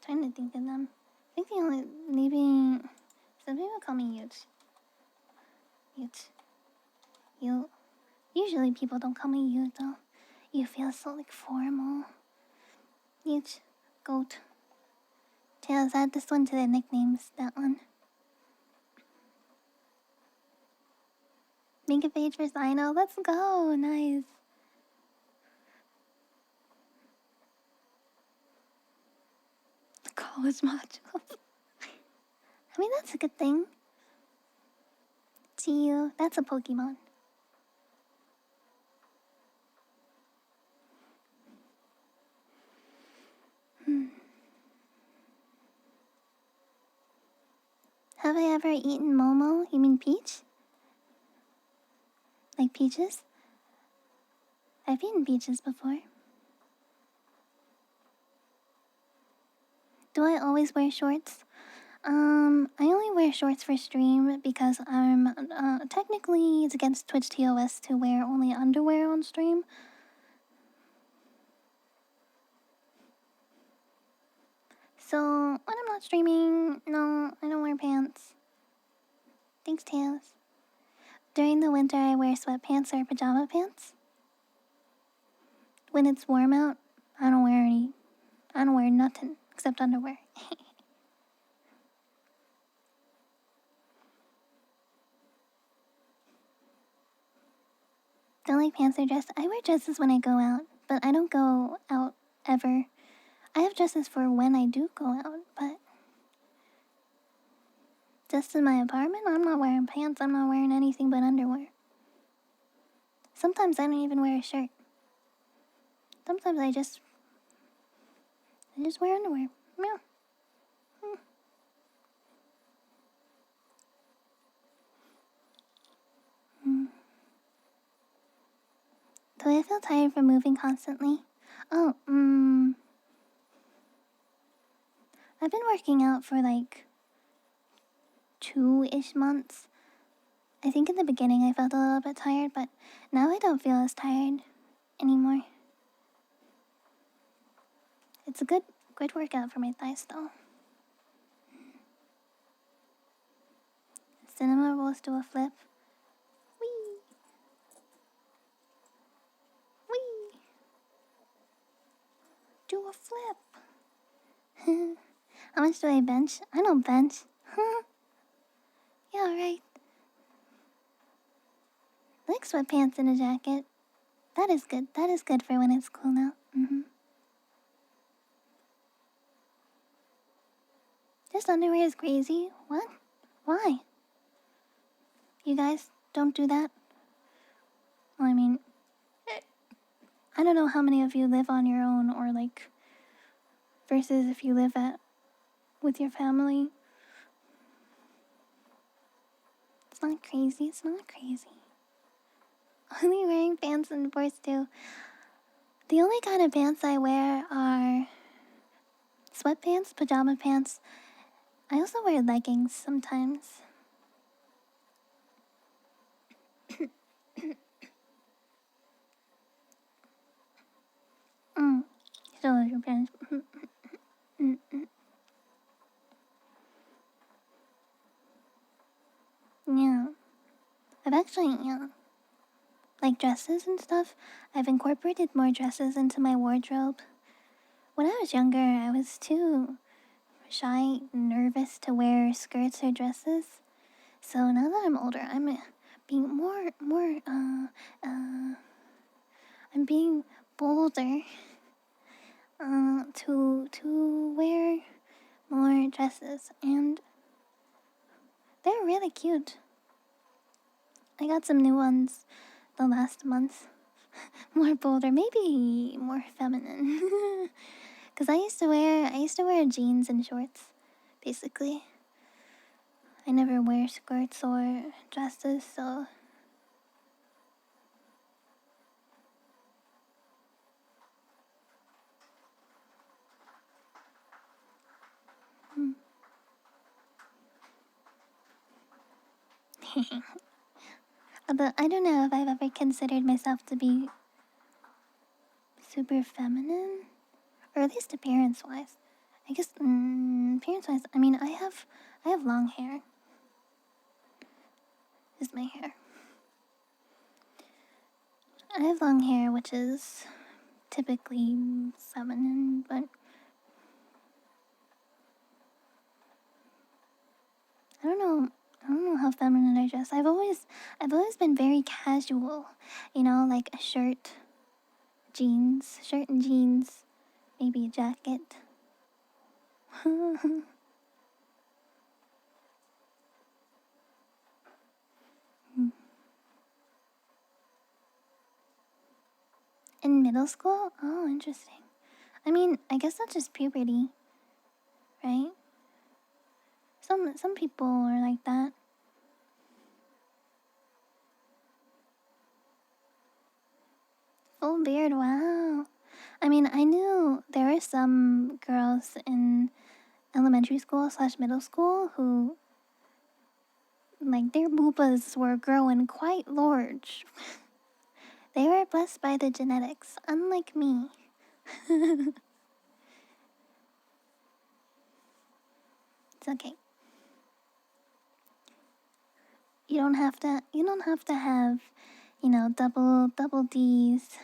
Trying to think of them. I think the only maybe some people call me Yuchi. You. Usually people don't call me you though. You feel so like formal. Yuchi, goat. Tails, add this one to the nicknames. That one. Make a page for Sino. Let's go. Nice. College modules. I mean, that's a good thing. See you. That's a Pokemon. Have I ever eaten Momo? You mean peach? Like peaches? I've eaten peaches before. Do I always wear shorts? I only wear shorts for stream because I'm technically it's against Twitch TOS to wear only underwear on stream. So when I'm not streaming, no, I don't wear pants. Thanks, Tails. During the winter, I wear sweatpants or pajama pants. When it's warm out, I don't wear nothing except underwear. Don't like pants or dress. I wear dresses when I go out, but I don't go out ever. I have dresses for when I do go out, but just in my apartment, I'm not wearing pants. I'm not wearing anything but underwear. Sometimes I don't even wear a shirt. Sometimes I just wear underwear. Meow. Do I feel tired from moving constantly? Oh, I've been working out for like 2-ish months. I think in the beginning I felt a little bit tired, but now I don't feel as tired anymore. It's a good workout for my thighs though. Cinema rolls do a flip. Whee! Whee! Do a flip! How much do I bench? I don't bench. Huh? Yeah, right. I like sweatpants and a jacket. That is good. That is good for when it's cool now. This underwear is crazy. What? Why? You guys don't do that? Well, I mean, I don't know how many of you live on your own or like versus if you live with your family. It's not crazy. It's not crazy. Only wearing pants and boards too. The only kind of pants I wear are sweatpants, pajama pants. I also wear leggings sometimes. Still wear your pants. Yeah. I've actually, like dresses and stuff, I've incorporated more dresses into my wardrobe. When I was younger, I was too shy and nervous to wear skirts or dresses. So now that I'm older, I'm being I'm being bolder to wear more dresses, and they're really cute. I got some new ones the last month. More bolder, maybe more feminine. Cause I used to wear jeans and shorts, basically. I never wear skirts or dresses, so although I don't know if I've ever considered myself to be super feminine, or at least appearance-wise. I guess appearance-wise, I mean, I have long hair. This is my hair. I have long hair, which is typically feminine, but I don't know how feminine I dress. I've always been very casual, like a shirt and jeans, maybe a jacket. In middle school? Oh, interesting. I mean, I guess that's just puberty, right? Some people are like that. Full beard, wow. I mean, I knew there were some girls in elementary school slash middle school who, like, their boobas were growing quite large. They were blessed by the genetics, unlike me. It's okay. You don't have to. You don't have to have, double D's.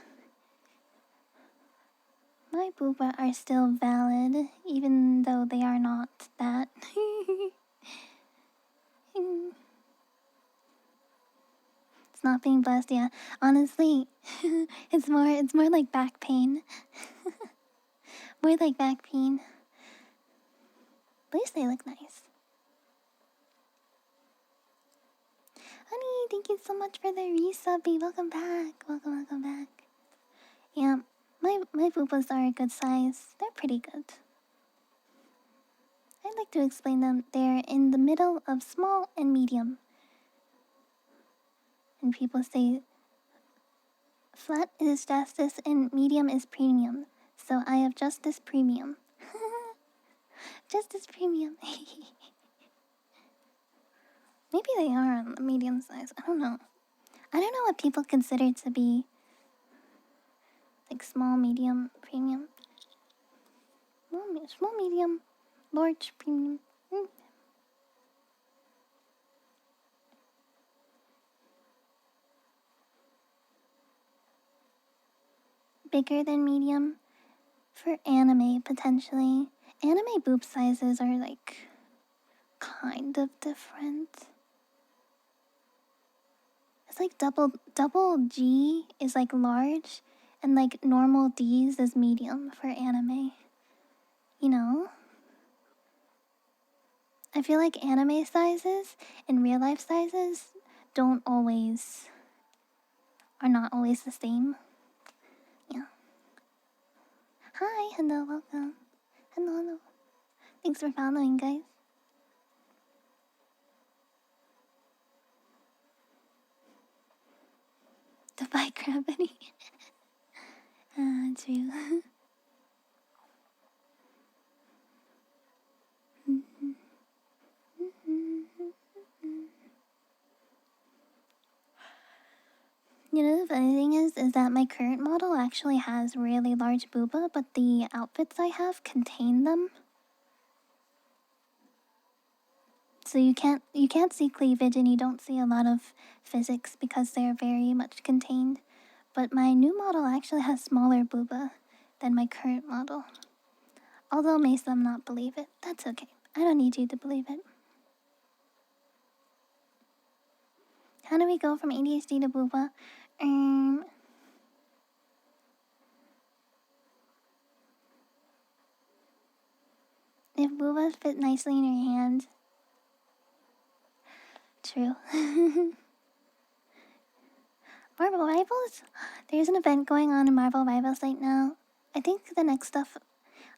My booba are still valid, even though they are not that. It's not being blessed, yeah. Honestly, it's more like back pain. More like back pain. At least they look nice. Honey, thank you so much for the resubby. Welcome back. Welcome back. Yeah, my boobas are a good size. They're pretty good. I like to explain them. They're in the middle of small and medium. And people say flat is justice and medium is premium. So I have justice premium. Justice premium. Maybe they are on the medium size. I don't know. I don't know what people consider to be like small, medium, premium. Small, medium, large, premium. Bigger than medium for anime, potentially. Anime boob sizes are like kind of different. It's like double G is like large and like normal D's is medium for anime. You know? I feel like anime sizes and real life sizes are not always the same. Yeah. Hi, hello, welcome. Hello. Thanks for following, guys. Defy gravity. True. You know, the funny thing is that my current model actually has really large booba, but the outfits I have contain them. So you can't see cleavage and you don't see a lot of physics because they're very much contained. But my new model actually has smaller booba than my current model. Although may some not believe it, that's okay. I don't need you to believe it. How do we go from ADHD to booba? If boobas fit nicely in your hand. True. Marvel Rivals? There's an event going on in Marvel Rivals right now. I think the next stuff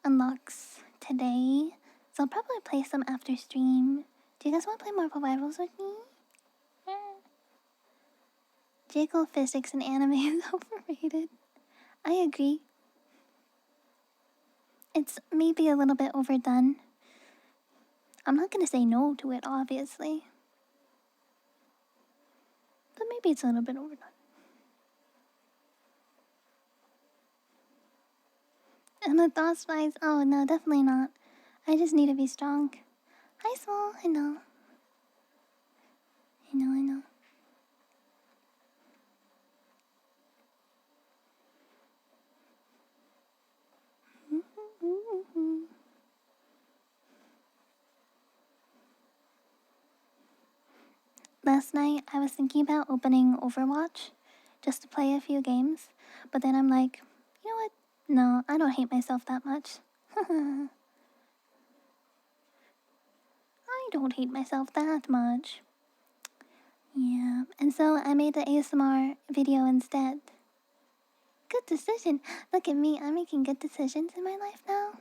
unlocks today. So I'll probably play some after stream. Do you guys want to play Marvel Rivals with me? Jiggle physics in anime is overrated. I agree. It's maybe a little bit overdone. I'm not gonna say no to it, obviously. But maybe it's a little bit overdone. And the thought spies, oh no, definitely not. I just need to be strong. Hi, Small, I know. I know. Last night, I was thinking about opening Overwatch just to play a few games, but then I'm like, you know what? No, I don't hate myself that much. I don't hate myself that much. Yeah, and so I made the ASMR video instead. Good decision. Look at me, I'm making good decisions in my life now.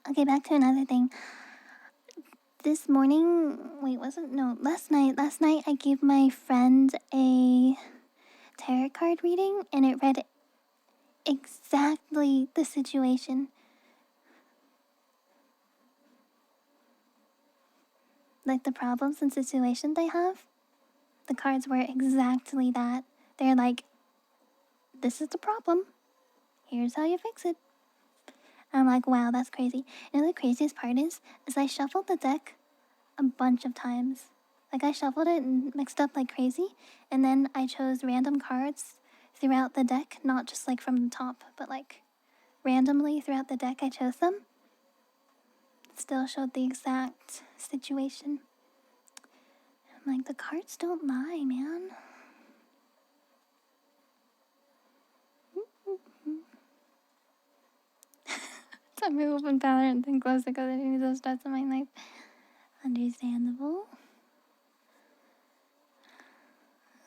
Okay, back to another thing. This morning, wait, was it? No, last night. Last night, I gave my friend a tarot card reading, and it read exactly the situation. Like the problems and situation they have. The cards were exactly that. They're like, this is the problem. Here's how you fix it. And I'm like, wow, that's crazy. And the craziest part is I shuffled the deck a bunch of times. Like I shuffled it and mixed up like crazy, and then I chose random cards throughout the deck, not just like from the top, but like randomly throughout the deck I chose them. Still showed the exact situation. I'm like, the cards don't lie, man. Some move and Valorant and close the other enemies those starts in my life. Understandable.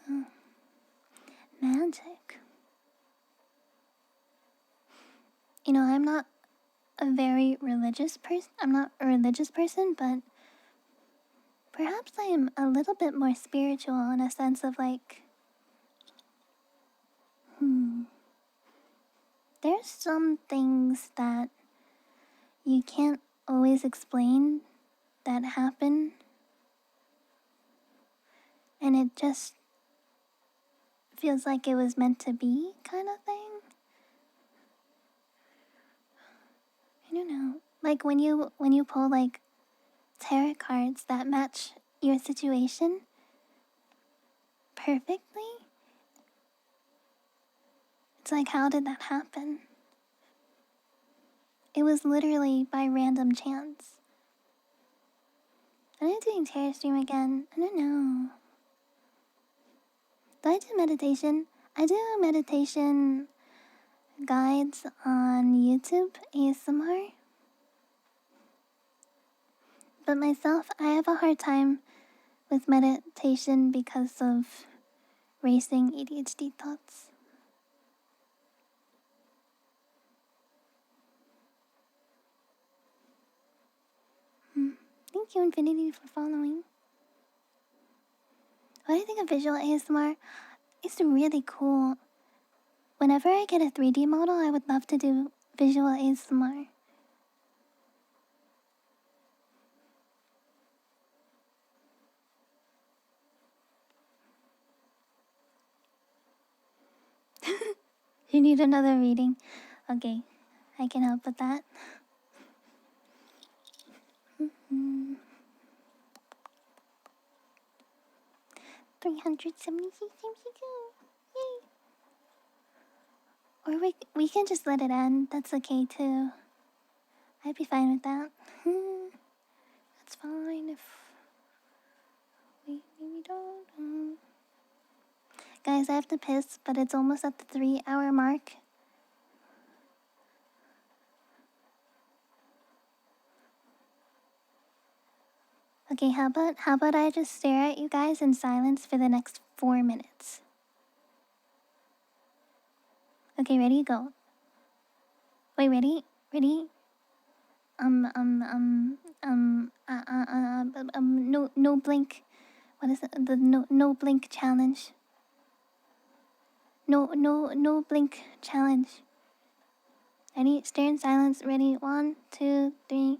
Oh. Magic. You know, I'm not a very religious person. I'm not a religious person, but perhaps I am a little bit more spiritual in a sense of like, there's some things that you can't always explain that happen, and it just feels like it was meant to be, kind of thing. I don't know. Like when you pull like tarot cards that match your situation perfectly, it's like, how did that happen? It was literally by random chance. Am I doing tarot stream again? I don't know. Do I do meditation? I do meditation guides on YouTube, ASMR. But myself, I have a hard time with meditation because of racing ADHD thoughts. Thank you, Infinity, for following. What do you think of visual ASMR? It's really cool. Whenever I get a 3D model, I would love to do visual ASMR. You need another reading? Okay, I can help with that. 376 Yay! Or we can just let it end. That's okay too. I'd be fine with that. That's fine if we maybe don't. Guys, I have to piss, but it's almost at the 3-hour mark. Okay, how about I just stare at you guys in silence for the next 4 minutes? Okay, ready, go. Wait, ready? Ready? No blink. What is it? The no blink challenge. No blink challenge. Ready? Stare in silence. Ready? 1, 2, 3.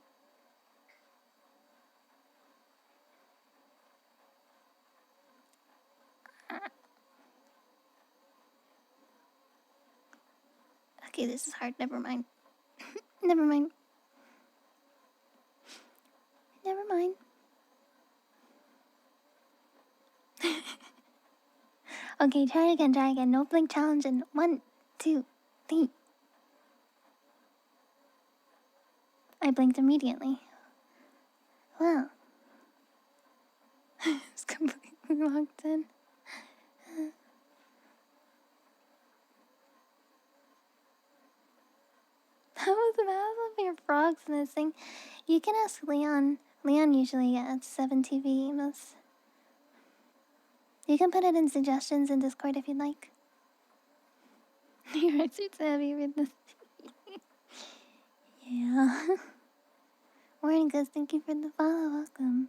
Okay, this is hard. Never mind. Never mind. Never mind. Okay, try again. Try again. No blink challenge in 1, 2, 3. I blinked immediately. Wow. It's completely locked in. That was the massive of your frogs in this thing. You can ask Leon. Leon usually gets 7TV. You can put it in suggestions in Discord if you'd like. Your right suit's heavy with this. Yeah. morning, Gus. Thank you for the follow. Welcome.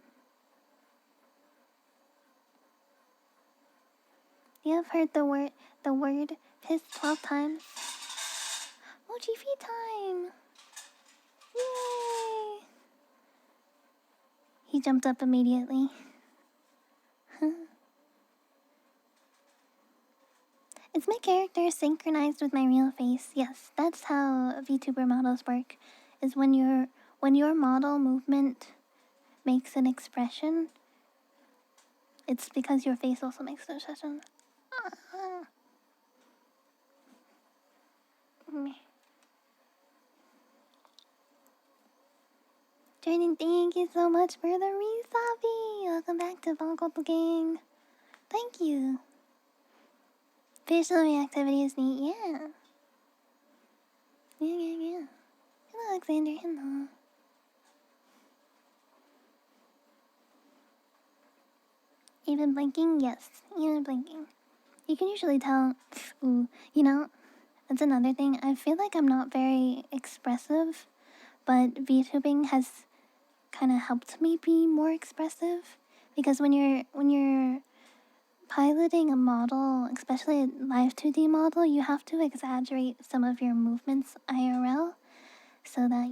You have heard the word piss 12 times. Mochi feed time! Yay! He jumped up immediately. Is my character synchronized with my real face? Yes, that's how VTuber models work. Is when your model movement makes an expression, it's because your face also makes an expression. Jordan, thank you so much for the resabi. Welcome back to Bonkoto Gang. Thank you. Facial reactivity is neat, yeah. Yeah. Hello, Alexander, hello. Even blinking? Yes, even blinking. You can usually tell. Ooh, you know, that's another thing. I feel like I'm not very expressive, but VTubing has kind of helped me be more expressive. Because when you're piloting a model, especially a live 2D model, you have to exaggerate some of your movements IRL so that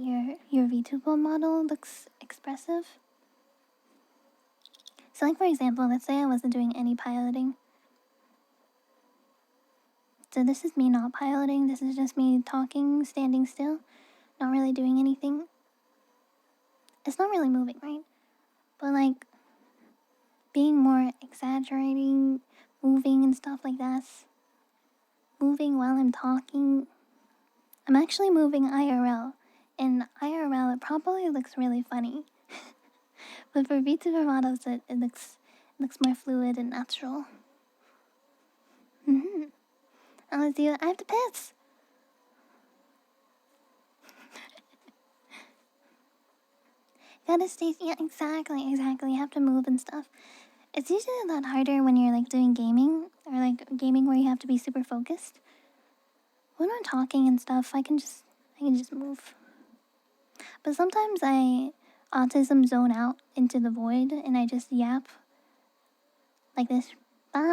your VTuber model looks expressive. So like for example, let's say I wasn't doing any piloting. So this is me not piloting, this is just me talking, standing still, not really doing anything. It's not really moving, right? But like being more exaggerating, moving and stuff like that. Moving while I'm talking. I'm actually moving IRL. In IRL, it probably looks really funny. But for VTuber models, it looks more fluid and natural. Let's do it. I have to piss. Gotta stay. Yeah, exactly. You have to move and stuff. It's usually a lot harder when you're like doing gaming or like gaming where you have to be super focused. When I'm talking and stuff, I can just move. But sometimes I autism zone out into the void and I just yap like this. And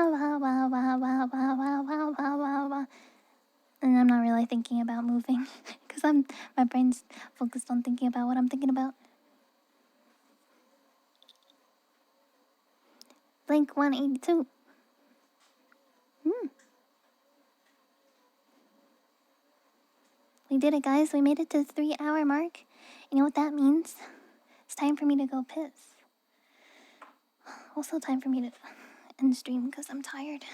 I'm not really thinking about moving because my brain's focused on thinking about what I'm thinking about. Blink 182. We did it, guys. We made it to the 3-hour mark. You know what that means? It's time for me to go piss. Also time for me to end stream because I'm tired.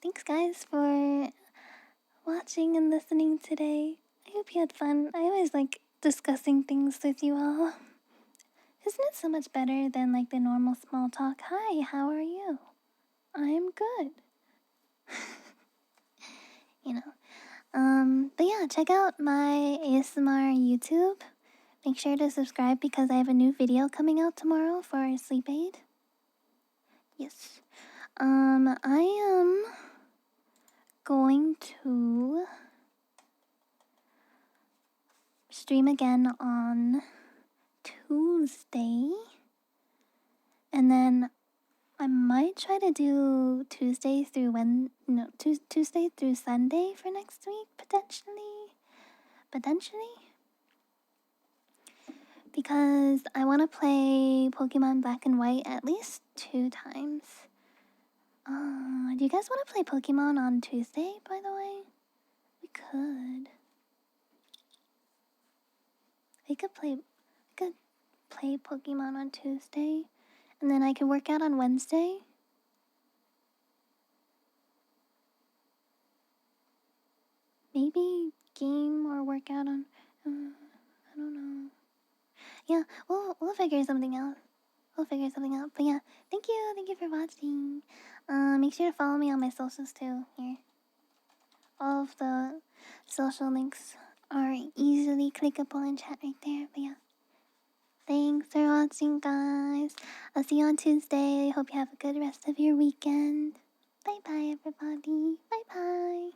Thanks, guys, for watching and listening today. I hope you had fun. I always like discussing things with you all. Isn't it so much better than like the normal small talk? Hi, how are you? I'm good. You know. But yeah, check out my ASMR YouTube. Make sure to subscribe because I have a new video coming out tomorrow for sleep aid. Yes. I am going to stream again on Tuesday. And then I might try to do Tuesday through Tuesday through Sunday for next week, potentially. Because I want to play Pokemon Black and White at least 2 times. Do you guys want to play Pokemon on Tuesday, by the way? We could. We could play Pokemon on Tuesday, and then I could work out on Wednesday. Maybe game or workout on. I don't know. Yeah, we'll figure something out. But yeah, thank you for watching. Make sure to follow me on my socials too. Here, all of the social links are easily clickable in chat right there. But yeah, thanks for watching, guys. I'll see you on Tuesday. Hope you have a good rest of your weekend. Bye bye, everybody. Bye bye.